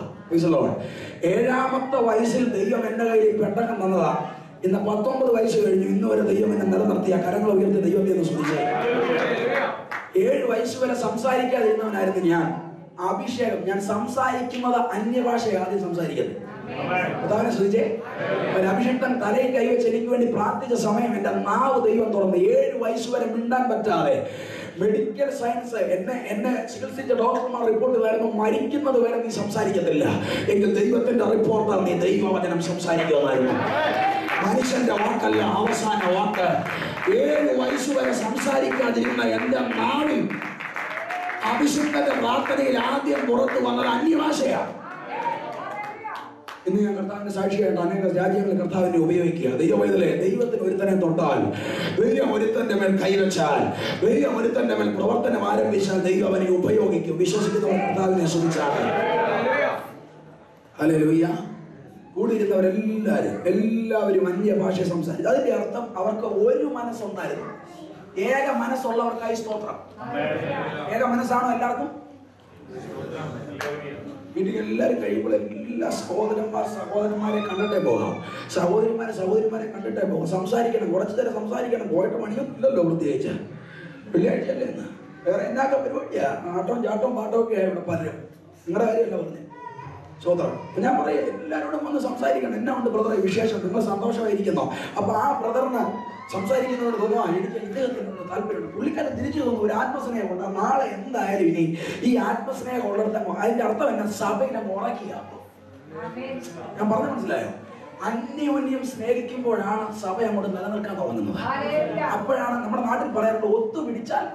[SPEAKER 2] 7-ാമത്തെ വയസ്സിൽ ദൈവം എന്റെ കയ്യിൽ പെട്ടകം തന്നതാ. ഇന്ന് 19 വയസ്സ് കഴിഞ്ഞു. ഇന്ന് വരെ ദൈവം എന്നെ നിലനിർത്തിയ കരങ്ങൾ ഉയർത്തി ദൈവത്തെ ഒന്ന് സ്തുതിച്ചേ. 7 വയസ്സ് വരെ സംസാരിക്കാതിരുന്നവനായിരുന്നു ഞാൻ. അഭിഷേകം, ഞാൻ സംസാരിക്കുന്നത് അന്യഭാഷയാണ് ആദ്യം സംസാരിക്കുന്നത്. ഉദാഹരണം ശ്രദ്ധിച്ചേ. ഒരു അഭിഷേക്തൻ തലയിൽ കൈവച്ച് എനിക്ക് വേണ്ടി പ്രാർത്ഥിച്ച സമയം എന്റെ നാവ് ദൈവം തുറന്ന്. 7 വയസ്സ് വരെ മിണ്ടാൻ പറ്റാതെ മെഡിക്കൽ സയൻസ് എന്നെ ചികിത്സിച്ച ഡോക്ടർമാർ റിപ്പോർട്ട് വരുന്നു, മരിക്കുന്നത് വരെ നീ സംസാരിക്കത്തില്ല. എങ്കിൽ ദൈവത്തിന്റെ റിപ്പോർട്ടാണ് നീ ദൈവവചനം സംസാരിക്കുമെന്നായിരുന്നു. മനുഷ്യന്റെ വാക്കല്ല അവസാന വാക്ക്. 7 വയസ്സ് വരെ സംസാരിക്കാതിരുന്ന എന്റെ നാവിൽ അഭിഷേകത്തിന്റെ പ്രാർത്ഥനയിൽ ആദ്യം പുറത്തു വന്നത് അന്യഭാഷയാണ്. ഇന്ന് ഞാൻ കർത്താവിന്റെ സാക്ഷിയായിട്ട് അനേക രാജ്യങ്ങളിൽ കർത്താവിനെ ഉപയോഗിക്കുക. ദൈവവേദലേ, ദൈവത്തിന് ഒരുത്തനെ തൊട്ടാൽ, ദൈവം ഒരുത്തന്റെ മേൽ കൈവച്ചാൽ, ദൈവം ഒരുത്തന്റെ മേൽ പ്രവർത്തനം ആരംഭിച്ചാൽ ദൈവം അവനെ ഉപയോഗിക്കും. വിശ്വസിക്കുന്നവർ കർത്താവിനെ സ്തുതിച്ചാട്ടെ. ഹല്ലേലൂയ. കൂടിയിരുന്നവരെല്ലാവരും അന്യഭാഷ സംസാരിച്ചു. അതിന്റെ അർത്ഥം അവർക്ക് ഒരു മനസ്സുണ്ടായിരുന്നു. ഏക മനസ്സുള്ളവർക്കായി സ്തോത്രം. ഏക മനസ്സാണോ എല്ലാവർക്കും? വീട്ടിൽ എല്ലാവരും കഴിയുമ്പോൾ എല്ലാ സഹോദരന്മാരെ കണ്ടിട്ടേ പോകാം. സഹോദരിമാരെ കണ്ടിട്ടേ പോകാം. സംസാരിക്കണം, കുറച്ചു നേരം സംസാരിക്കണം. പോയിട്ട് മണിയൊന്നുമില്ലല്ലോ പ്രത്യേകിച്ച്. വെള്ളിയാഴ്ചയല്ലേ ഇന്ന്? വേറെ എന്നാക്ക പരിപാടിയാ? ആട്ടവും ചാട്ടവും പാട്ടവും ഒക്കെ ആയി ഇവിടെ പലരും. നിങ്ങളുടെ കാര്യമല്ല പറഞ്ഞത്. സ്വതന്ത്രം. ഞാൻ പറയാം, എല്ലാവരോടും വന്ന് സംസാരിക്കണം. എന്നാ ഉണ്ട് ബ്രദറെ വിശേഷം? നിങ്ങൾ സന്തോഷമായിരിക്കുന്നോ? അപ്പൊ ആ ബ്രദറിന് സംസാരിക്കുന്നതോട് തോന്നുക എനിക്ക് ഇദ്ദേഹത്തിനോട് താല്പര്യമുണ്ട്. പുള്ളിക്കാരൻ തിരിച്ചു തോന്നുന്നു ഒരു ആത്മസ്നേഹമുണ്ട്. നാളെ എന്തായാലും ഇനി ഈ ആത്മസ്നേഹം ഉള്ളിടത്ത് അതിന്റെ അർത്ഥം എന്നാ? സഭയിനെ മുളക്കുക. ഞാൻ പറഞ്ഞു മനസ്സിലായോ? അന്യോന്യം സ്നേഹിക്കുമ്പോഴാണ് സഭ അങ്ങോട്ട് നിലനിൽക്കാൻ തുടങ്ങുന്നത്. അപ്പോഴാണ് നമ്മുടെ നാട്ടിൽ പറയാറുള്ളത് ഒത്തുപിടിച്ചാൽ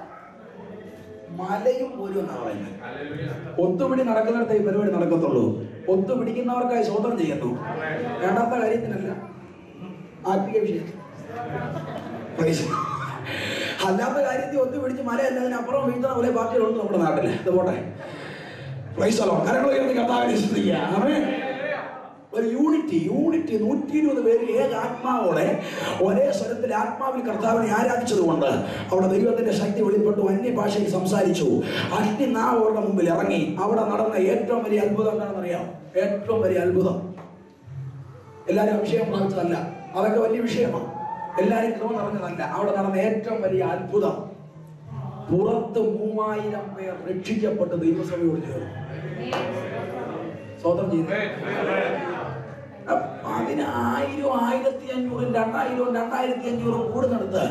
[SPEAKER 2] മലയും പോലും എന്നാണ് പറയുന്നത്. ഒത്തുപിടി നടക്കുന്നിടത്ത് ഈ പരിപാടി നടക്കത്തുള്ളൂ. ഒത്തുപിടിക്കുന്നവർക്കായി സ്വതന്ത്രം ചെയ്യുന്നു. വേണ്ടാത്ത കാര്യത്തിനല്ല, ആത്മീയ വിഷയം. അല്ലാത്ത കാര്യത്തിൽ ഒത്തുപിടിച്ച് മലയല്ല അതിനപ്പുറം വീഴ്ത്തുന്ന പോലെ ബാക്കിയുണ്ട് നമ്മുടെ നാട്ടില്. ഇത് പോട്ടെ. ഒരു യൂണിറ്റി 120 പേര് ഏക ആത്മാവോടെ ഒരേ സ്വരത്തിൽ ആത്മാവിൽ കർത്താവിനെ ആരാധിച്ചതുകൊണ്ട് അവിടെ ദൈവത്തിന്റെ ശക്തി വെളിപ്പെട്ടു. അന്യഭാഷയിൽ സംസാരിച്ചു. അഗ്നി നാവരുടെ മുമ്പിൽ ഇറങ്ങി. അവിടെ നടന്ന ഏറ്റവും വലിയ അത്ഭുതം എന്താണെന്നറിയാം? ഏറ്റവും വലിയ അത്ഭുതം. എല്ലാവരും അഭിഷേകം പ്രാപിച്ചതല്ല, അതൊക്കെ വലിയ വിഷയമാണ്. എല്ലാവരും കൃപ നിറഞ്ഞതല്ല. അവിടെ നടന്ന ഏറ്റവും വലിയ അത്ഭുതം, പുറത്ത് 3000 പേർ രക്ഷിക്കപ്പെട്ട് ദൈവസഭയോട് ചേർന്നു. സ്വതന്ത്രം ചെയ്തു. അതിന് 1000, 1500, 2000, 2500 കൂടുന്നിടത്ത്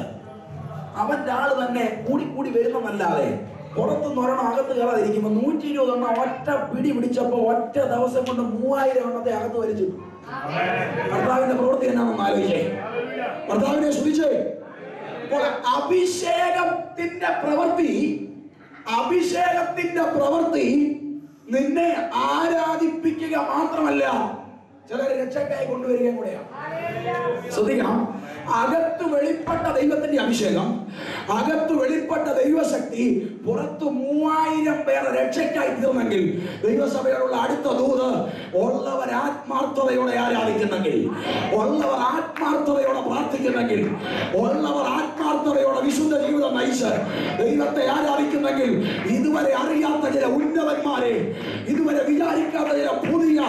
[SPEAKER 2] അവന്റെ ആള് തന്നെ കൂടി വരുന്നതല്ലാതെ പുറത്തുനിന്ന് ഒരെണ്ണം അകത്ത് കയറാതിരിക്കുമ്പോ 120 എണ്ണം ഒറ്റ പിടി പിടിച്ചപ്പോ ഒറ്റ ദിവസം കൊണ്ട് 3000 എണ്ണത്തെ അകത്ത് വലിച്ചു. കർത്താവിന്റെ പ്രവൃത്തി എന്നാണെന്ന് ആലോചിച്ചേ. കർത്താവിനെ സ്തുതിച്ചേ. അഭിഷേകത്തിന്റെ പ്രവൃത്തി നിന്നെ ആരാധിപ്പിക്കുക മാത്രമല്ല, ചിലർ രക്ഷക്കായി കൊണ്ടുവരികയും കൂടെയാണ്. ശ്രദ്ധിക്കണം. അകത്ത് വെളിപ്പെട്ട ദൈവത്തിന്റെ അഭിഷേകം, അകത്ത് വെളിപ്പെട്ട ദൈവശക്തി പുറത്ത് 3000 പേരെ രക്ഷയ്ക്കായി തീർന്നെങ്കിൽ ദൈവസഭയോടുള്ള അടുത്ത ദൂത് ഉള്ളവർ ആത്മാർത്ഥതയോടെ ആരാധിക്കുന്നെങ്കിൽ, ഉള്ളവർ ആത്മാർത്ഥതയോടെ പ്രാർത്ഥിക്കുന്നെങ്കിൽ, ഉള്ളവർ ആത്മാർത്ഥതയോടെ വിശുദ്ധ ജീവിതം നയിച്ച് ദൈവത്തെ ആരാധിക്കുന്നെങ്കിൽ ഇതുവരെ അറിയാത്ത ചില ഉന്നതന്മാരെ, ഇതുവരെ വിചാരിക്കാത്ത ചില പുതിയ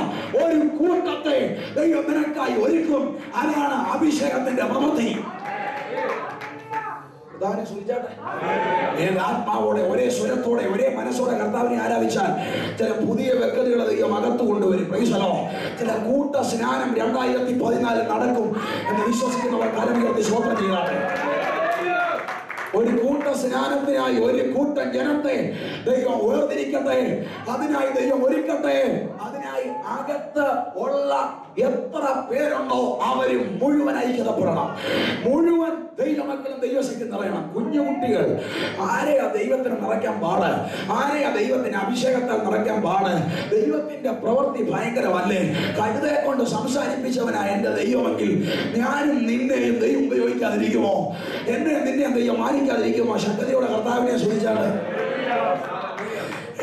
[SPEAKER 2] ഒരു കൂട്ടത്തെ ദൈവം നിനക്കായി ഒരുക്കും. അതാണ് അഭിഷേകത്തിന്റെ പ്രവൃത്തി. ആത്മാവോടെ ഒരേ സ്വരത്തോടെ ഒരേ മനസ്സോടെ കർത്താവിനെ ആരാധിച്ചാൽ ചില പുതിയ വ്യക്തികളെ ദൈവം അകത്ത് കൊണ്ടുവരും. ചില കൂട്ട സ്നാനം 2014 നടക്കും എന്ന് വിശ്വസിക്കുന്നവർ കരമുയർത്തി സ്തോത്രം ചെയ്താട്ടെ. ഒരു കൂട്ട സ്നാനത്തിനായി ഒരു കൂട്ടം ജനത്തെ ദൈവം വേർതിരിക്കട്ടെ. അതിനായി ദൈവം ഒരുക്കട്ടെ. അതിനായി അകത്ത് ഉള്ള എത്ര പേരുണ്ടോ അവര് മുഴുവൻ ഐക്യതപ്പെടണം. മുഴുവൻ ദൈവമക്കളും ദൈവശക്തി നിറയണം. കുഞ്ഞുകുട്ടികൾ ആരെയാ ദൈവത്തിന് നിറയ്ക്കാൻ പാട്? ആരെയാ ദൈവത്തിന് അഭിഷേകത്താൽ നിറയ്ക്കാൻ പാട്? ദൈവത്തിന്റെ പ്രവൃത്തി ഭയങ്കരമല്ലേ? കഴുതയെ കൊണ്ട് സംസാരിപ്പിച്ചവനായ എന്റെ ദൈവമെങ്കിൽ ഞാനും നിന്നെയും ദൈവം ഉപയോഗിക്കാതിരിക്കുമോ? എന്നെ നിന്നെയും ദൈവം മാനിക്കാതിരിക്കുമോ? ശക്തിയോടെ കർത്താവിനെ സ്തുതിച്ചാണ്.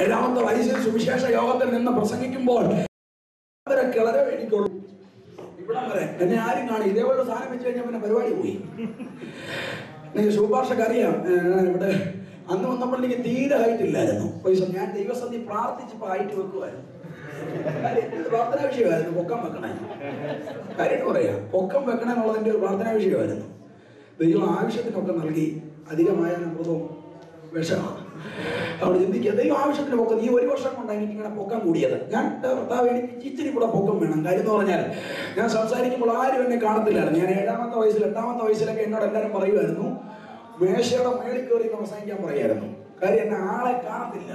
[SPEAKER 2] 7ാമത്തെ വയസ്സിൽ സുവിശേഷ യോഗത്തിൽ നിന്ന് പ്രസംഗിക്കുമ്പോൾ കിളരെ വേണിക്കുള്ളൂ. ഇവിടം വരെ എന്നെ ആരും കാണും. ഇതേപോലെ സാധനം വെച്ച് കഴിഞ്ഞാൽ പിന്നെ പരിപാടി പോയി. എനിക്ക് ശുപാർശക്ക് അറിയാം. ഇവിടെ അന്ന് വന്നപ്പോൾ എനിക്ക് തീരെ ഹൈറ്റ് ഇല്ലായിരുന്നു. ഞാൻ ദൈവസന്ധി പ്രാർത്ഥിച്ചപ്പോൾ ഹൈറ്റ് വെക്കുമായിരുന്നു. പ്രാർത്ഥനാ വിഷയമായിരുന്നു പൊക്കം വെക്കണേ. കാര്യമായിട്ട് പറയാം, പൊക്കം വെക്കണേ എന്നുള്ളത് എൻ്റെ ഒരു പ്രാർത്ഥനാ വിഷയമായിരുന്നു. ദൈവം ആവശ്യത്തിനൊക്കെ നൽകി. അധികമായ അമൃതവും വിഷമാണ്. അവിടെ ചിന്തിക്കുക, ദൈവം ആവശ്യത്തിന് പൊക്കം. ഈ 1 വർഷം കൊണ്ടാണ് എനിക്ക് ഇങ്ങനെ പൊക്കം കൂടിയത്. ഞാൻ ഭർത്താവ് എനിക്ക് ഇച്ചിരി കൂടെ പൊക്കം വേണം. കാര്യം എന്ന് പറഞ്ഞാൽ ഞാൻ സംസാരിക്കുമ്പോൾ ആരും എന്നെ കാണത്തില്ലായിരുന്നു. ഞാൻ 7ാമത്തെ വയസ്സിൽ 8ാമത്തെ വയസ്സിലൊക്കെ എന്നോട് എല്ലാവരും പറയുമായിരുന്നു, മേശയുടെ മേളിൽ കയറി പ്രസംഗിക്കാൻ പറയായിരുന്നു. കാര്യം എന്നെ ആളെ കാണത്തില്ല.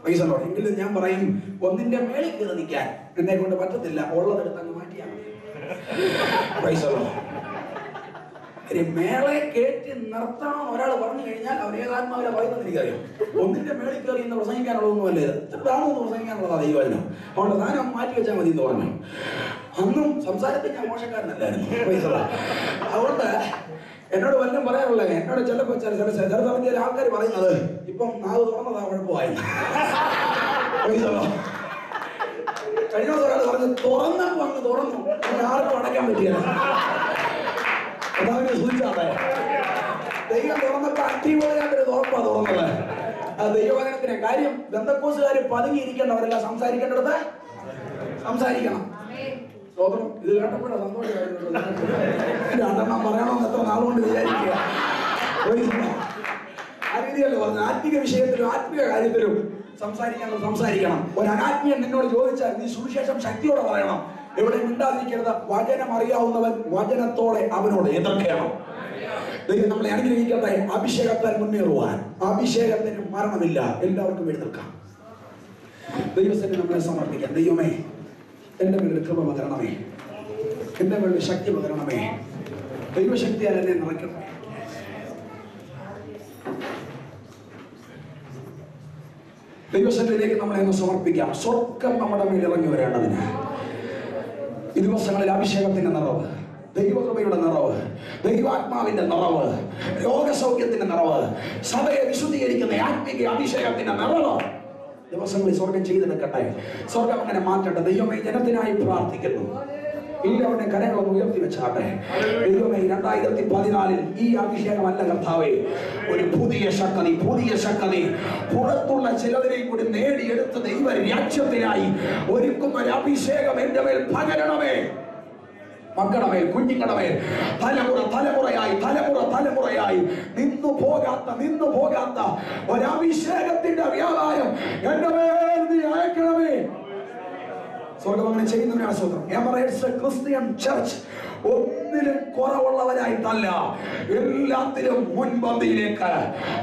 [SPEAKER 2] പൈസല്ലോ. എങ്കിലും ഞാൻ പറയും, ഒന്നിന്റെ മേളിൽ കയറി നിൽക്കാൻ എന്നെ കൊണ്ട് പറ്റത്തില്ല. ഉള്ളതെടുത്ത് അങ്ങ് മാറ്റിയാൽ പൈസല്ലോ. മേളെ കയറ്റി നിർത്തണം ഒരാൾ പറഞ്ഞു കഴിഞ്ഞാൽ അവർ ഏതാത്മാവിലെ പറയുന്നത് എനിക്കറിയാം. ഒന്നിന്റെ മേളിൽ കയറി ഇന്ന് പ്രസംഗിക്കാനുള്ളതൊന്നും അല്ലേ, താനൊന്ന് പ്രസംഗിക്കാനുള്ളതാണ് ദൈവം. അതുകൊണ്ട് താനും മാറ്റി വെച്ചാൽ മതി എന്ന് പറഞ്ഞു. അന്നും സംസാരത്തിൽ ഞാൻ മോശക്കാരനല്ലായിരുന്നു. അതുകൊണ്ട് എന്നോട് വല്ലതും പറയാറുള്ള എന്നോട് ചിലപ്പോൾ ചില ആൾക്കാർ പറയുന്നത് ഇപ്പം നാവ് തുറന്നതാ കുഴപ്പമായി. കഴിഞ്ഞ ദിവസം ഒരാൾ പറഞ്ഞു തുറന്നപ്പോ അങ്ങ് തുറന്നു, ആർക്കും അടയ്ക്കാൻ പറ്റില്ല. ദൈവം തുറന്നപ്പോ അടിപൊളിയായിട്ടൊരു തുറപ്പാ തുറന്നത്. ദൈവവചനത്തിന് കാര്യം ബന്ധക്കോസുകാർ പതുങ്ങിയിരിക്കേണ്ടവരെല്ലാം സംസാരിക്കേണ്ടത് സംസാരിക്കണം. സ്വതന്ത്രം ഇത് കേട്ടപ്പോഴാണ് സന്തോഷമായിരുന്നു. രണ്ടെണ്ണം പറയണമെന്ന് എത്ര നാളുകൊണ്ട് വിചാരിക്കുക. ആ രീതിയല്ലേ പറഞ്ഞു. ആത്മീക വിഷയത്തിലും ആത്മീക കാര്യത്തിലും സംസാരിക്കണം. ഒരു അനാത്മീയൻ നിന്നോട് ചോദിച്ചാൽ നീ സുവിശേഷം ശക്തിയോടെ പറയണം. എവിടെ മിണ്ടാതിരിക്കരുത്. വചനം അറിയാവുന്നവൻ വചനത്തോടെ അവനോട് എതിർക്കണം. ദൈവം നമ്മളെ അനുഗ്രഹിക്കട്ടെ. അഭിഷേകത്താൽ മുന്നേറുവാൻ. അഭിഷേകത്തിന് മരണമില്ല. എല്ലാവർക്കും എഴുന്നേൽക്കാം. ദൈവത്തിന് നമ്മളെ സമർപ്പിക്കാം. ദൈവമേ, എന്റെ മേലൊരു കൃപ പകരണമേ. എന്റെ മേലൊരു ശക്തി പകരണമേ. ദൈവശക്തിയാൽ എന്നെ നിറയ്ക്കണമേ. ദൈവസന്നിധിയിലേക്ക് നമ്മളെ ഒന്ന് സമർപ്പിക്കാം. സ്വർഗം നമ്മുടെ മേൽ ഇറങ്ങി വരേണ്ടതിന് ഈ ദിവസങ്ങളിൽ അഭിഷേകത്തിന്റെ നിറവ്, ദൈവകൃപയുടെ നിറവ്, ദൈവാത്മാവിന്റെ നിറവ്, രോഗസൗഖ്യത്തിന്റെ നിറവ്, സഭയെ വിശുദ്ധീകരിക്കുന്ന ആത്മീക അഭിഷേകത്തിന്റെ നിറവ് ദിവസങ്ങളിൽ സ്വർഗം ചെയ്തെടുക്കട്ടെ. സ്വർഗം അങ്ങനെ മാറ്റട്ടെ. ദൈവമേ, ജനത്തിനായി പ്രാർത്ഥിക്കുന്നു. എല്ലാവരുടെ കരങ്ങളൊന്ന് ഉയർത്തി വെച്ചാട്ടെ. ദൈവമേ, 2014 ഈ അഭിഷേകമല്ല കർത്താവേ, ഒരു പുതിയ ശക്തി പുറത്തുള്ള ചിലതിനെയും കൂടി നേടിയെടുത്ത് ദൈവ രാജ്യത്തിനായി ഒരുക്കുന്ന ഒരു അഭിഷേകം എന്റെ മേൽ പകരണമേ. മക്കളുടെ മേൽ, കുഞ്ഞുങ്ങളുടെ മേൽ, തലമുറയായി നിന്നു പോകാത്ത ഒരഭിഷേകത്തിന്റെ വ്യാപാരം എന്റെ മേൽ നീ അയക്കണമേ. സ്വർഗം അങ്ങനെ ചെയ്യുന്നതിനാണ് സ്വന്തം. എമറേറ്റ്സ് ക്രിസ്ത്യൻ ചർച്ച് ഒന്നിലും കുറവുള്ളവരായിട്ടല്ല, എല്ലാത്തിലും മുൻപന്തിയിലേക്ക്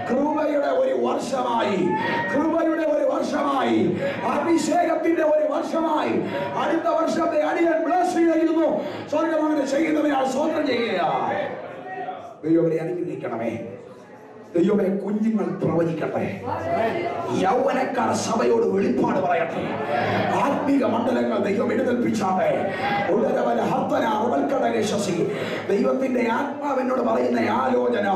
[SPEAKER 2] കൃപയുടെ ഒരു വർഷമായി, അഭിഷേകത്തിന്റെ ഒരു വർഷമായി അടുത്ത വർഷത്തെ അടിയൻ ബ്ലസ് ചെയ്യുന്നു. സ്വർഗം അങ്ങനെ ചെയ്യുന്നതിനാൽ സ്വന്തം ചെയ്യുക. ദൈവമേ, അനുഗ്രഹിക്കണമേ. ദൈവമേ, കുഞ്ഞുങ്ങൾ പ്രവചിക്കട്ടെ. യൗവനക്കാർ സഭയോട് വെളിപ്പാട് പറയട്ടെ. ആത്മീക മണ്ഡലങ്ങൾ ദൈവം എഴുന്നേൽപ്പിച്ചാട്ടെ. ദൈവത്തിന്റെ ആത്മാവിനോട് പറയുന്ന ആലോചന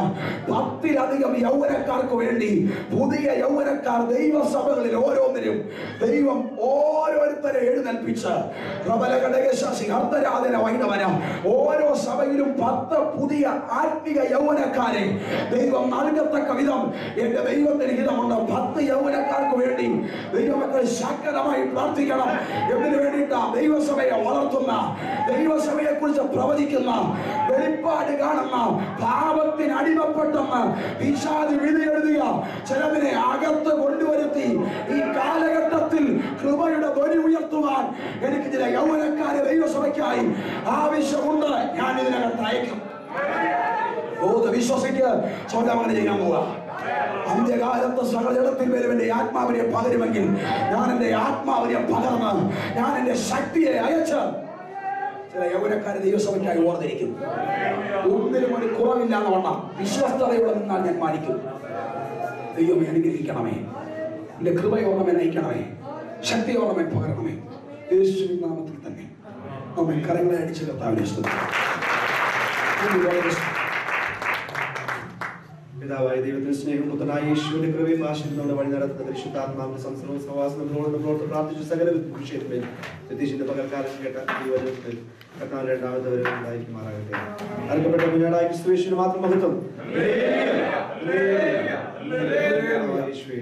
[SPEAKER 2] 10ലധികം യൗവനക്കാർക്ക് വേണ്ടി, പുതിയ യൗവനക്കാർ ദൈവസഭകളിൽ ഓരോന്നിനും ദൈവം ഓരോരുത്തരെ എഴുന്നേൽപ്പിച്ച് അർദ്ധരാധന വൈണവന ഓരോ സഭയിലും 10 പുതിയ ആത്മീക യൗവനക്കാരെ ദൈവം നൽകത്തക്ക വിധം എന്റെ ദൈവത്തിന് ഹിതമുണ്ട്. 10 യൗവനക്കാർക്ക് വേണ്ടി ദൈവമക്കൾ ശക്തമായി പ്രാർത്ഥിക്കണം. എന്തിനു വേണ്ടിയിട്ടാ? ദൈവസഭയെ വളർത്തുന്ന, ദൈവസഭയെ കുറിച്ച് പ്രവചിക്കുന്ന, വെളിപ്പാട് കാണുന്ന, പാപത്തിന് അടിമപ്പെട്ടെന്ന് പിശാച് വിധി എഴുതിയ ചിലതിനെ അകത്ത് കൊണ്ടുവരുത്തി ഈ കാലഘട്ടത്തിൽ കൃപയുടെ ധ്വനി ഉയർത്തുവാൻ എനിക്ക് ചില യൗവനക്കാരെ ദൈവസഭയ്ക്കായി ആവശ്യമുണ്ട്. ഞാൻ ഇതിനകത്ത് അയക്കും. വിശ്വസിക്ക്. സ്വർഗം അങ്ങനെ ചെയ്യാൻ പോവുക. അന്ത്യകാലത്ത് സകലജടത്തിൽ വരും എന്റെ ആത്മാവിനെ പകരുമെങ്കിൽ ഞാൻ എന്റെ ആത്മാവിനെ പകർന്ന് ഞാൻ എന്റെ ശക്തിയെ അയച്ച് ചില യൗവനക്കാരെ ദൈവസഭയ്ക്കായി ഓർത്തിരിക്കും. ഒന്നിലും ഒരു കുറവില്ലാതെ വണ്ണം വിശ്വസ്തയോടെ നിന്നാൽ ഞാൻ മാനിക്കും. ദൈവമേ, അനുഗ്രഹിക്കണമേ. എന്റെ കൃപയോർമ്മെ നയിക്കണമേ. ശക്തിയോർമ്മെ പകരണമേ. യേശുവിൻ നാമത്തിൽ തന്നെ നമ്മെ കരങ്ങളെ അടിച്ച് കർത്താവിനെ സ്തുതിക്കാം.
[SPEAKER 1] പിതാവായ ദൈവത്തിന്റെ സ്നേഹം, പുത്രനായ യേശുവിന്റെ കൃപയും ആശീർവാദം വഴി നടത്തുന്ന പരിശുദ്ധാത്മാവിന്റെ സംസർഗവും സഹവാസവും നമ്മളോട് പ്രാർത്ഥിച്ചു സകല വിഷയത്തിലും പ്രത്യേകിച്ച് പകൽക്കാലം കേട്ട ദൈവത്തിൽ കർത്താവ് രണ്ടാമത്തെ വരെ ഉണ്ടായിരിക്കുമാറാകട്ടെ. അർക്കപ്പെട്ട കുഞ്ഞാടായ ക്രിസ്തുയേശുവിന് മാത്രം മഹത്വം. യേശുവേ.